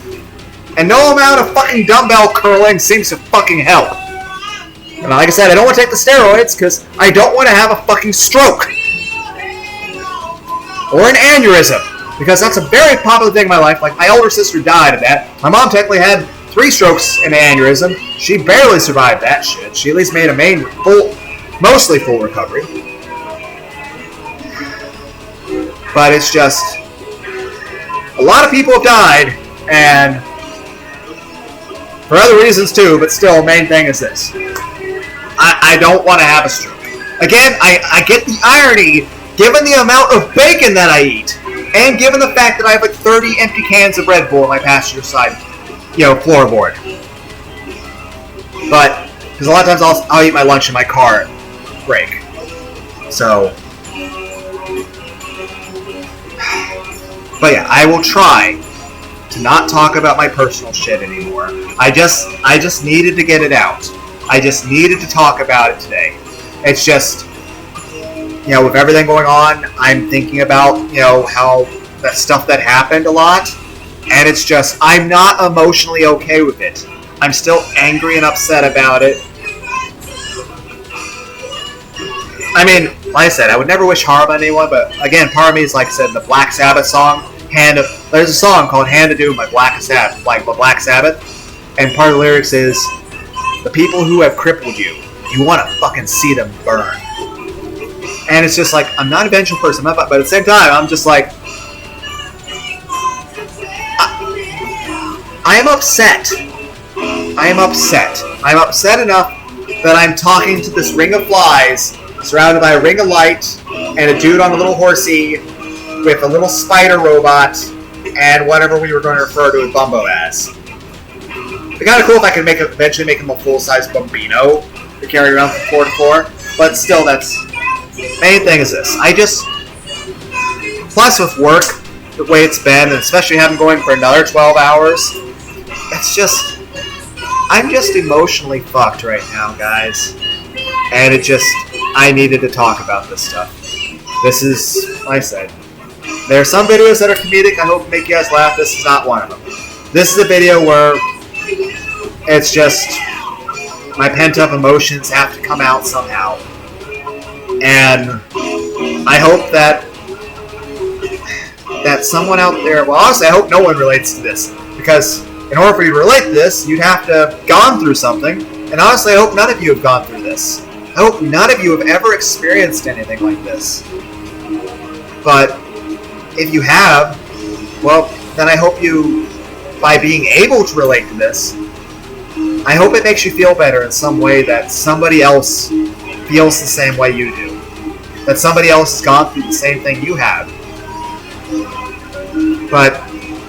And no amount of fucking dumbbell curling seems to fucking help. And like I said, I don't want to take the steroids because I don't want to have a fucking stroke. Or an aneurysm. Because that's a very popular thing in my life. My older sister died of that. My mom technically had 3 strokes and an aneurysm. She barely survived that shit. She at least made a mostly full recovery. But it's just, a lot of people have died, and for other reasons too, but still, main thing is this. I don't want to have a stroke. Again, I get the irony, given the amount of bacon that I eat, and given the fact that I have like 30 empty cans of Red Bull on my passenger side, floorboard. But, because a lot of times I'll eat my lunch in my car at break. So, but yeah, I will try to not talk about my personal shit anymore. I just needed to get it out. I just needed to talk about it today. It's just, with everything going on, I'm thinking about, how that stuff that happened a lot, and it's just, I'm not emotionally okay with it. I'm still angry and upset about it. I mean, like I said, I would never wish harm on anyone, but again, part of me is, like I said, the Black Sabbath song, there's a song called Hand of Doom by Black Sabbath, and part of the lyrics is, the people who have crippled you, you want to fucking see them burn. And it's just like, I'm not a vengeful person, but at the same time, I'm just like, I am upset. I'm upset enough that I'm talking to this ring of flies, surrounded by a ring of light, and a dude on a little horsey, with a little spider robot, and whatever we were going to refer to Bumbo as. It'd be kind of cool if I could eventually make him a full-size Bambino to carry around from floor to floor, but still, that's... Main thing is this. Plus with work, the way it's been, and especially having going for another 12 hours, it's just... I'm just emotionally fucked right now, guys. And I needed to talk about this stuff. This is, like I said, there are some videos that are comedic, I hope make you guys laugh. This is not one of them. This is a video where it's just my pent-up emotions have to come out somehow. And I hope that someone out there, well, honestly, I hope no one relates to this, because in order for you to relate to this, you'd have to have gone through something, and honestly, I hope none of you have gone through this. I hope none of you have ever experienced anything like this. But if you have, well, then I hope you, by being able to relate to this, I hope it makes you feel better in some way that somebody else feels the same way you do. That somebody else has gone through the same thing you have. But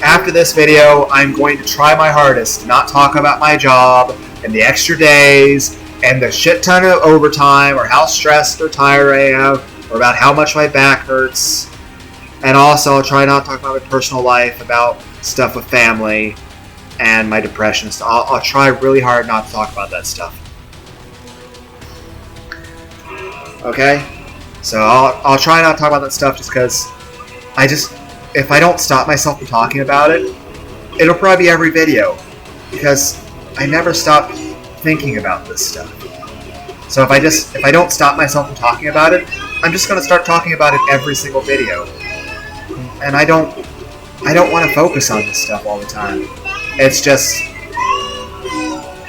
after this video, I'm going to try my hardest to not talk about my job and the extra days and the shit ton of overtime or how stressed or tired I am or about how much my back hurts. And also, I'll try not to talk about my personal life, about stuff with family and my depression. So I'll try really hard not to talk about that stuff. Okay? So I'll try not to talk about that stuff just because if I don't stop myself from talking about it, it'll probably be every video. Because I never stop thinking about this stuff. So if I don't stop myself from talking about it, I'm just going to start talking about it every single video. And I don't want to focus on this stuff all the time. It's just,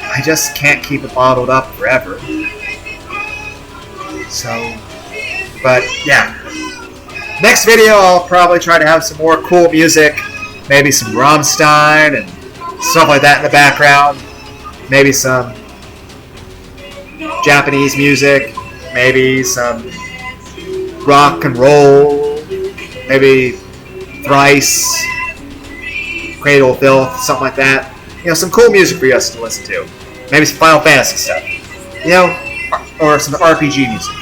I just can't keep it bottled up forever. So, but yeah. Next video, I'll probably try to have some more cool music. Maybe some Rammstein and stuff like that in the background. Maybe some Japanese music. Maybe some rock and roll. Maybe Thrice, Cradle of Filth, something like that. Some cool music for you guys to listen to. Maybe some Final Fantasy stuff. Or some RPG music.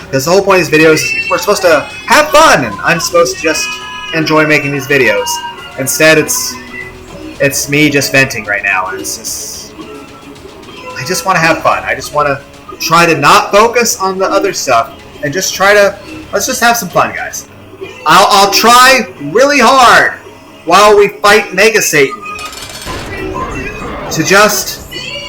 Because the whole point of these videos is we're supposed to have fun, and I'm supposed to just enjoy making these videos. Instead, it's me just venting right now, and it's just... I just want to have fun. I just want to try to not focus on the other stuff, and just try to... Let's just have some fun, guys. I'll try really hard while we fight Mega Satan to just...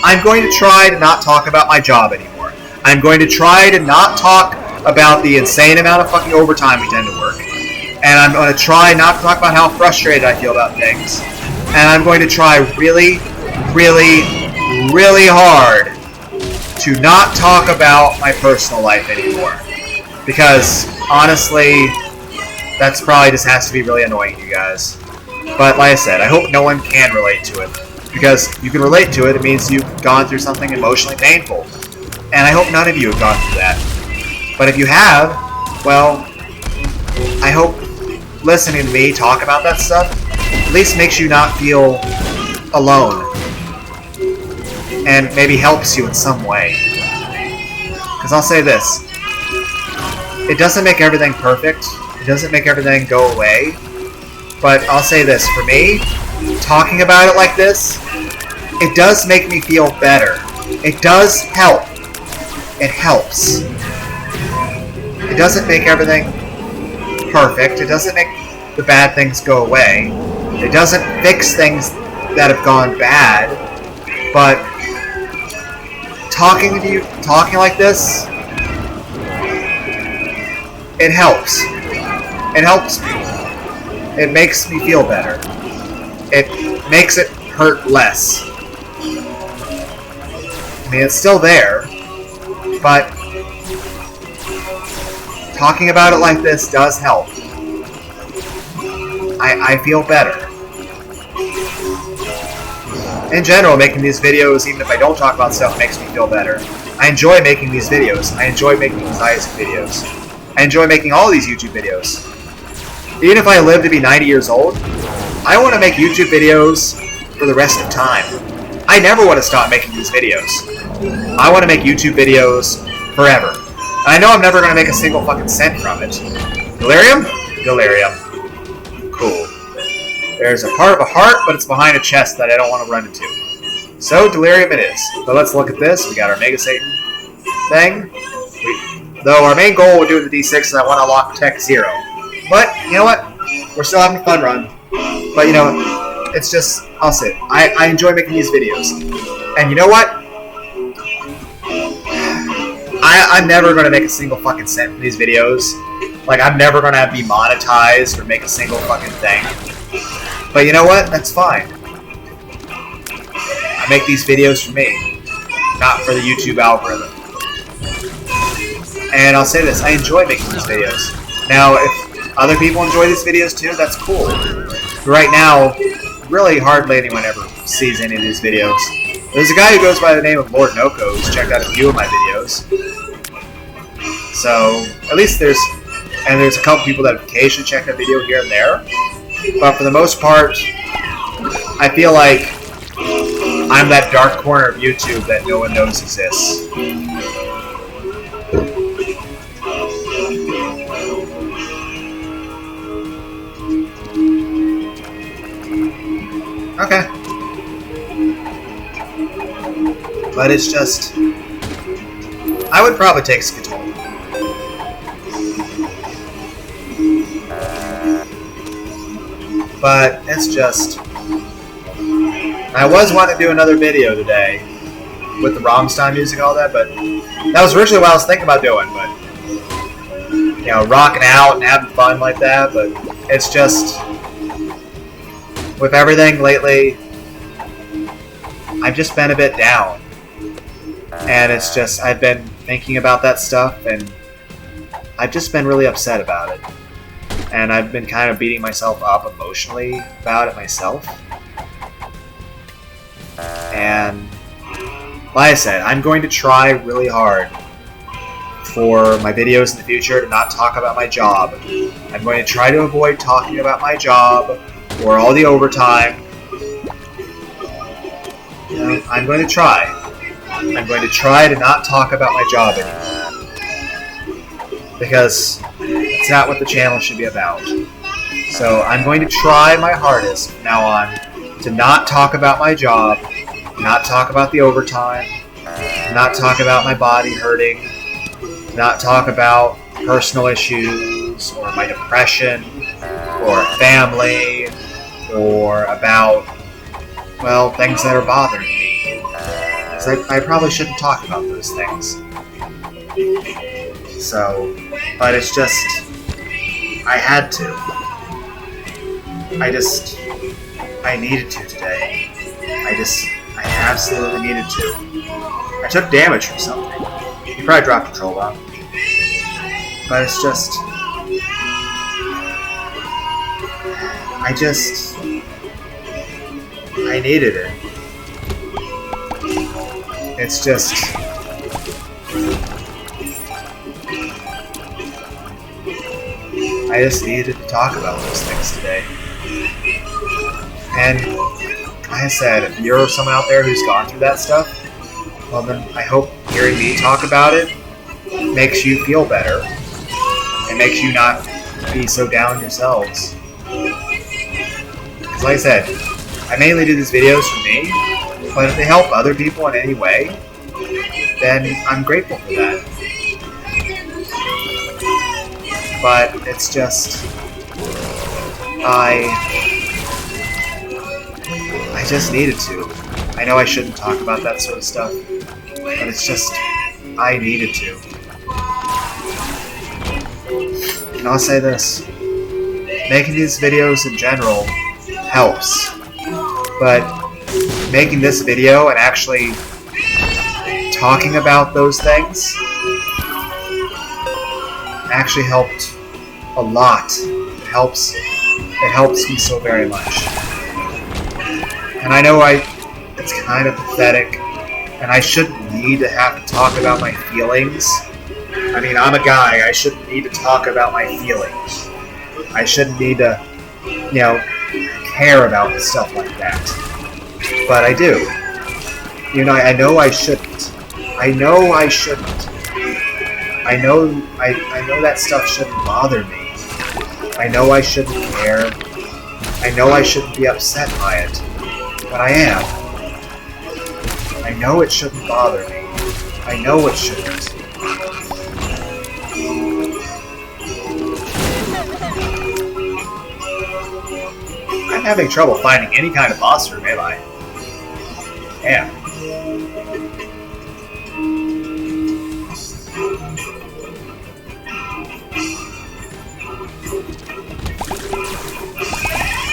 I'm going to try to not talk about my job anymore. I'm going to try to not talk about the insane amount of fucking overtime we tend to work. And I'm going to try not to talk about how frustrated I feel about things. And I'm going to try really, really, really hard to not talk about my personal life anymore. Because, honestly, that's probably just has to be really annoying to you guys. But like I said, I hope no one can relate to it. Because you can relate to it. It means you've gone through something emotionally painful. And I hope none of you have gone through that. But if you have, well, I hope listening to me talk about that stuff at least makes you not feel alone. And maybe helps you in some way. Because I'll say this. It doesn't make everything perfect. It doesn't make everything go away. But I'll say this. For me, talking about it like this, it does make me feel better. It does help. It helps. It doesn't make everything perfect. It doesn't make the bad things go away. It doesn't fix things that have gone bad. But talking to you, talking like this, it helps. It helps me. It makes me feel better. It makes it hurt less. I mean, it's still there, but talking about it like this does help. I feel better. In general, making these videos, even if I don't talk about stuff, makes me feel better. I enjoy making these videos. I enjoy making these Isaac videos. I enjoy making all these YouTube videos. Even if I live to be 90 years old, I want to make YouTube videos for the rest of time. I never want to stop making these videos. I want to make YouTube videos forever. And I know I'm never going to make a single fucking cent from it. Delirium? Delirium. Cool. There's a part of a heart, but it's behind a chest that I don't want to run into. So, delirium it is. So let's look at this. We got our Mega Satan thing. Though our main goal with doing the D6 is I want to unlock Tech 0. But, you know what? We're still having a fun run. But, you know, it's just, I'll say it. I enjoy making these videos. And you know what? I'm never going to make a single fucking cent from these videos. Like, I'm never going to be monetized or make a single fucking thing. But you know what? That's fine. I make these videos for me. Not for the YouTube algorithm. And I'll say this. I enjoy making these videos. Now, if other people enjoy these videos too, that's cool. But right now, really hardly anyone ever sees any of these videos. There's a guy who goes by the name of Lord Noko who's checked out a few of my videos. So, at least there's a couple people that have occasionally checked a video here and there. But for the most part, I feel like I'm that dark corner of YouTube that no one knows exists. Okay. But it's just... I would probably take Skittle. But it's just... I was wanting to do another video today with the Rammstein music and all that, but that was originally what I was thinking about doing, but you know, rocking out and having fun like that, but it's just... with everything lately, I've just been a bit down. And it's just, I've been thinking about that stuff, and I've just been really upset about it. And I've been kind of beating myself up emotionally about it myself. And, like I said, I'm going to try really hard for my videos in the future to not talk about my job. I'm going to try to avoid talking about my job or all the overtime. You know, I'm going to try. I'm going to try to not talk about my job anymore. Because it's not what the channel should be about. So I'm going to try my hardest from now on to not talk about my job, not talk about the overtime, not talk about my body hurting, not talk about personal issues or my depression or family or about, well, things that are bothering me. Because I probably shouldn't talk about those things. So, but it's just, I had to. I needed to today. I absolutely needed to. I took damage from something. You probably dropped a troll bomb. But it's just, I needed it. It's just... I just needed to talk about those things today. And like I said, if you're someone out there who's gone through that stuff, well then I hope hearing me talk about it makes you feel better. It makes you not be so down yourselves. Because like I said, I mainly do these videos for me, but if they help other people in any way, then I'm grateful for that. But it's just... I just needed to. I know I shouldn't talk about that sort of stuff, but it's just... I needed to. And I'll say this. Making these videos in general helps. But making this video and actually talking about those things actually helped a lot. It helps me so very much. And I know it's kind of pathetic, and I shouldn't need to have to talk about my feelings. I mean, I'm a guy, I shouldn't need to talk about my feelings. I shouldn't need to, care about stuff like that. But I do. I know I shouldn't. I know I shouldn't. I know that stuff shouldn't bother me. I know I shouldn't care. I know I shouldn't be upset by it. But I am. I know it shouldn't bother me. I know it shouldn't. I'm having trouble finding any kind of boss room, am I? Damn.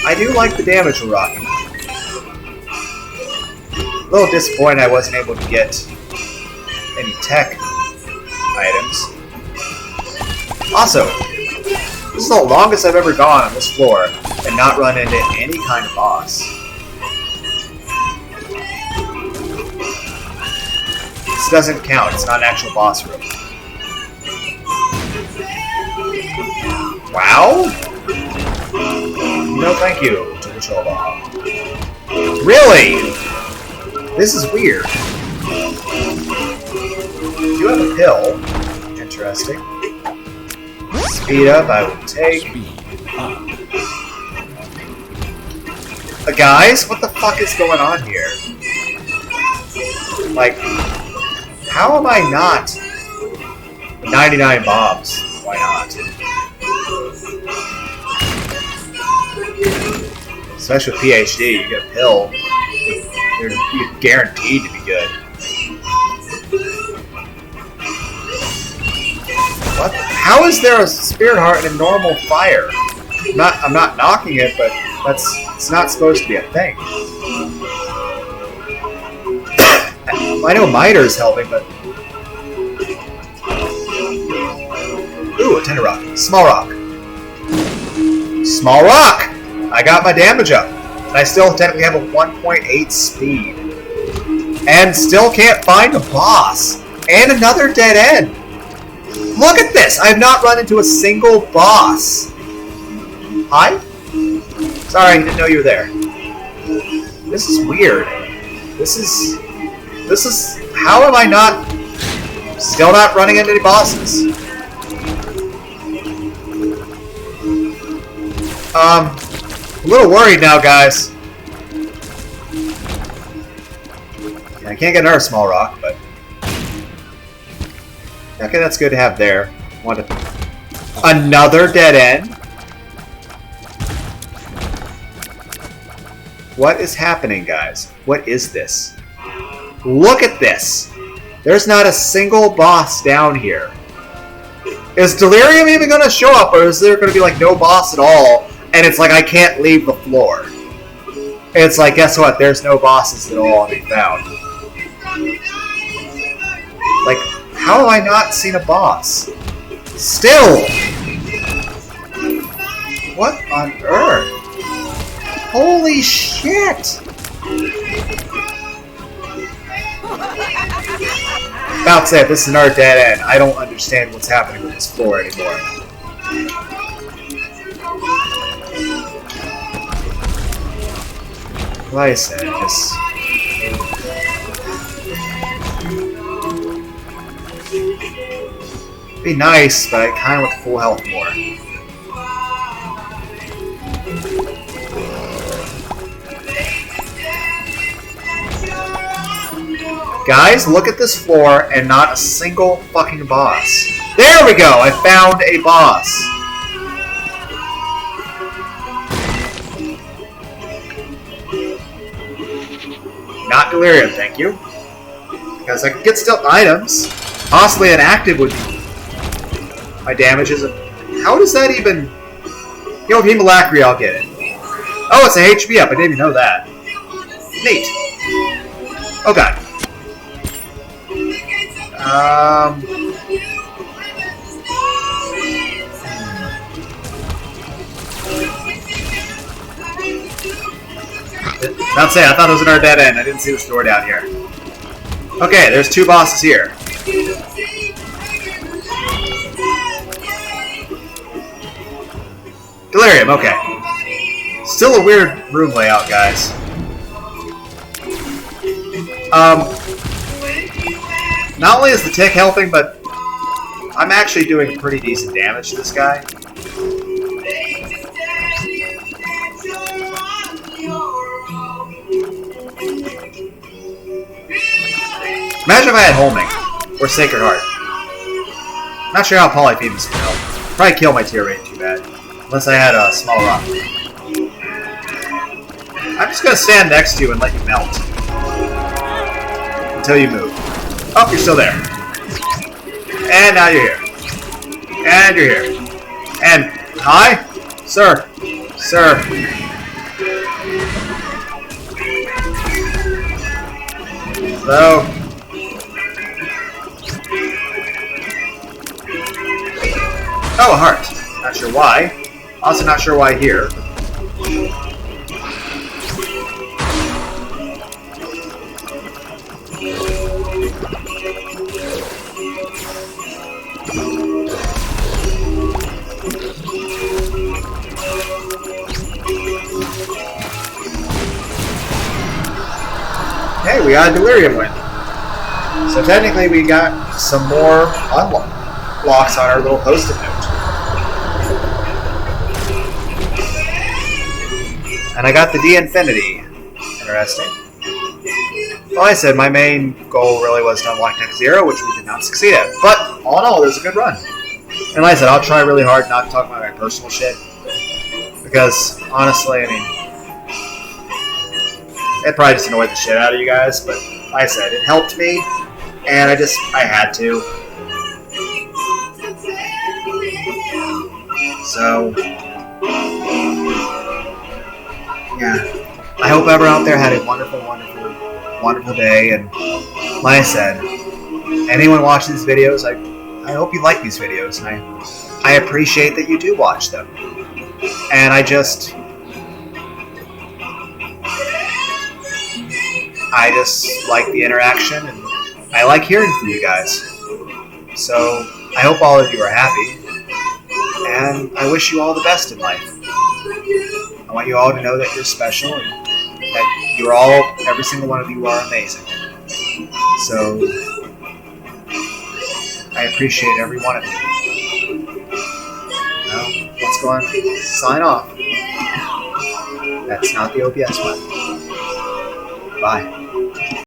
I do like the damage we're rocking. A little disappointed I wasn't able to get any tech items. Also, this is the longest I've ever gone on this floor and not run into any kind of boss. This doesn't count, it's not an actual boss room. Wow? No thank you to the troll ball. Really? This is weird. You have a pill. Interesting. Speed up, I would take. Guys, what the fuck is going on here? Like, how am I not 99 bombs? Why not? Especially with PhD, you get a pill. You're guaranteed to be good. What? How is there a spirit heart in a normal fire? I'm not knocking it, but it's not supposed to be a thing. I know Miter's helping, but... Ooh, a tender rock. Small rock. Small rock! I got my damage up. And I still technically have a 1.8 speed. And still can't find a boss. And another dead end. Look at this! I have not run into a single boss. Hi? Sorry, I didn't know you were there. This is weird. This is... How am I still not running into any bosses? A little worried now, guys. Yeah, I can't get another small rock, but... Okay, that's good to have there. Another dead end? What is happening, guys? What is this? Look at this! There's not a single boss down here. Is Delirium even going to show up, or is there going to be like no boss at all, and it's like I can't leave the floor? It's like, guess what? There's no bosses at all to be found. Like, how have I not seen a boss? Still! What on earth? Holy shit! About to say, if this is another dead end, I don't understand what's happening with this floor anymore. Like I said, just... be nice, but I kind of want full health more. Guys, look at this floor and not a single fucking boss. There we go! I found a boss. Not delirium, thank you. Because I could get stealth items. Possibly an active would be... my damage isn't... how does that even... you know, Hemolacria, I'll get it. Oh, it's a HP up. I didn't even know that. Neat. Oh, God. Not saying, I thought it was another dead end. I didn't see this door down here. Okay, there's two bosses here. Delirium, okay. Still a weird room layout, guys. Not only is the tick helping, but I'm actually doing pretty decent damage to this guy. Imagine if I had Homing, or Sacred Heart. Not sure how Polyphemus would help. Probably kill my tier rate too bad. Unless I had a small rock. I'm just gonna stand next to you and let you melt. Until you move. Oh, you're still there. And now you're here. And you're here. And, hi? Sir. Sir. Hello? Oh, a heart. Not sure why. Also not sure why here. Hey, we got a Delirium win. So technically we got some more unlocks on our little post-it note. And I got the D-Infinity. Interesting. Well, I said my main goal really was to unlock Tech Zero, which we did not succeed at. But, all in all, it was a good run. And like I said, I'll try really hard not to talk about my personal shit. Because, honestly, I mean... it probably just annoyed the shit out of you guys, but like I said, it helped me, and I had to. So, yeah. I hope everyone out there had a wonderful, wonderful, wonderful day, and like I said, anyone watching these videos, I hope you like these videos, and I appreciate that you do watch them. And I just like the interaction, and I like hearing from you guys. So, I hope all of you are happy, and I wish you all the best in life. I want you all to know that you're special, and that you're all, every single one of you are amazing. So, I appreciate every one of you. Well, let's go on and sign off. That's not the OBS button. Bye.